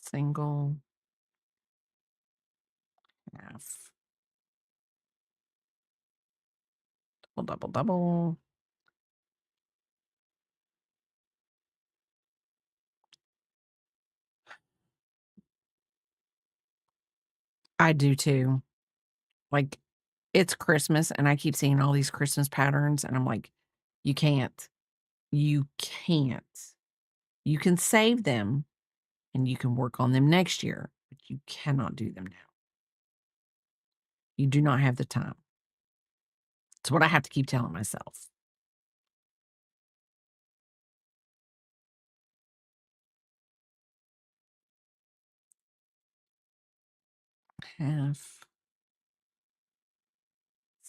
Single, half, double, double, double. I do too. Like, it's Christmas, and I keep seeing all these Christmas patterns, and I'm like, you can't. You can't. You can save them, and you can work on them next year, but you cannot do them now. You do not have the time. It's what I have to keep telling myself. half,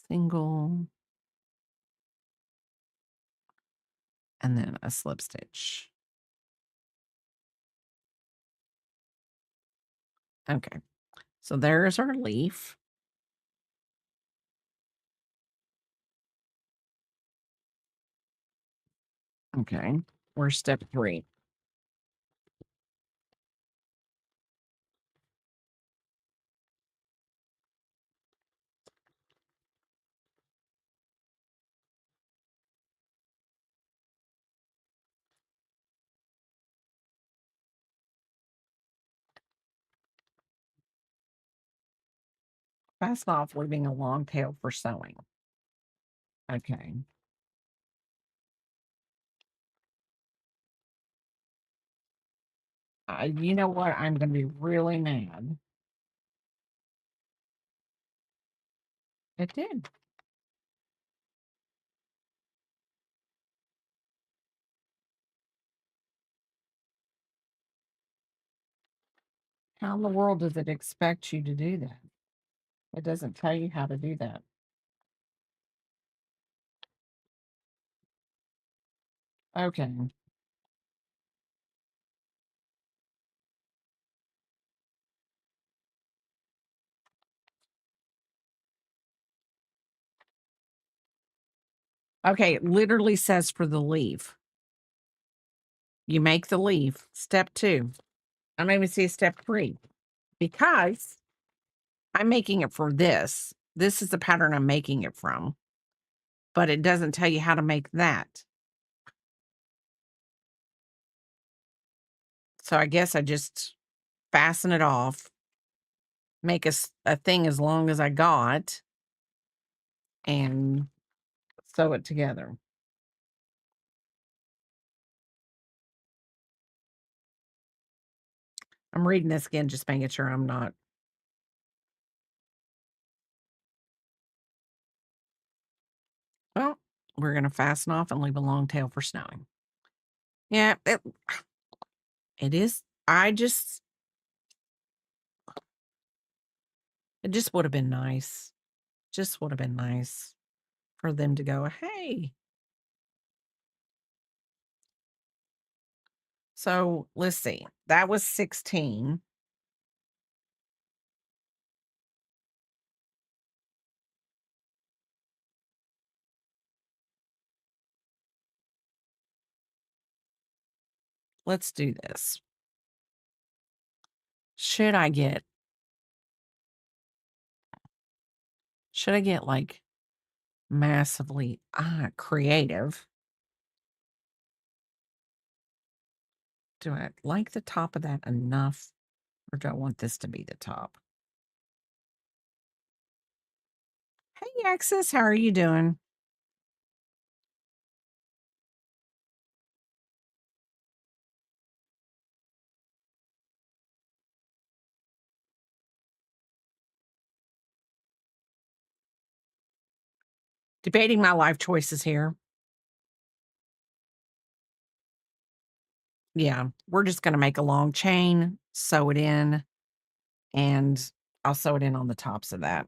single, and then a slip stitch. Okay, so there's our leaf. Okay, we're step 3. Fasten off, leaving a long tail for sewing. Okay. You know what? I'm going to be really mad. It did. How in the world does it expect you to do that? It doesn't tell you how to do that. Okay. Okay, it literally says for the leaf. You make the leaf. Step 2. I don't even see step 3 because I'm making it for this. This is the pattern I'm making it from, but it doesn't tell you how to make that. So I guess I just fasten it off, make a thing as long as I got, and sew it together. I'm reading this again, just making sure I'm not. Well, we're going to fasten off and leave a long tail for snowing. Yeah, it is. It just would have been nice. Just would have been nice for them to go, hey. So let's see. That was 16. Let's do this. Should I get like massively creative? Do I like the top of that enough, or do I want this to be the top? Hey, Axis, how are you doing? Debating my life choices here. Yeah, we're just going to make a long chain, sew it in, and I'll sew it in on the tops of that.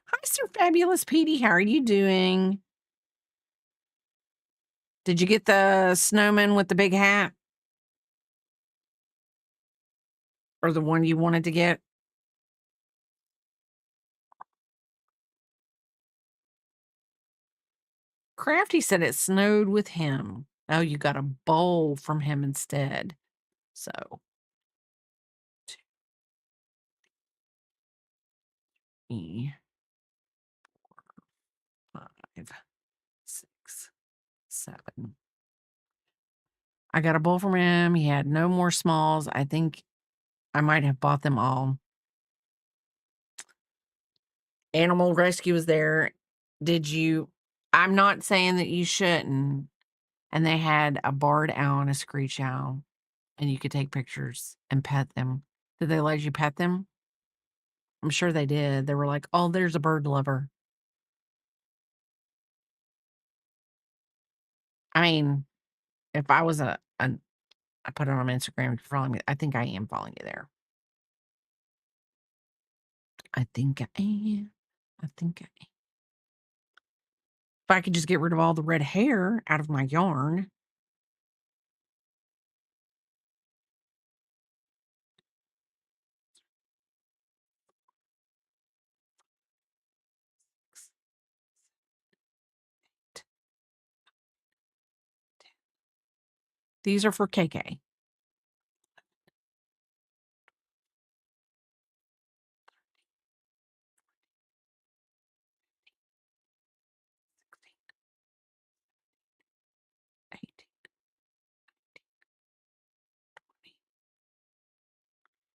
Hi, Sir Fabulous Petey. How are you doing? Did you get the snowman with the big hat? Or the one you wanted to get? Crafty said it snowed with him. Oh, you got a bowl from him instead. So, 2, 3, 4, 5, 6, 7. I got a bowl from him. He had no more smalls. I think I might have bought them all. Animal rescue was there. Did you? I'm not saying that you shouldn't. And they had a barred owl and a screech owl, and you could take pictures and pet them. Did they let you pet them? I'm sure they did. They were like, "Oh, there's a bird lover." I mean, if I was I put it on Instagram if you're following me. I think I am following you there. I think I am. I think I am. If I could just get rid of all the red hair out of my yarn. These are for KK.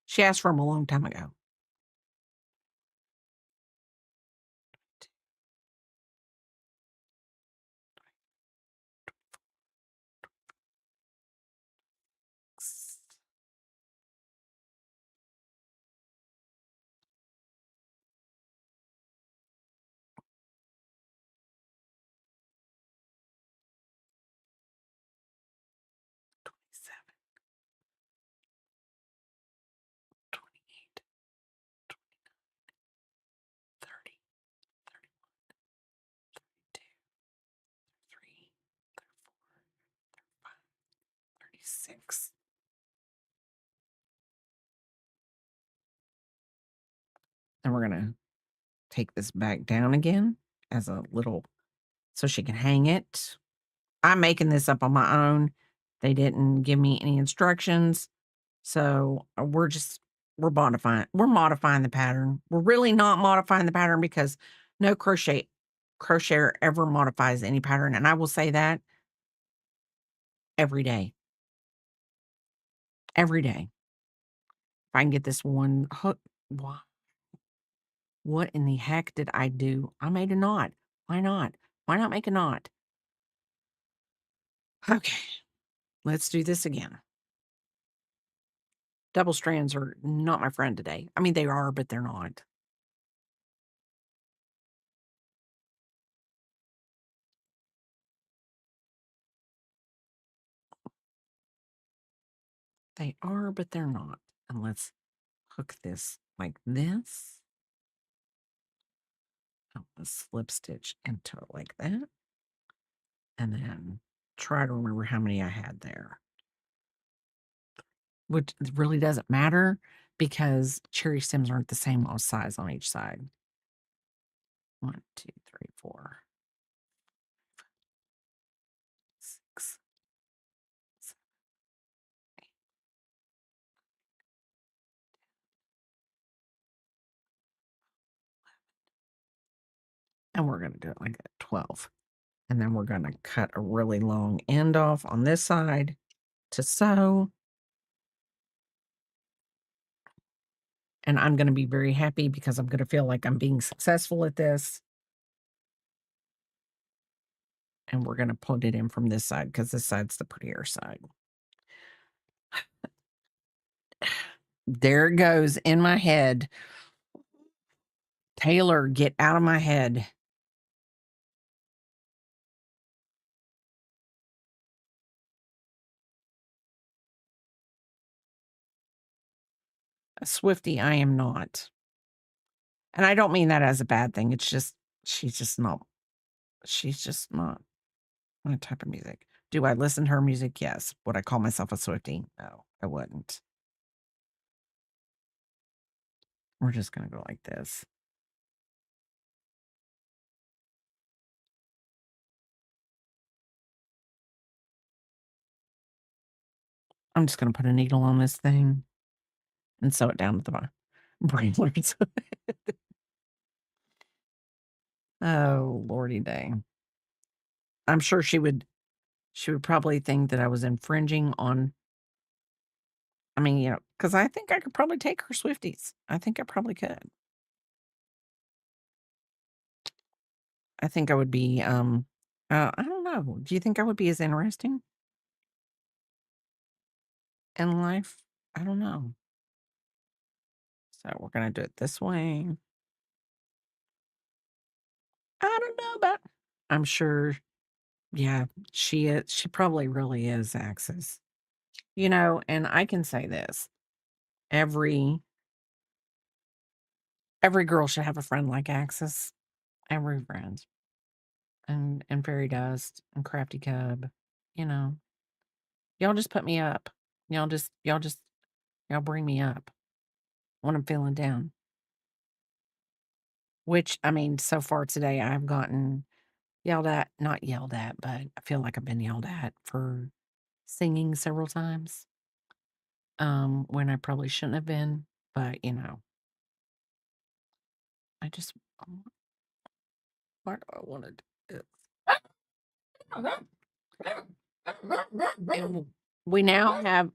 She asked for them a long time ago. Six. Then we're gonna take this back down again as a little so she can hang it. I'm making this up on my own. They didn't give me any instructions. So we're modifying the pattern. We're really not modifying the pattern because no crocheter ever modifies any pattern. And I will say that every day. Every day. If I can get this one hook. What in the heck did I do? I made a knot. Why not? Why not make a knot? Okay, let's do this again. Double strands are not my friend today. I mean, they are, but they're not. They are, but they're not. And let's hook this like this. Let's slip stitch into it like that. And then try to remember how many I had there. Which really doesn't matter because cherry stems aren't the same size on each side. 1, 2, 3, 4, 6, 7, 8. And we're going to do it like that, 12. And then we're going to cut a really long end off on this side to sew. And I'm going to be very happy because I'm going to feel like I'm being successful at this. And we're going to put it in from this side because this side's the prettier side. There it goes in my head. Taylor, get out of my head. A Swiftie, I am not. And I don't mean that as a bad thing. It's just, she's just not my type of music. Do I listen to her music? Yes. Would I call myself a Swiftie? No, I wouldn't. We're just going to go like this. I'm just going to put a needle on this thing and sew it down at the bottom. Brainlets. Oh, Lordy dang. I'm sure she would probably think that I was infringing on, I mean, because I think I could probably take her Swifties. I think I probably could. I think I would be, I don't know. Do you think I would be as interesting in life? I don't know. So we're going to do it this way. I don't know about, I'm sure, yeah, she probably really is Axis. And I can say this, every Every girl should have a friend like Axis. Every friend. And Fairy Dust and Crafty Cub. You know. Y'all just put me up. Y'all bring me up when I'm feeling down. Which, I mean, so far today I've gotten yelled at, not yelled at, but I feel like I've been yelled at for singing several times. When I probably shouldn't have been, but you know. I just what do I want to do? And we now have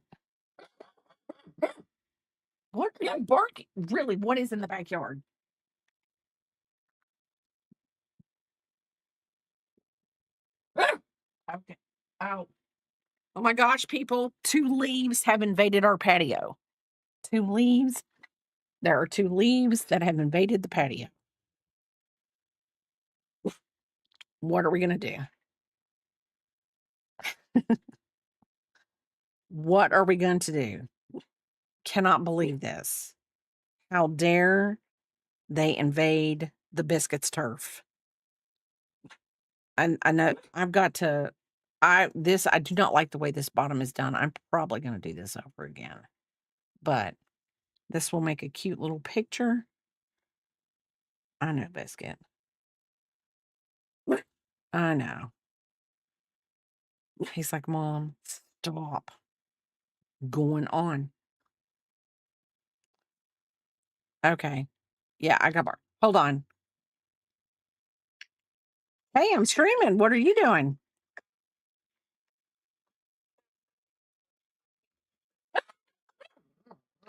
what are you barking? Really, what is in the backyard? Okay. Oh, oh my gosh, people! 2 leaves have invaded our patio. 2 leaves. There are 2 leaves that have invaded the patio. What are we gonna do? What are we going to do? Cannot believe this. How dare they invade the biscuits turf? I know I've got to I do not like the way this bottom is done. I'm probably gonna do this over again. But this will make a cute little picture. I know, Biscuit. I know. He's like, Mom, stop going on. Okay. Yeah, I got bar. Hold on. Hey, I'm streaming. What are you doing?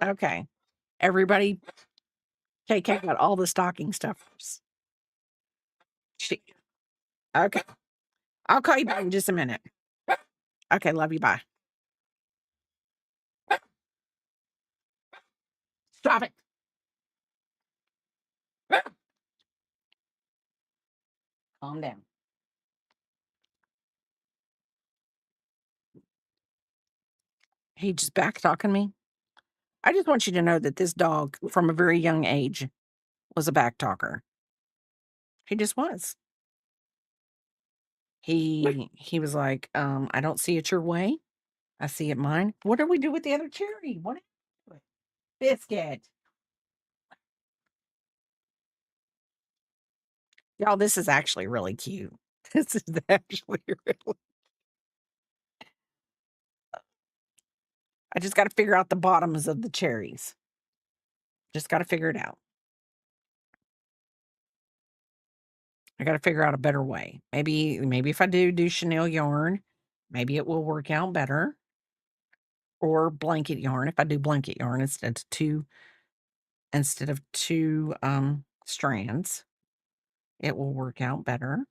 Okay. Everybody, KK got all the stocking stuffers. She, okay. I'll call you back in just a minute. Okay, love you. Bye. Stop it. Calm down. He just back talking me. I just want you to know that this dog, from a very young age, was a back talker. He just was. He was like, I don't see it your way. I see it mine. What do we do with the other cherry? What biscuit? Y'all, this is actually really cute. This is actually really. I just got to figure out the bottoms of the cherries. Just got to figure it out. I got to figure out a better way. Maybe if I do chenille yarn, maybe it will work out better. Or blanket yarn. If I do blanket yarn instead of two strands, it will work out better.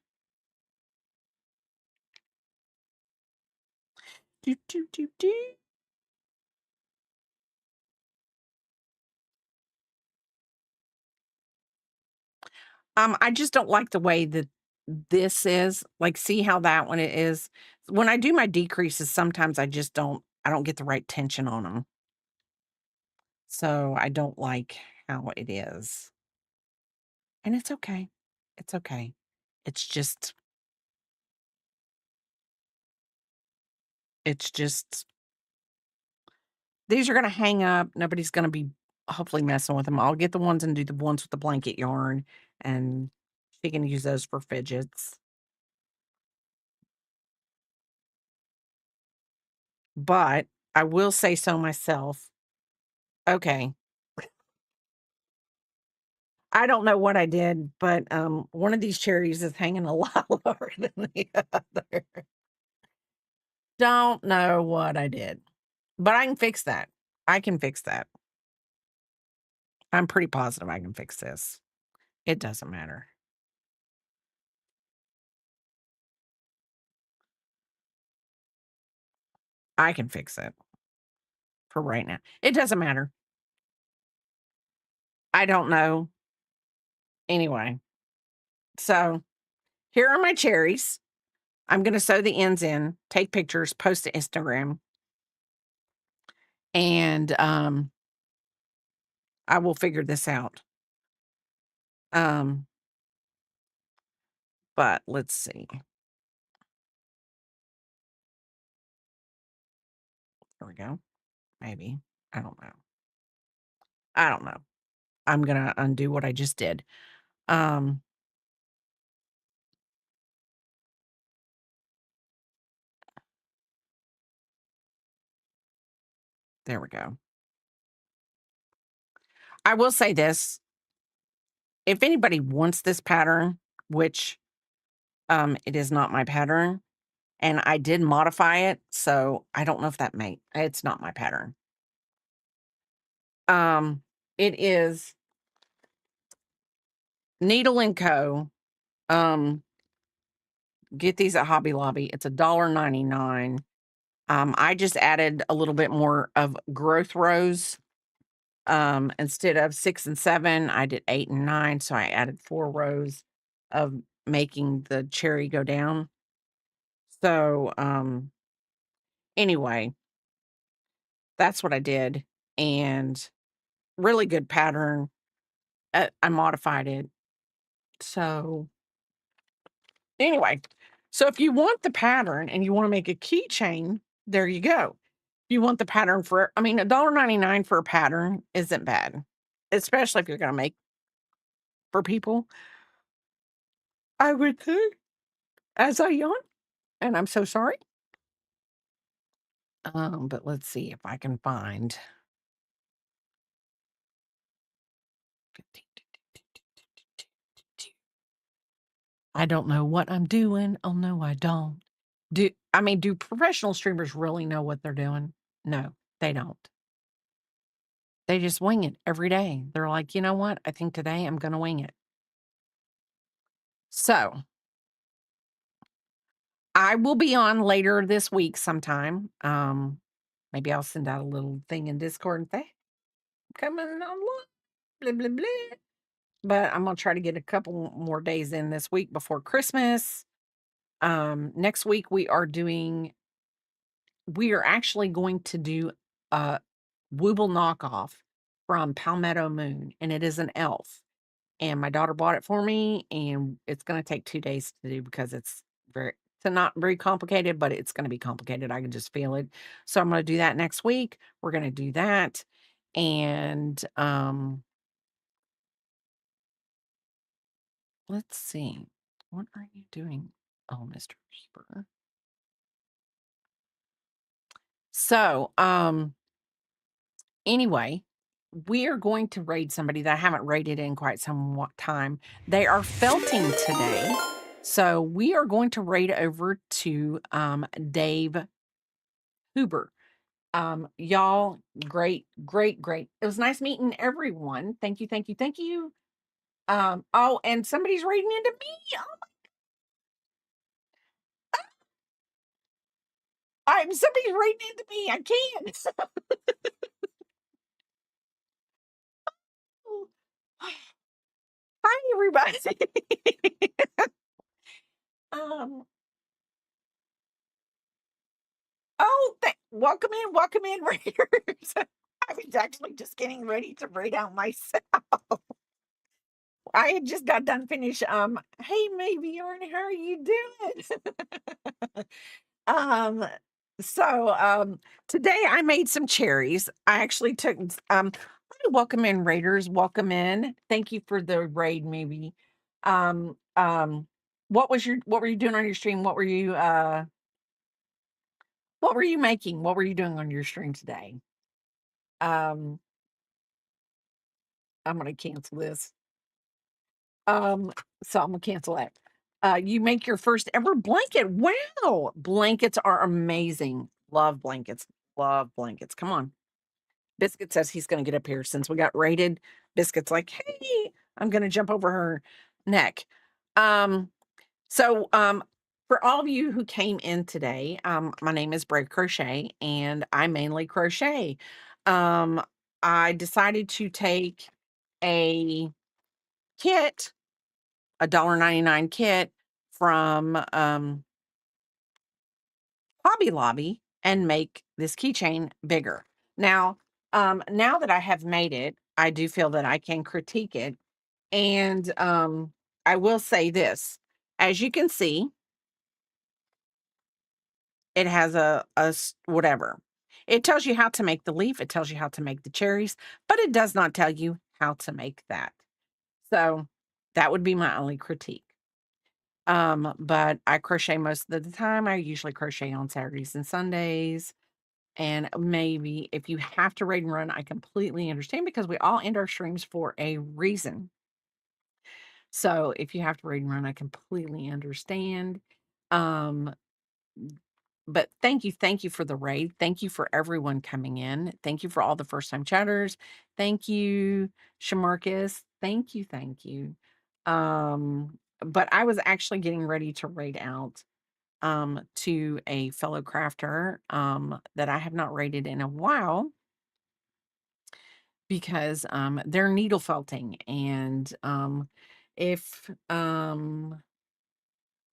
Do do do do. I just don't like the way that this is. Like, see how that one it is? When I do my decreases, sometimes I don't get the right tension on them. So I don't like how it is. And it's okay. It's okay. It's just it's just these are gonna hang up. Nobody's gonna be hopefully messing with them. I'll get the ones and do the ones with the blanket yarn, and she can use those for fidgets. But I will say so myself. Okay. I don't know what I did, but one of these cherries is hanging a lot lower than the other. Don't know what I did, but I can fix that. I can fix that. I'm pretty positive I can fix this. It doesn't matter. I can fix it for right now. It doesn't matter. I don't know. Anyway, so here are my cherries. I'm going to sew the ends in, take pictures, post to Instagram, and I will figure this out. But let's see. There we go. Maybe. I don't know. I don't know. I'm gonna undo what I just did. Um, there we go. I will say this. If anybody wants this pattern, which it is not my pattern, and I did modify it, so I don't know if that may it's not my pattern. It is Needle and Co. Get these at Hobby Lobby. It's $1.99. I just added a little bit more of growth rows. Instead of 6 and 7, I did 8 and 9, so I added 4 rows of making the cherry go down. So, anyway, that's what I did, and really good pattern. I modified it. So, anyway, so if you want the pattern and you wanna make a keychain, there you go. If you want the pattern for I mean, $1.99 for a pattern isn't bad, especially if you're gonna make for people, I would think, as I yawn, and I'm so sorry. But let's see if I can find I don't know what I'm doing. Oh, no, I don't. Do professional streamers really know what they're doing? No, they don't. They just wing it every day. They're like, "You know what? I think today I'm gonna wing it." So, I will be on later this week sometime. Maybe I'll send out a little thing in Discord and say, "Coming on, blah, blah, blah." But I'm gonna try to get a couple more days in this week before Christmas. Next week we are actually going to do a Wooble knockoff from Palmetto Moon, and it is an elf. And my daughter bought it for me, and it's gonna take 2 days to do because it's not very complicated, but it's gonna be complicated. I can just feel it. So I'm gonna do that next week. We're gonna do that. And let's see. What are you doing? Oh, Mr. Keeper. So, anyway, we are going to raid somebody that I haven't raided in quite some time. They are felting today. So we are going to raid over to Dave Huber. Y'all, great, great, great. It was nice meeting everyone. Thank you, thank you, thank you. Oh, and somebody's raiding into me. Somebody's raiding into me. I can't. Hi, everybody. um, welcome in, raiders. I was actually just getting ready to raid out myself. I had just got done finish. Hey, maybe Yarn, how are you doing? um, so today I made some cherries. I actually took hi, welcome in, raiders. Welcome in. Thank you for the raid, maybe. Um, um, what were you doing on your stream? What were you making? What were you doing on your stream today? Um, I'm gonna cancel this. So I'm gonna cancel that. You make your first ever blanket. Wow, blankets are amazing. Love blankets. Love blankets. Come on. Biscuit says he's gonna get up here since we got raided. Biscuit's like, hey, I'm gonna jump over her neck. So for all of you who came in today, my name is Brave Crochet and I mainly crochet. Um, I decided to take a kit, a $1.99 kit from Hobby Lobby and make this keychain bigger. Now, now that I have made it, I do feel that I can critique it And I will say this, as you can see, it has whatever. It tells you how to make the leaf, it tells you how to make the cherries, but it does not tell you how to make that. So that would be my only critique. But I crochet most of the time. I usually crochet on Saturdays and Sundays. And maybe if you have to raid and run, I completely understand because we all end our streams for a reason. So if you have to raid and run, I completely understand. Um, but thank you for the raid. Thank you for everyone coming in. Thank you for all the first time chatters. Thank you, Shamarcus. Thank you, thank you. But I was actually getting ready to raid out to a fellow crafter that I have not rated in a while because they're needle felting and if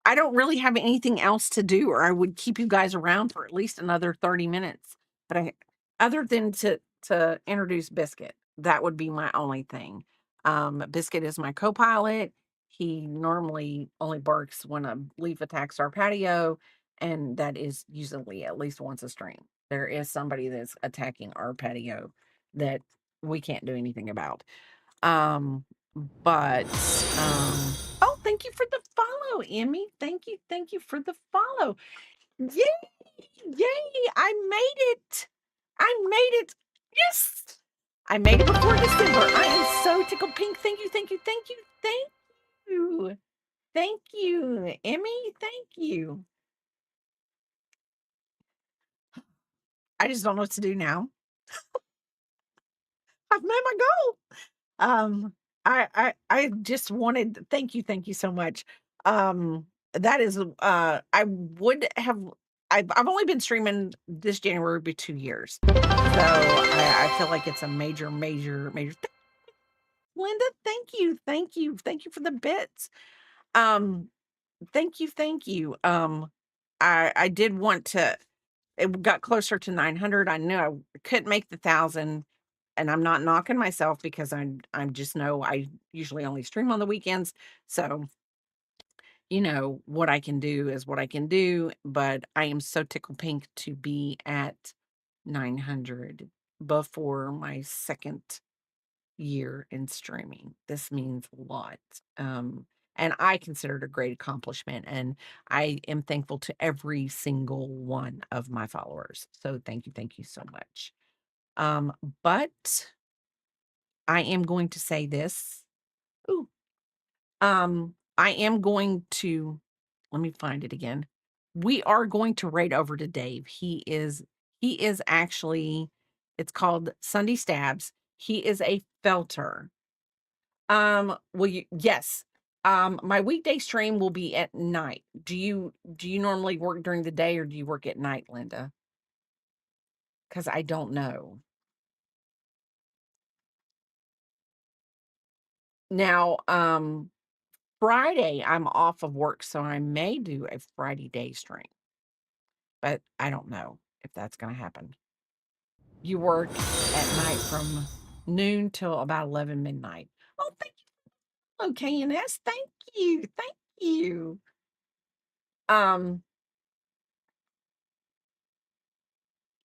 I don't really have anything else to do, or I would keep you guys around for at least another 30 minutes. But other than to introduce Biscuit, that would be my only thing. Biscuit is my co-pilot. He normally only barks when a leaf attacks our patio, and that is usually at least once a stream. There is somebody that's attacking our patio that we can't do anything about. Um, but oh, thank you for the follow, Emmy. Thank you for the follow. Yay! Yay! I made it. I made it. Yes. I made it before December. I am so tickled pink. Thank you, thank you, thank you, thank you. Thank you, Emmy. Thank you. I just don't know what to do now. I've met my goal. I just wanted thank you so much. That is I would have I've only been streaming this January would be 2 years. So I feel like it's a major Linda, thank you. Thank you. Thank you for the bits. Um thank you, thank you. I did want to it got closer to 900. I knew I couldn't make the 1,000 and I'm not knocking myself because I'm just know I usually only stream on the weekends. So, what I can do is what I can do, but I am so tickled pink to be at 900 before my second year in streaming. This means a lot. And I consider it a great accomplishment and I am thankful to every single one of my followers. So thank you so much. Um, but I am going to say this. Ooh, I am going to let me find it again. We are going to raid over to Dave. He is actually it's called Sunday Stabs. He is a felter. Will you yes. My weekday stream will be at night. Do you normally work during the day or do you work at night, Linda? Because I don't know. Now, Friday, I'm off of work, so I may do a Friday day stream, but I don't know if that's gonna happen. You work at night from noon till about 11 midnight. Oh, thank you. Okay, KNS. Thank you. Thank you. Um,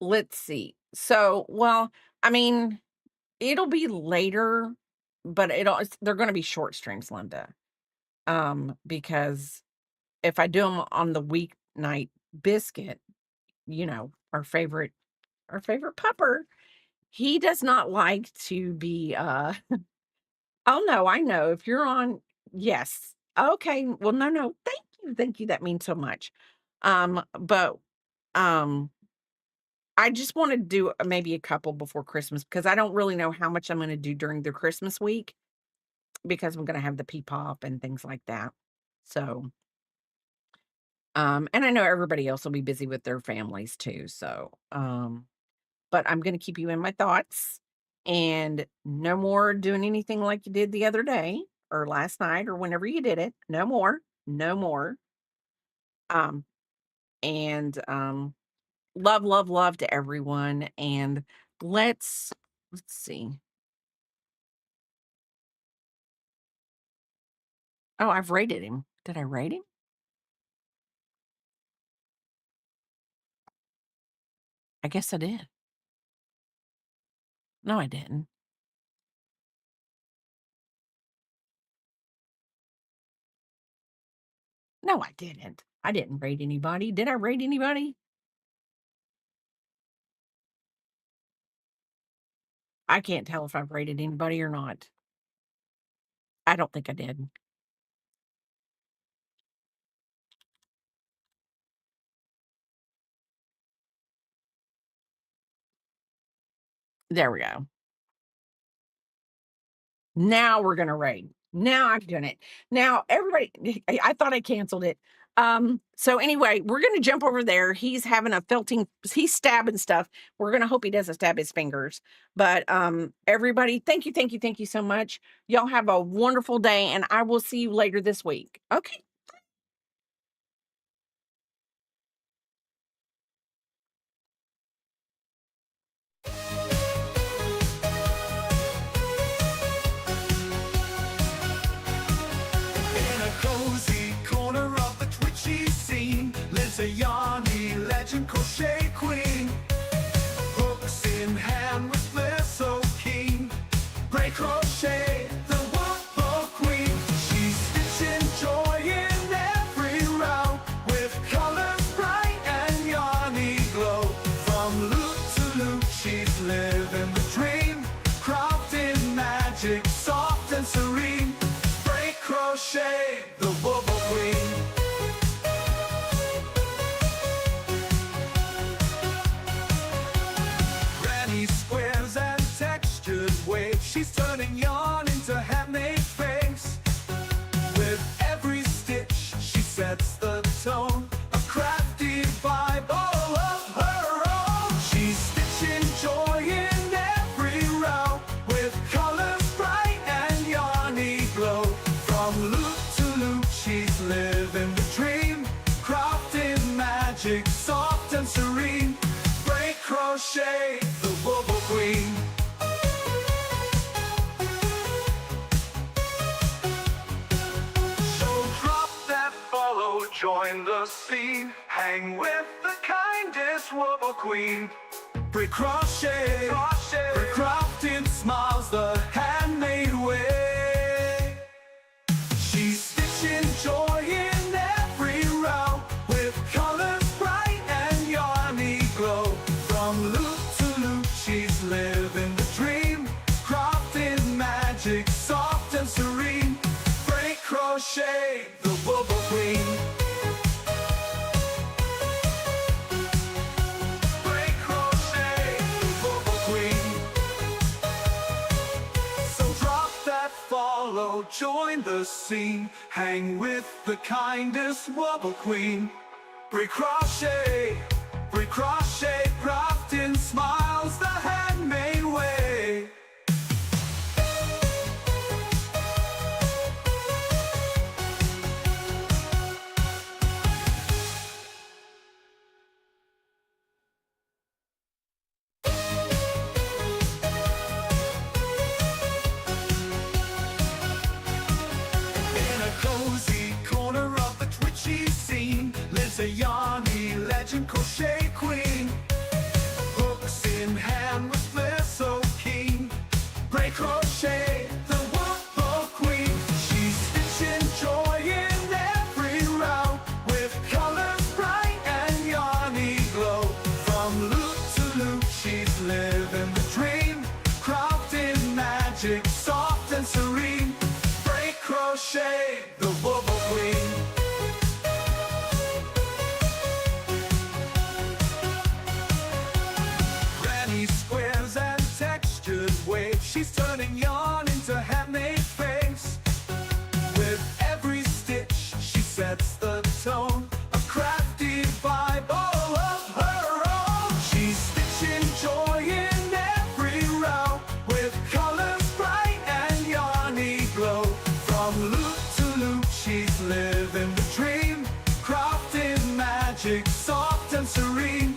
let's see. So, well, I mean, it'll be later, but they're gonna be short streams, Linda. Because if I do them on the weeknight biscuit, our favorite pupper, he does not like to be oh no, I know. If you're on yes. Okay. Well, no, no. Thank you. Thank you. That means so much. But um I just want to do maybe a couple before Christmas because I don't really know how much I'm going to do during the Christmas week because I'm going to have the pee pop and things like that. So, and I know everybody else will be busy with their families too. So, but I'm gonna keep you in my thoughts and no more doing anything like you did the other day or last night or whenever you did it. No more. No more. Um, and love, love, love to everyone. And let's see. Oh, I've rated him. Did I rate him? I guess I did. No, I didn't. No, I didn't. I didn't rate anybody. Did I rate anybody? I can't tell if I've rated anybody or not. I don't think I did. There we go. Now we're gonna rate. Now I've done it. Now everybody, I thought I canceled it. So anyway, we're gonna jump over there. He's having a felting, he's stabbing stuff. We're gonna hope he doesn't stab his fingers. But everybody, thank you, thank you, thank you so much. Y'all have a wonderful day, and I will see you later this week. Okay. In a cozy corner of the twitchy scene lives a yarny legend crochet queen. Hooks in hand with flair so keen. Break crochet, the wobble queen. She's stitching joy in every row with colors bright and yarny glow. From loop to loop, she's living the dream. Crafting magic, soft and serene. Break crochet, the wobble queen. Granny squares and textured waves. She's turning yarn into handmade face. With every stitch, she sets the tone. A crafty vibe all of her own. She's stitching joy in every row with colors bright and yarny glow. From loop to loop, she's living the dream. Crafting magic, soft and serene. Break crochet, the wobble queen. So drop that follow, join the scene. Hang with the kindest wobble queen. Break crochet, break crafting smiles the handmade way. She's stitching joy in every row with colors bright and yarny glow. From loop to loop, she's living the dream. Crafting magic, soft and serene. Break crochet, the wobble queen. Break crochet, the wobble queen. So drop that follow, join the scene. Hang with the kindest wobble queen. Break crochet, crafting smiles the handmade way. In a cozy corner of the twitchy scene lives a yarny legend crochet queen. Hooks in hand with flair so keen. Break crochet, the wobble queen. She's stitching joy in every row with colors bright and yarny glow. From loop to loop, she's living the dream. Crafting magic, soft and serene. Break crochet, the wobble queen. Granny squares and textured waves. She's turning yarn into handmade face. With every stitch, she sets the tone. A crafty vibe all of her own. She's stitching joy in every row with colors bright and yarny glow. From loop to loop, she's living the dream. Crafting magic, soft and serene.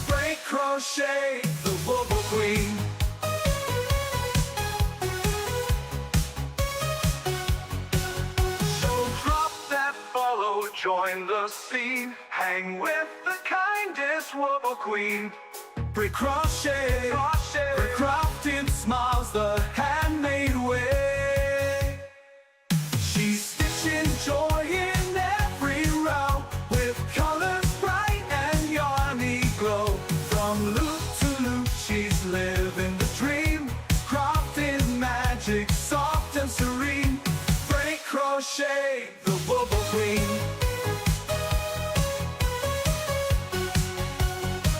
Break crochet, the wobble queen. So join the scene. Hang with the kindest Wobble Queen. Brick crochet, brick crafting smiles the handmade way. She's stitching joy in every row, with colors bright and yarny glow. From loop to loop, she's living the dream, crafting magic, soft and serene. Break crochet, the Wobble Queen.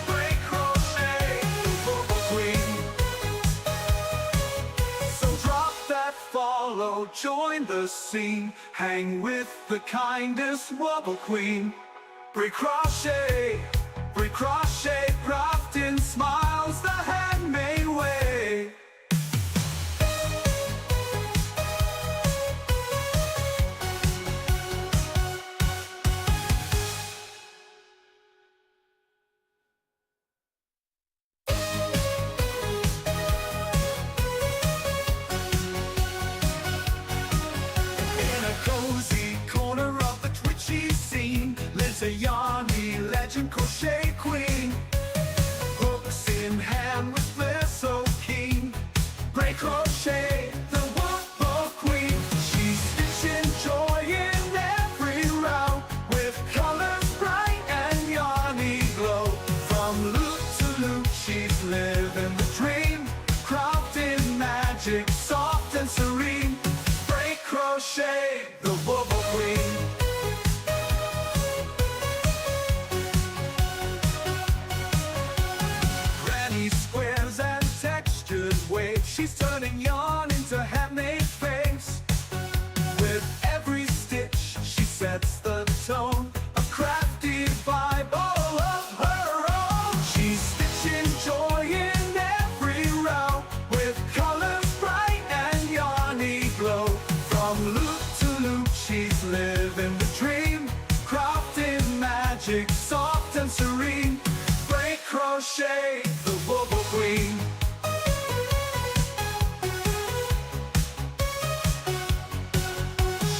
Break crochet, the Wobble Queen. So drop that follow, join the scene. Hang with the kindest Wobble Queen. Break crochet, crafting smiles the handmade way. In a cozy corner of the twitchy scene lives a yarny legend crochet queen. Hooks in hand with flair so keen. Break crochet, the Wobble Queen. She's stitching joy in every row, with colors bright and yarny glow. From loop to loop, she's living the dream, crafting magic, soft and serene. Break crochet, the Wobble Queen. Granny squares and textured waves, she's turning yarn into handmade face. With every stitch, she sets the tone, a crafty vibe all of her own. She's stitching joy in every row, with colors bright and yarny glow. From loop to loop, she's living the dream, crafting magic, soft and serene. Break crochet, the Wobble Queen.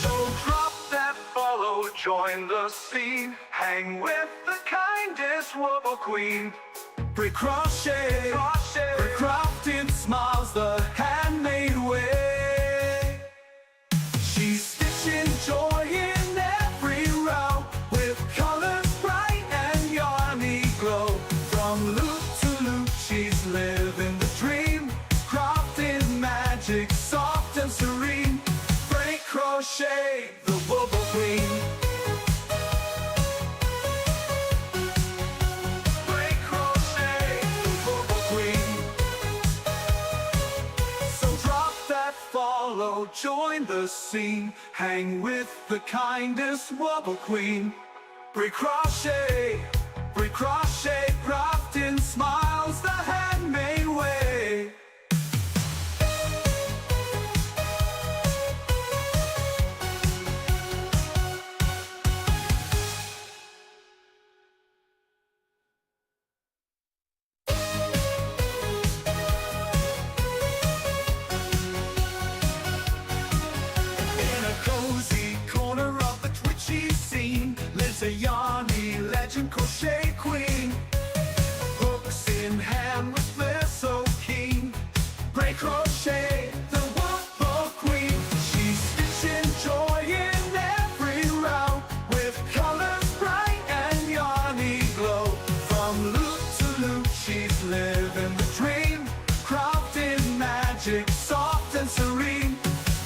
So drop that follow, join the scene. Hang with the kindest Wobble Queen. Brick crochet, brick crafting smiles the handmade way. She's stitching joy in every row, with colors bright and yarny glow. From loop to loop, she's living the dream, crafting magic, soft and serene. Break crochet, the Wobble Queen. Break crochet, the Wobble Queen. So drop that follow, join the scene. Hang with the kindest Wobble Queen. Brick crochet, crafting smiles the handmade way. In a cozy corner of the twitchy scene lives a yarny legend crochet queen. Hooks in hand with flair so keen. Break crochet, the Wobble Queen. She's stitching joy in every row, with colors bright and yarny glow. From loop to loop, she's living the dream, crafting magic, soft and serene.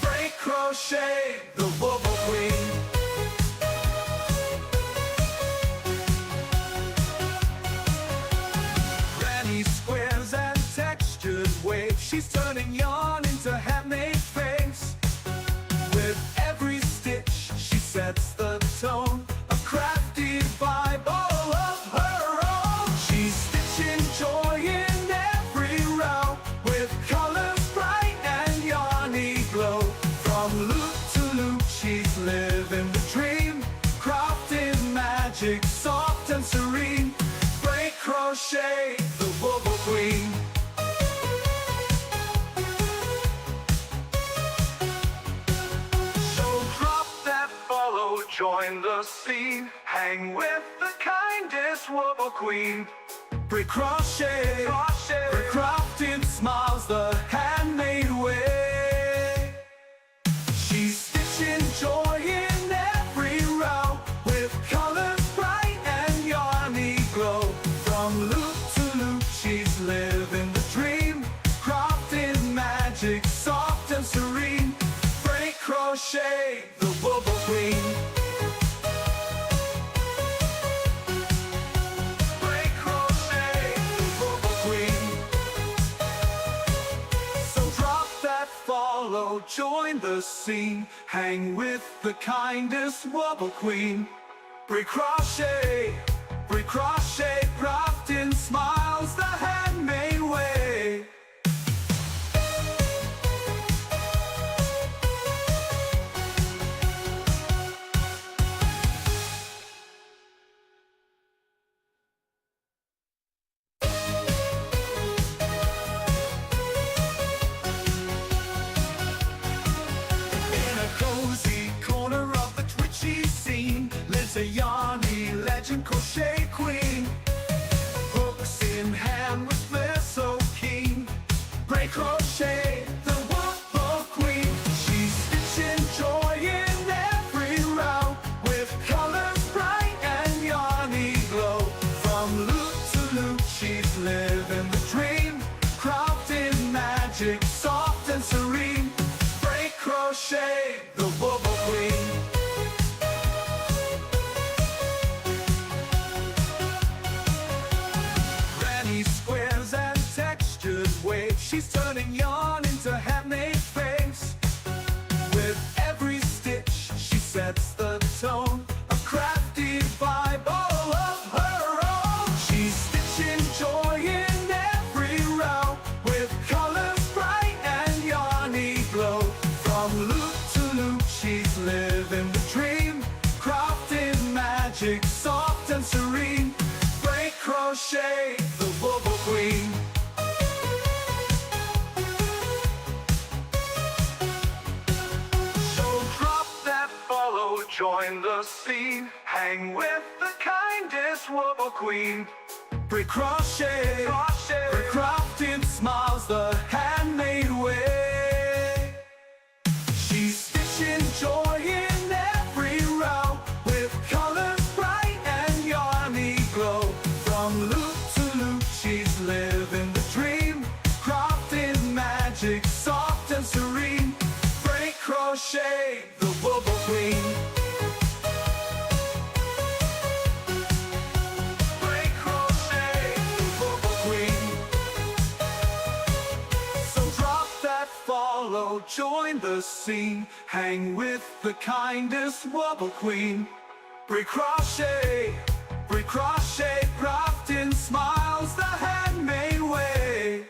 Break crochet, the Wobble Queen. Granny squares and textured waves, she's turning yarn into handmade face. With every stitch, she sets the tone, a crafty vibe all of her own. She's stitching joy in every row, with colors bright and yarny glow. From loop to loop, she's living the dream, crafting magic, soft and serene. Break crochet, the Wobble Queen. So drop that follow, join the scene. Hang with the kindest wobble queen. Brick crochet, brick crafting smiles the handmade way. She's stitching joy in every row, with colors bright and yarny glow. From loop to loop she's living the dream, crafting magic soft and serene. Break crochet, the wobble queen. Break crochet, the wobble queen. So drop that follow, join the scene. Hang with the kindest wobble queen. Break crochet, crafting smiles the handmade way. In a cozy corner of the twitchy scene lives a yarny legend crochet queen. Hooks in hand with flair so keen. Break crochet, the wobble queen. She's stitching joy in every row, with colors bright and yarny glow. From loop to loop she's living the dream, crafting magic soft and serene. Break crochet, the wobble queen. Granny squares and textured waves, she's turning yarn into handmade face. With every stitch she sets the tone, a crafty vibe all of her own. She's stitching joy in every row, with colors bright and yarny glow. From loop to loop she's living the dream, crafting magic soft and serene. Break crochet, the wobble queen. So drop that follow, join the scene. Hang with the kindest wobble queen. Brick crochet, brick crafting smiles the handmade way. She's stitching joy in every row, with colors bright and yarny glow. From loop to loop she's living the dream, crafting magic soft and serene. Break crochet, the wobble queen. Break crochet, the wobble queen. So drop that follow, join the scene. Hang with the kindest wobble queen. Brick crochet, crafting smiles the handmade way.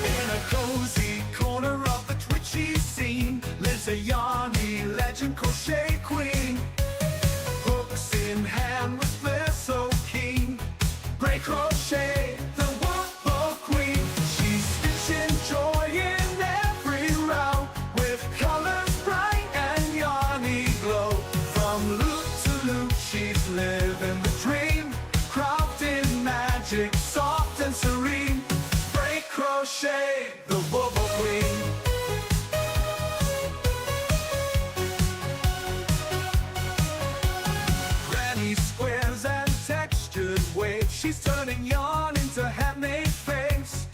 In a cozy corner of the twitchy scene lives a yarny legend crochet queen. Hooks in hand with flair so keen. Break crochet, the wobble queen. She's stitching joy in every row, with colors bright and yarny glow. From loop to loop she's living the dream, crafting magic soft and serene. Break crochet, the wobble queen. Granny squares and textured waves, she's turning yarn into handmade face.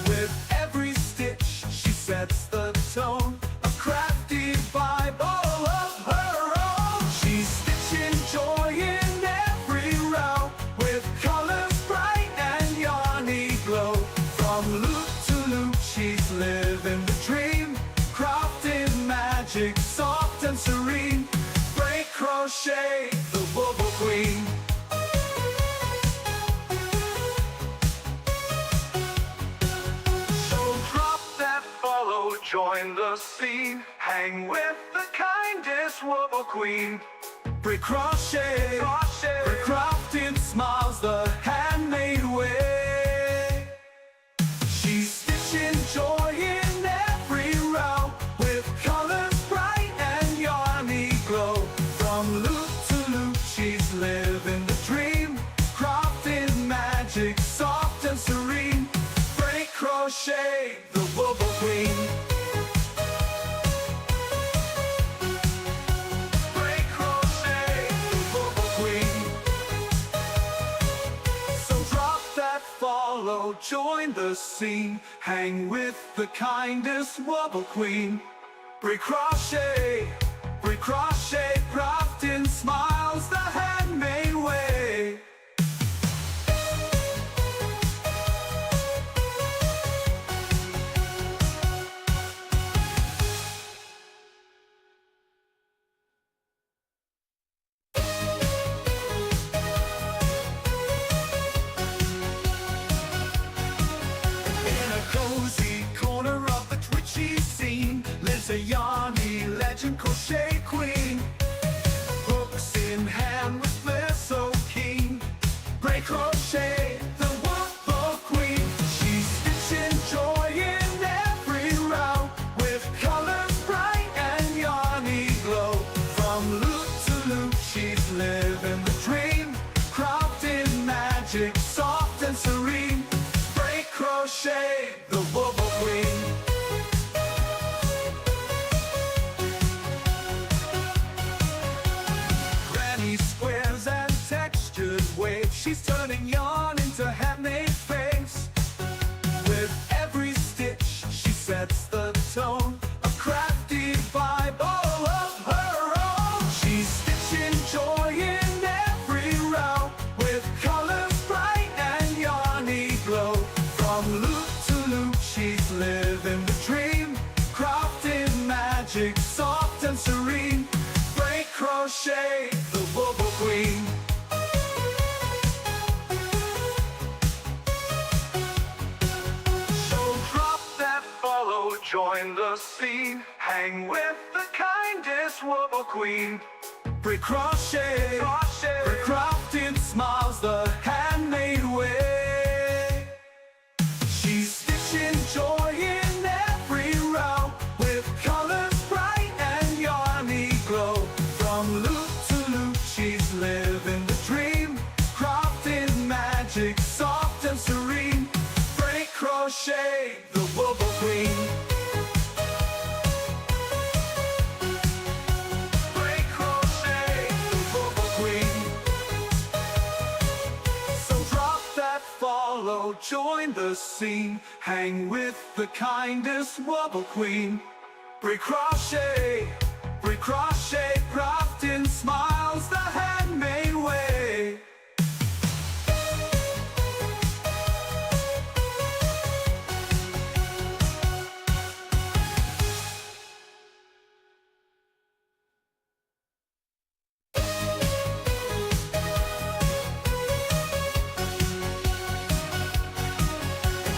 With every stitch she sets the tone, a crafty vibe all of her own. She's stitching joy in every row, with colors bright and yarny glow. From loop to loop she's living the dream, crafting magic soft and serene. Break crochet, the wobble queen. join the scene. Hang with the kindest wobble queen. Brick crochet, brick crafting smiles the handmade way. She's stitching joy in every row, with colors bright and yarny glow. From loop to loop, she's living the dream, crafting magic, soft and serene. Break crochet, the wobble queen. Break crochet, the wobble queen. So drop that follow, join the scene. Hang with the kindest wobble queen. Break crochet, crafting smiles the handmade way. In a cozy corner of the twitchy scene lives a yarny legend crochet queen. Hooks in hand with flair so keen. Break crochet, the wobble queen. She's stitching joy in every row, with colors bright and yarny glow. From loop to loop, she's living the dream, crafting magic, soft and serene. Break crochet, the wobble queen. Granny squares and textured waves, she's turning yarn into handmade face. With every stitch, she sets the tone, a crafty vibe all of her own. She's stitching joy in every row, with colors bright and yarny glow. From loop to loop, she's living the dream, crafting magic, soft and serene. Break crochet, the wobble queen. So drop that follow, join the scene. Hang with the kindest wobble queen. Brick crochet, brick crafting smiles the handmade way. She's stitching joy in every row, with colors bright and yarny glow. From loop to loop, she's living the dream, crafting magic, soft and serene. Break crochet, the wobble queen. Break crochet, the wobble queen. So drop that follow, join the scene. Hang with the kindest wobble queen. Break crochet, crafting smiles the handmade way.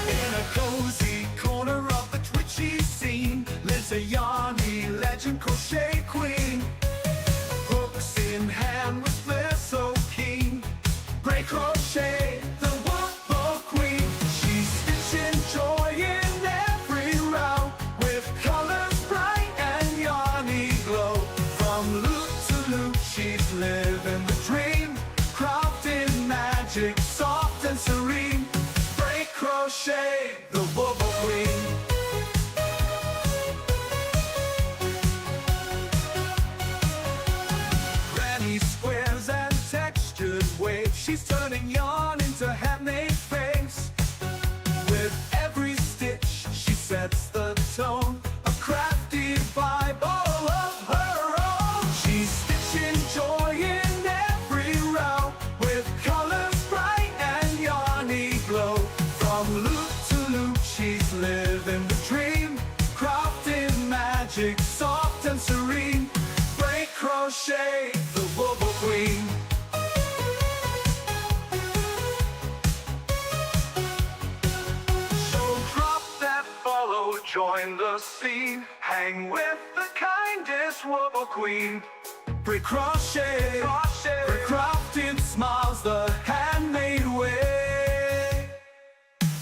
In a cozy corner of the twitchy scene lives a yarny legend crochet queen. Hooks in hand with flair so keen. Break crochet, the wobble queen. She's stitching joy in every row, with colors bright and yarny glow. From loop to loop, she's living the dream, crafting magic, soft and serene. Break crochet, the wobble queen. Granny squares and textured waves, she's turning yarn into handmade face. With every stitch, she sets the tone, a crafty vibe all of her own. She's stitching joy in every row, with colors bright and yarny glow. From loop to loop, she's living the dream, crafting magic, soft and serene. Break crochet, the wobble queen. So drop that follow, join the scene. Hang with the kindest wobble queen. Brick crochet, brick crafting smiles the handmade way.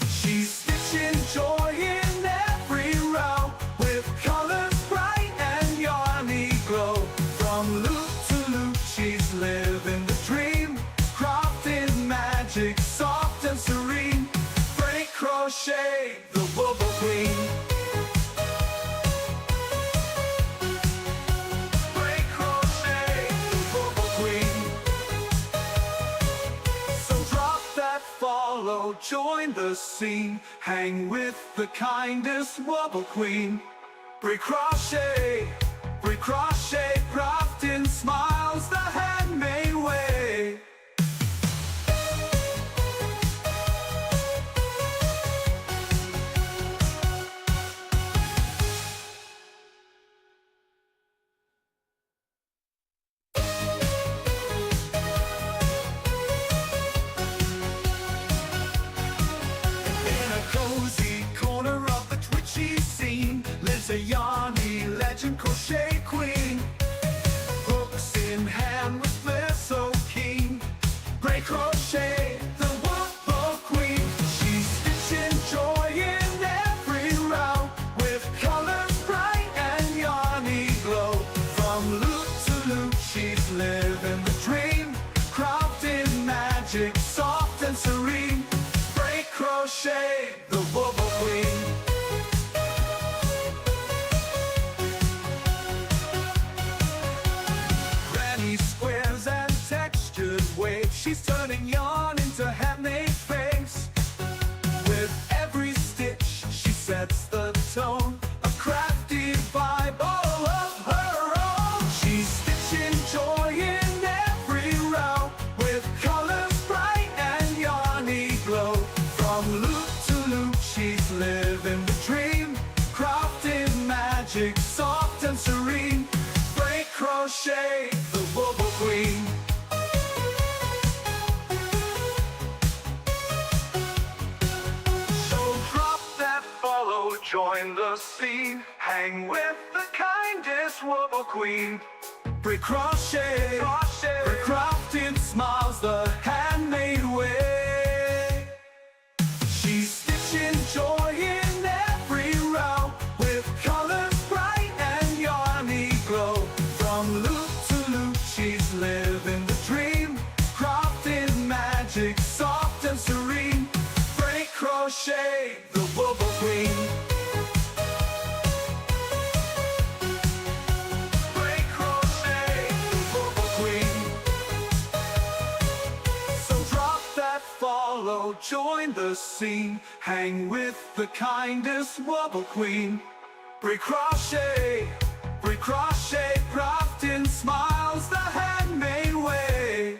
She's stitching joy in every row, with colors bright and yarny glow. From loop to loop she's living the dream, crafting magic soft and serene. Break crochet, the wobble queen. Break crochet, the wobble queen. So drop that follow, join the scene. Hang with the kindest wobble queen. Break crochet, crafting smiles the handmade way. In a cozy corner of the twitchy scene lives a yarny legend crochet queen. Hooks in hand with flair so keen. Break crochet, the wobble queen. She's stitching joy in every row, with colors bright and yarny glow. From loop to loop she's living the dream, crafting magic soft and serene. Break crochet, the wobble queen. Granny squares and textured waves, she's turning yarn into handmade face. With every stitch she sets the tone, a crafty vibe all of her own. She's stitching joy in every row, with colors bright and yarny glow. From loop to loop she's living the dream, crafting magic soft and serene. Break crochet, the wobble queen. So drop that follow, join the scene. Hang with the kindest wobble queen. Brick crochet, brick crafting smiles the handmade way. She's stitching joy in every row, with colors bright and yarny glow. From loop to loop she's living the dream, crafting magic soft and serene. Break crochet, the wobble queen. Break crochet, the wobble queen. So drop that follow, join the scene. Hang with the kindest wobble queen. Break crochet, crafting smiles the handmade way.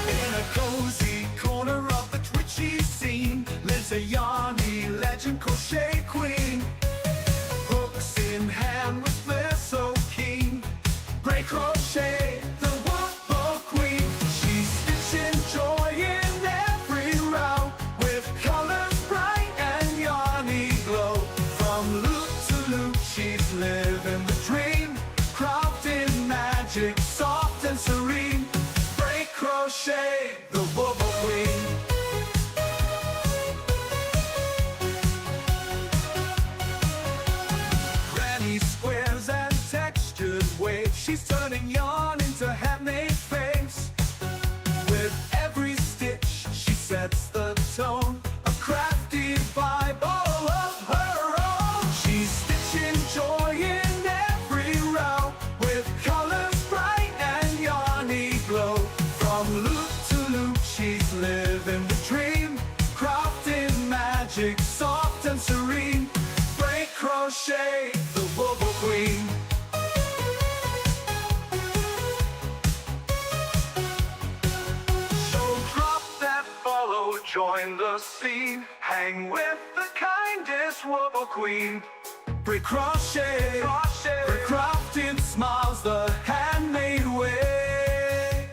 In a cozy corner of the twitchy scene lives a yarny legend crochet queen. Hooks in hand with flair so keen. Break crochet, the wobble queen. She's stitching joy in every row, with colors bright and yarny glow. From loop to loop she's living the dream, crafting magic soft and serene. Break crochet, the wobble queen. Granny squares and textured waves, she's turning yarn into handmade face. With every stitch she sets the tone, a crafty vibe all of her own. She's stitching joy in every row, with colors bright and yarny glow. From loop to loop she's living the dream, crafting magic soft and serene. Break crochet, the wobble queen. join the scene. Hang with the kindest wobble queen. Brick crochet, brick crafting smiles the handmade way.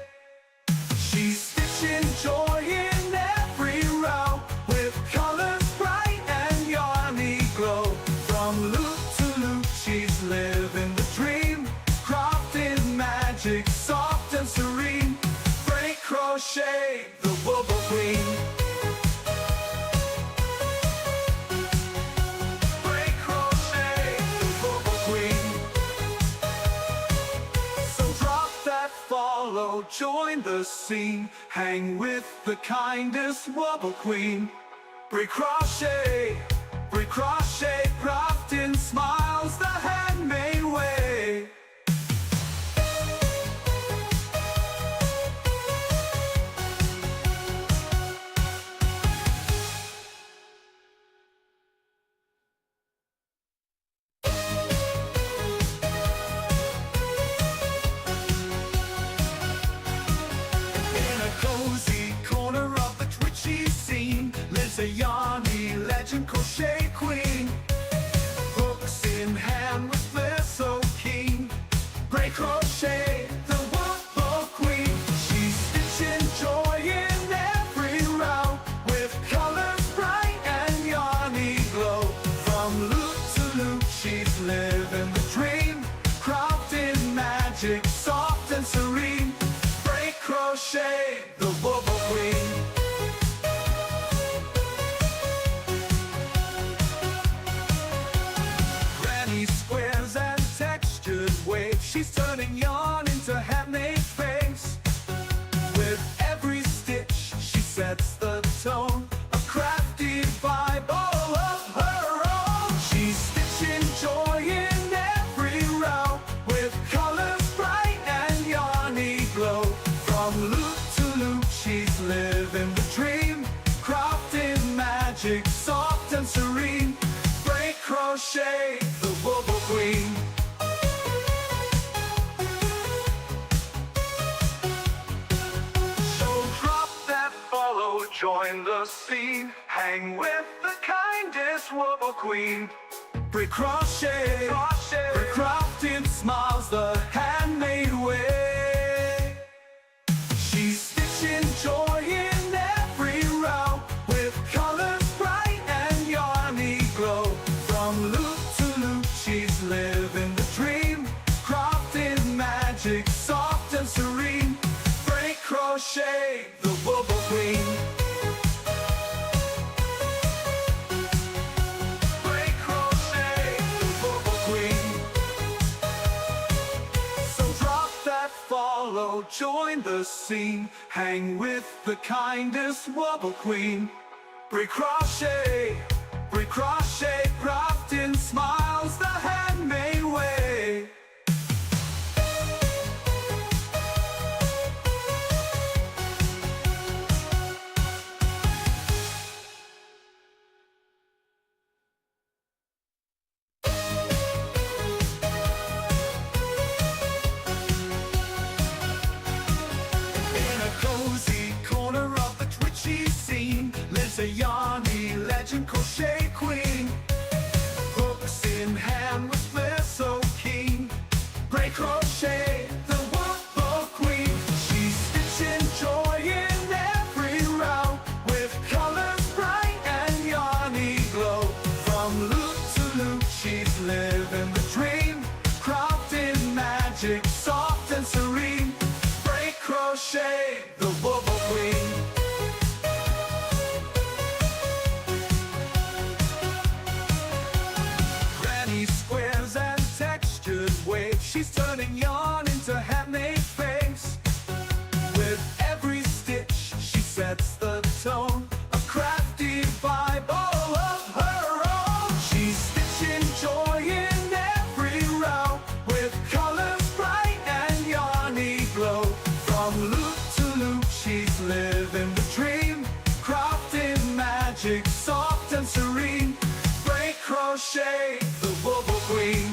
She's stitching joy in every row, with colors bright and yarny glow. From loop to loop she's living the dream, crafting magic soft and serene. Break crochet, the wobble queen. Break crochet, the wobble queen. So drop that follow, join the scene. Hang with the kindest wobble queen. Break crochet, crafting smiles the handmade way. In a cozy corner of the twitchy scene lives a yarny legend crochet queen. Hooks in hand with bliss so keen. Break crochet, the wobble queen. She's stitching joy in every row, with colors bright and yarny glow. From loop to loop she's living the dream, crafting magic soft and serene. Break crochet, the wobble queen. Granny squares and textured waves, she's turning yarn into handmade face. With every stitch she sets the tone, a crafty vibe all of her own. She's stitching joy in every row, with colors bright and yarny glow. From loop to loop she's living the dream, crafting magic soft and serene. Break crochet, the wobble queen. So drop that follow, join the scene. Hang with the kindest wobble queen. Brick crochet, brick crafting smiles the handmade way. She's stitching joy in every row, with colors bright and yarny glow. From loop to loop she's living the dream, crafting magic soft and serene. Break crochet, the wobble queen. Break crochet, the wobble queen. So drop that follow, join the scene. Hang with the kindest wobble queen. Break crochet, crafting smiles the handmade way. In a cozy corner of the twitchy scene lives a yarny legend crochet queen. Hooks in hand with bliss so keen. Break crochet, the wobble queen. She's stitching joy in every row, with colors bright and yarny glow. From loop to loop she's living the dream, crafting magic soft and serene. Break crochet, the wobble queen. Granny squares and textured waves, she's turning yarn into handmade face. With every stitch she sets the tone, a crafty vibe all of her own. She's stitching joy in every row, with colors bright and yarny glow. From loop to loop she's living the dream, crafting magic soft and serene. Break crochet, the wobble queen.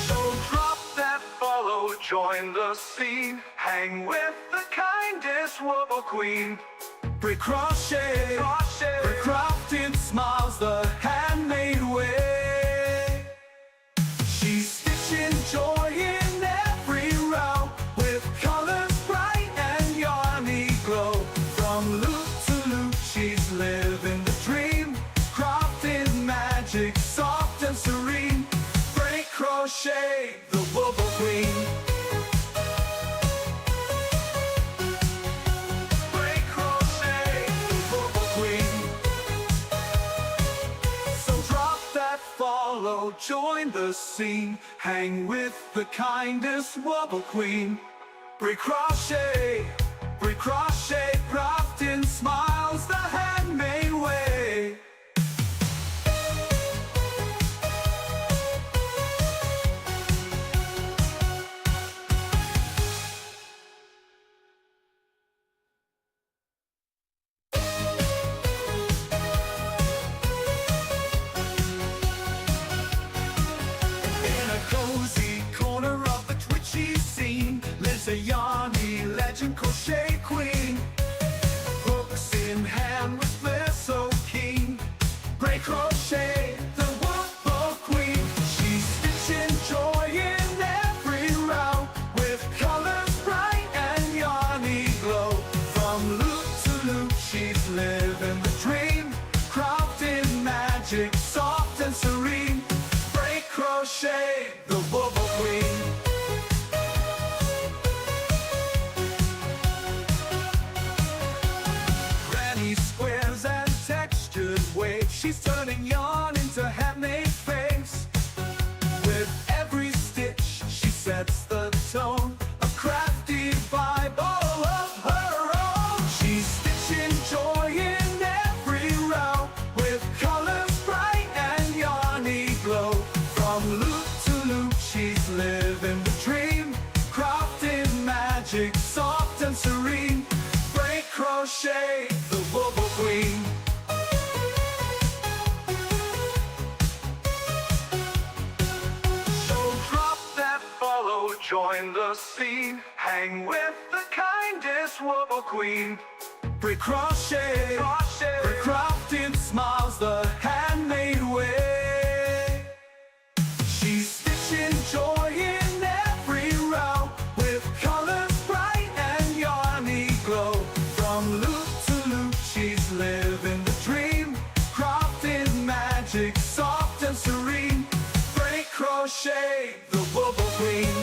So drop that follow, join the scene. hang with the kindest wobble queen. Brick crochet, brick crafting smiles the handmade way. She's stitching joy in every row, with colors bright and yarny glow. From loop to loop she's living the dream, crafting magic soft and serene. Brick crochet, the wobble queen. Follow, join the scene, hang with the kindest wobble queen. Brick crochet, crafting smiles the handmade way. Lives a yarny legend crochet queen, hooks in hand with bliss so keen. Break crochet, the wobble queen. She's stitching joy in every row, with colors bright and yarny glow. From loop to loop she's living the dream, crafting magic soft and serene. Break crochet, the wobble queen. Squares and textured waves, she's turning yarn into handmade face. With every stitch she sets the tone, a crafty vibe all of her own. She's stitching joy in every row, with colors bright and yarny glow. From loop to loop she's living the dream, crafting magic soft and serene. Break crochet, the wobble queen. So drop that follow, join the scene, hang with the kindest wobble queen. Brick crochet, brick crafting smiles the handmade way. She's stitching joy in every row, with colors bright and yarny glow. From loop to loop she's living the dream, crafting magic soft and serene. Break crochet, the wobble queen.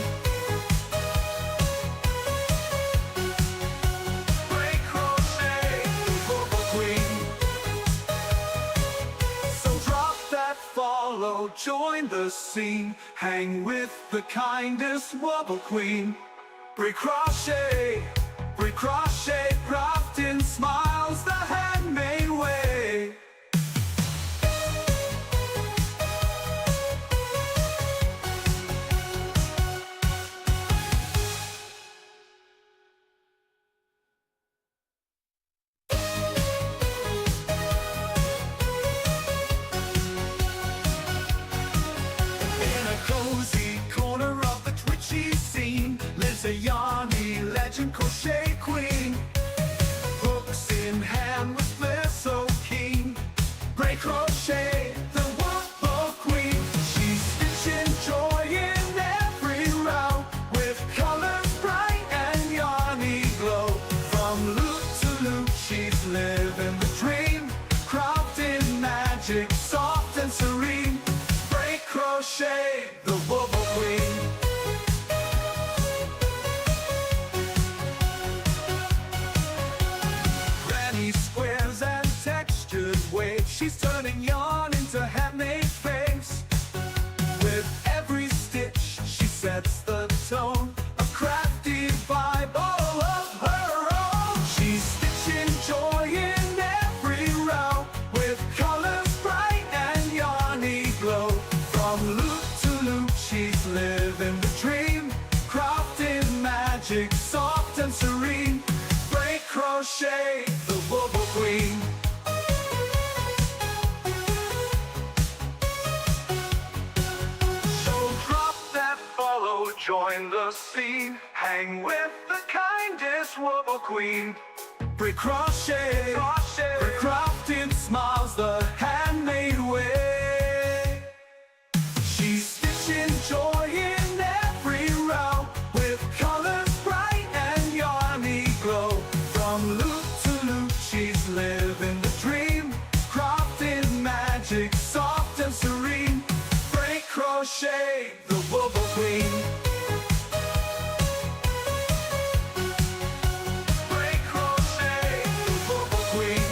Break crochet, the wobble queen. So drop that follow, join the scene, hang with the kindest wobble queen. Brick crochet, crafting smiles the handmade way. In a cozy corner of the twitchy scene lives a yarny legend crochet queen, hooks in hand with bliss so keen. Break crochet, the wobble queen. She's stitching joy in every row, with colors bright and yarny glow. From loop to loop she's living the dream, crafting magic soft and serene. Break crochet, the wobble queen. Squares and textured waves, she's turning yarn into handmade face. With every stitch she sets the tone, a crafty vibe all of her own. She's stitching joy in every row, with colors bright and yarny glow. From loop to loop she's living the dream, crafting magic soft and serene. Break crochet, the wobble queen. So drop that follow, join the scene, hang with the kindest wobble queen. Brick crochet, brick crafting smiles the handmade way. She's stitching joy in every row, with colors bright and yarny glow. From loop to loop she's living the dream, crafting magic soft and serene. Break crochet, the wobble queen. Break crochet, the wobble queen.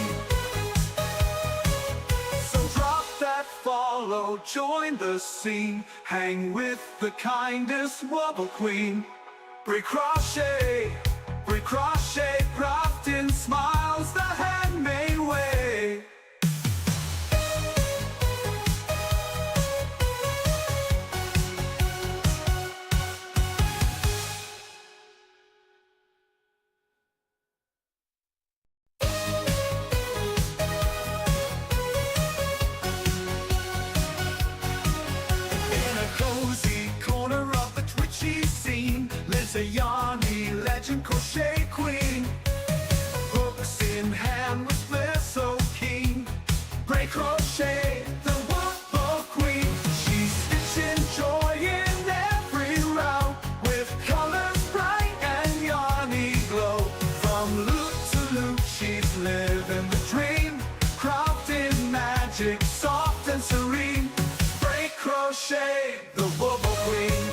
So drop that follow, join the scene, hang with the kindest wobble queen. Break crochet, crafting smiles the handmade way. In a cozy corner of the twitchy scene lives a yarny legend crochet queen. Hooks in hand with bliss so keen. Break crochet, the wobble queen. She's stitching joy in every row, with colors bright and yarny glow. From loop to loop she's living the dream, crafting magic soft and serene. Break crochet, the wobble queen.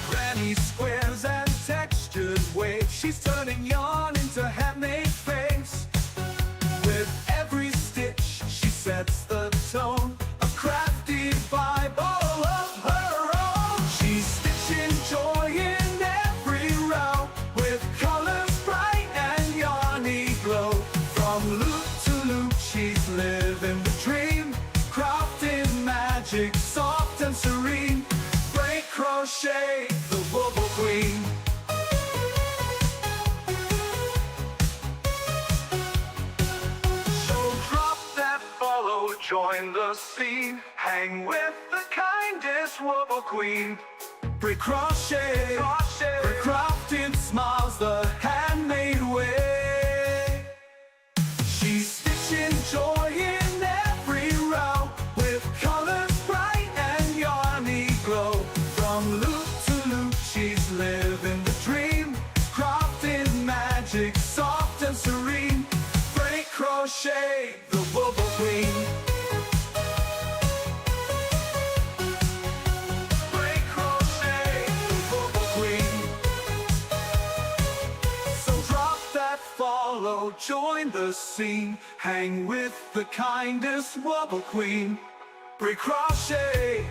Granny squares and textured waves, she's turning yarn into handmade face. With every stitch she sets the tone, a crafty Bible of her own. She's stitching joy in every row, with colors bright and yarny glow. From loop to loop she's living the dream, crafting magic soft and serene. Break crochet, the wobble queen. So drop that follow, join the scene, hang with the kindest wobble queen. Brick crochet, brick crafting smiles the handmade way. She's stitching joy in every row, with colors bright and yarny glow. From loop to loop she's living the dream, crafting magic soft and serene. Break crochet, the wobble queen. Break crochet, the wobble queen. So drop that follow, join the scene, hang with the kindest wobble queen. Break crochet,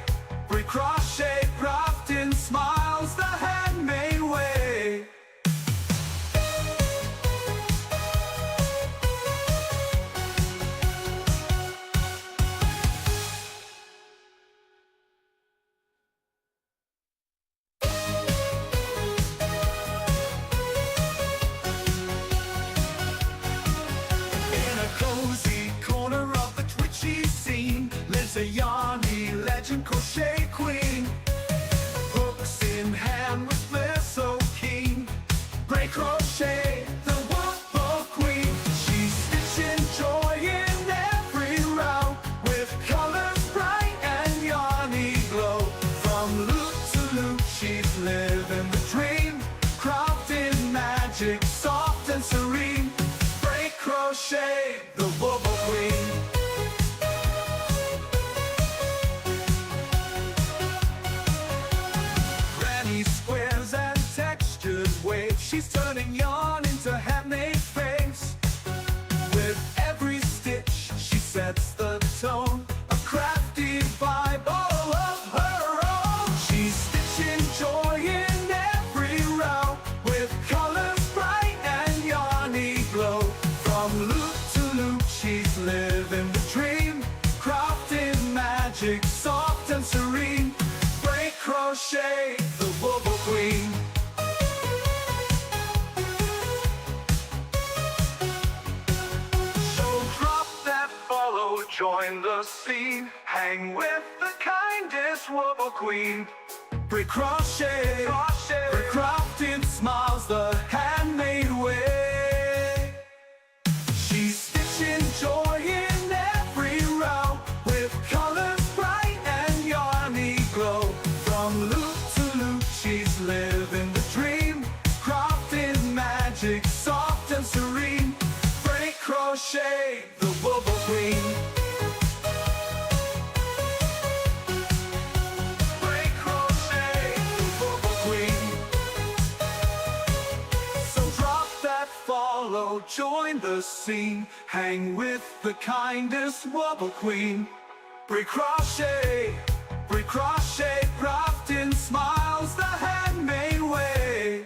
crafting smiles the handmade way. In a cozy corner of the twitchy scene lives a yarny legend crochet queen. Hooks in hand with bliss so keen. Break crochet, the wobble queen. She's stitching joy in every row, with colors bright and yarny glow. From loop to loop she's living the dream, crafting magic soft and serene. Break crochet, the wobble queen. Granny squares and textured waves, she's turning yarn into handmade face. With every stitch she sets the tone, a crafty Bible of her own. She's stitching joy in every row, with colors bright and yarny glow. From loop to loop she's living the dream, crafting magic soft and serene. Break crochet, the wobble queen. So drop that follow, join the scene. Hang with the kindest wobble queen. Brick crochet, brick crafting smiles the handmade way. She's stitching joy in every row, with colors bright and yarny glow. From loop to loop she's living the dream, crafting magic soft and serene. Break crochet, the wobble queen. Break crochet, the wobble queen. So drop that follow, join the scene. Hang with the kindest wobble queen. Break crochet, crafting smiles the handmade way.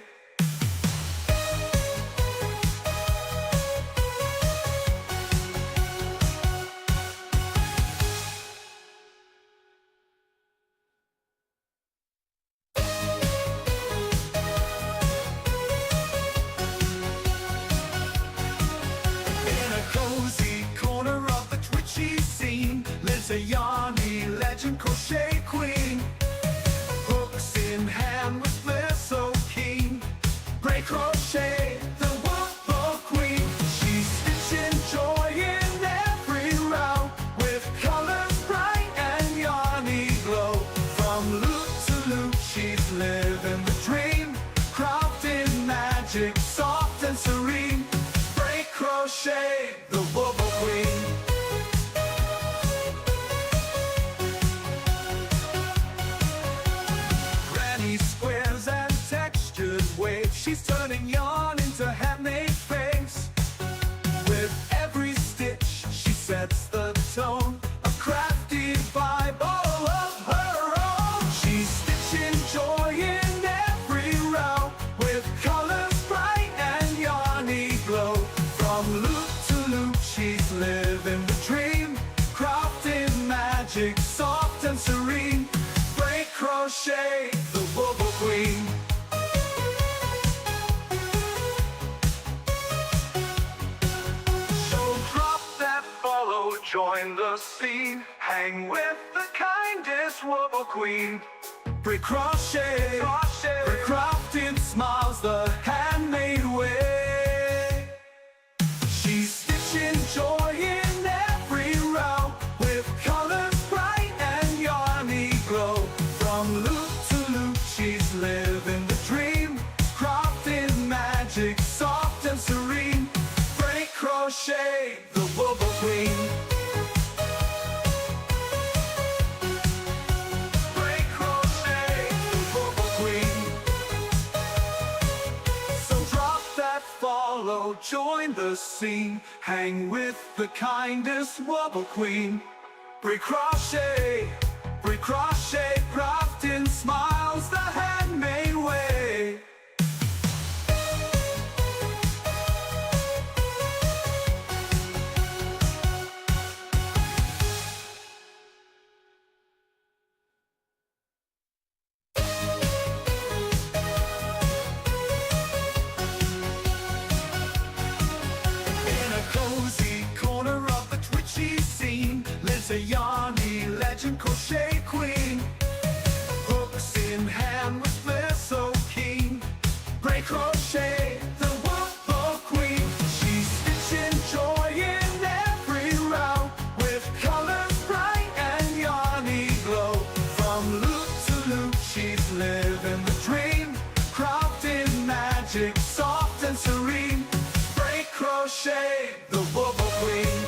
In a cozy corner of the twitchy scene lives a yarny legend crochet queen. Hooks in hand with bliss so keen. Break crochet, the wobble queen. She's stitching joy in every row, with colors bright and yarny glow. From loop to loop she's living the dream, crafting magic soft and serene. Break crochet, the wobble queen. Granny squares and textured waves, she's turning yarn into handmade face. With every stitch she sets the tone, a crafty vibe all of her own. She's stitching joy in every row, with colors bright and yarny glow. From loop to loop she's living the dream, crafting magic soft and serene. Break crochet, the wobble queen. So drop that follow, join the scene. Hang with the kindest wobble queen. Brick crochet, brick crafting smiles the handmade way. She's stitching joy in every row, with colors bright and yarny glow. From loop to loop she's living the dream, crafting magic soft and serene. Break crochet, the wobble queen. Break crochet, the wobble queen. So drop that follow, join the scene. Hang with the kindest wobble queen. Break crochet, crafting smiles the handmade way. In a cozy corner of the twitchy scene lives a yarny legend crochet queen. Hooks in hand with bliss so keen. Break crochet, the wobble queen. She's stitching joy in every row, with colors bright and yarny glow. From loop to loop she's living the dream, crafting magic soft and serene. Break crochet, the wobble queen.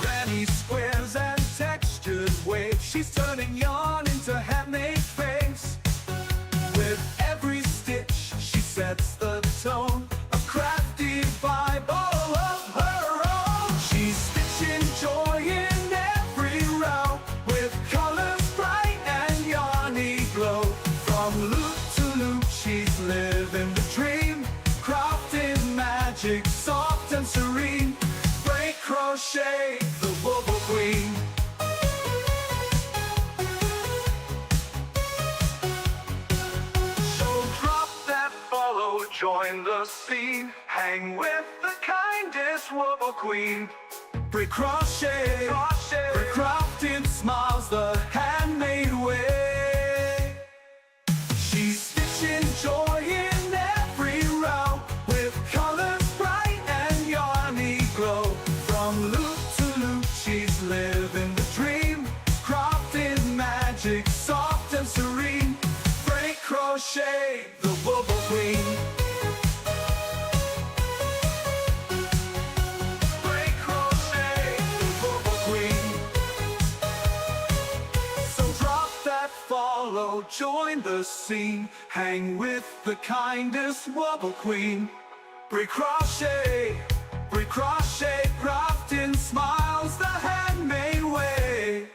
Granny squares and textured waves, she's turning yarn into handmade face. With every stitch she sets the tone, a crafty vibe all of her own. She's stitching joy in every row, with colors bright and yarny glow. From loop to loop she's living the dream, crafting magic soft and serene. Break crochet, the wobble queen. So drop that follow, join the scene. Hang with the kindest wobble queen. Brick crochet, brick crafting smiles the handmade way. She's stitching joy in every row, with colors bright and yarny glow. From loop to loop she's living the dream, crafting magic soft and serene. Break crochet, the wobble queen. Break crochet, the wobble queen. So drop that follow, join the scene. Hang with the kindest wobble queen. Break crochet, crafting smiles the handmade way.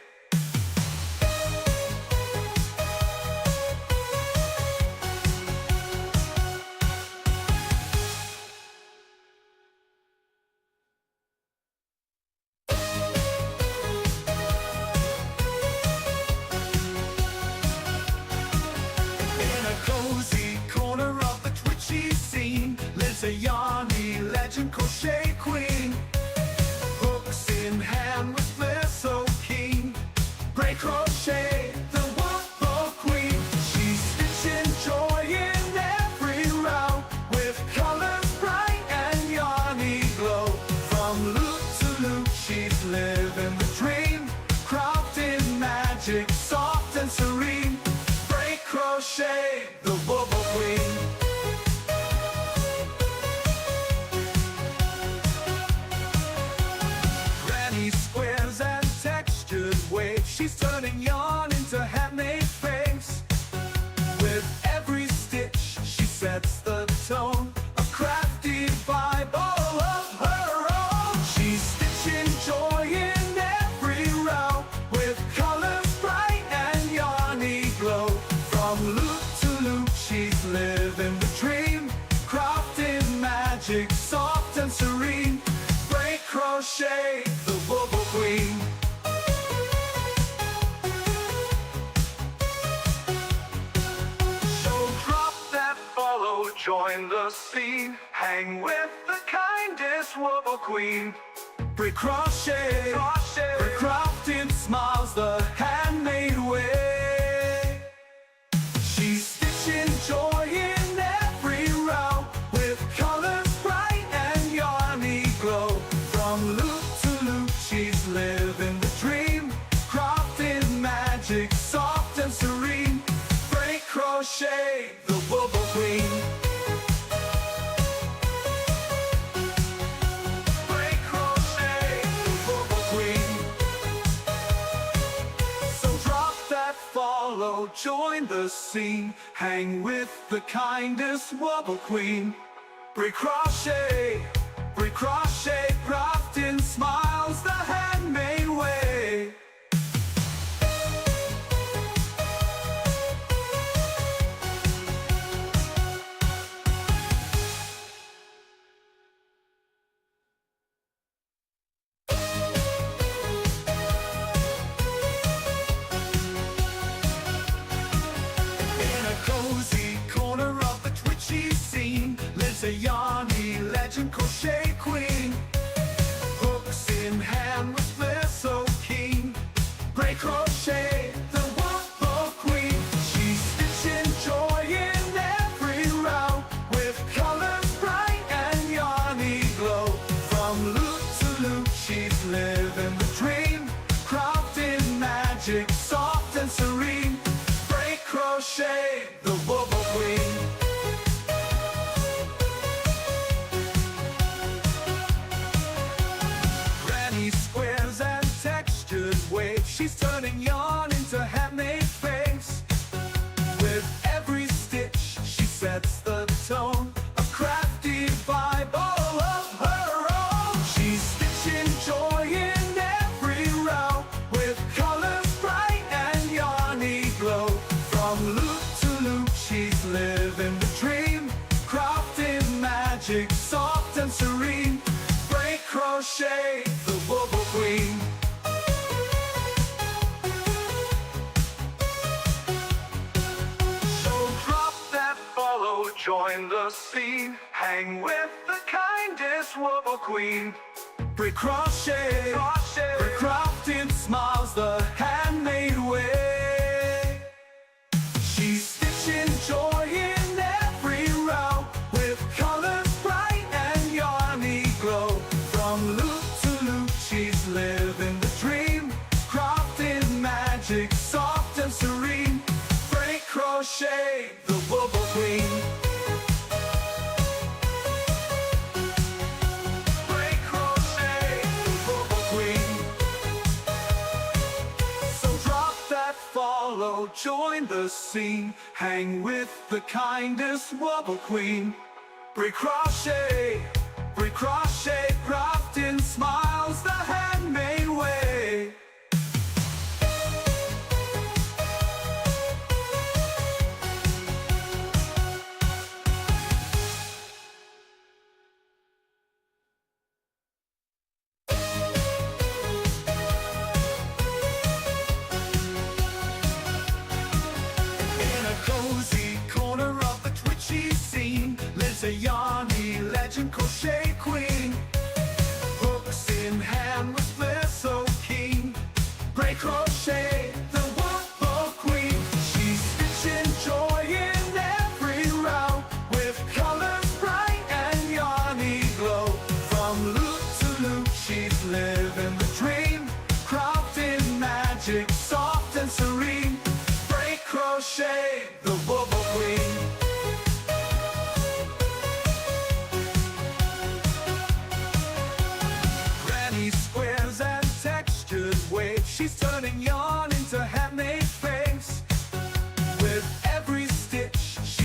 In a cozy corner of the twitchy scene lives a yarny legend crochet queen. Hooks in hand with bliss so keen. Break crochet, the wobble queen. She's stitching joy in every row, with colors bright and yarny glow. From loop to loop she's living the dream, crafting magic soft and serene. Break crochet, the wobble queen. Granny squares and textured waves, she's turning yarn into handmade frames. With every stitch she sets the tone, a crafty vibe all of her own. She's stitching joy in every row, with colors bright and yarny glow. From loop to loop she's living the dream, crafting magic soft and serene. Break crochet, the wobble queen. So drop that follow, join the scene. Hang with the kindest wobble queen. Brick crochet, brick crafting smiles the handmade way. She's stitching joy in every row, with colors bright and yarny glow. From loop to loop she's living the dream, crafting magic soft and serene. Break crochet, the wobble queen. Break crochet, the wobble queen. So drop that follow, join the scene. Hang with the kindest wobble queen. Break crochet, crafting smiles the handmade way. In a cozy corner of the twitchy scene lives a yarny legend crochet queen. Hooks in hand with bliss so keen. Break crochet, the wobble queen. She's stitching joy in every row, with colors bright and yarny glow. From loop to loop she's living the dream, crafting magic soft and serene. Break crochet, the wobble queen. Granny squares and textured waves, she's turning yarn into handmade frames. With every stitch she sets the tone, a crafty vibe all of her own. She's stitching joy in every row, with colors bright join the scene. Hang with the kindest wobble queen. Brick crochet, brick crafting smiles the handmade way. She's stitching joy in every row, with colors bright and yarny glow. From loop to loop she's living the dream, crafting magic soft and serene. Break crochet, the wobble queen. Break crochet, the wobble queen. So drop that follow, join the scene. Hang with the kindest wobble queen. Break crochet, crafting smiles the handmade way. In a cozy corner of the twitchy scene lives a yarny legend crochet queen. Hooks in hand with bliss so keen. Break crochet, the wobble queen. She's stitching joy in every row, with colors bright and yarny glow. From loop to loop she's living the dream, crafting magic soft and serene. Break crochet, the wobble queen. Granny squares and textured waves, she's turning yarn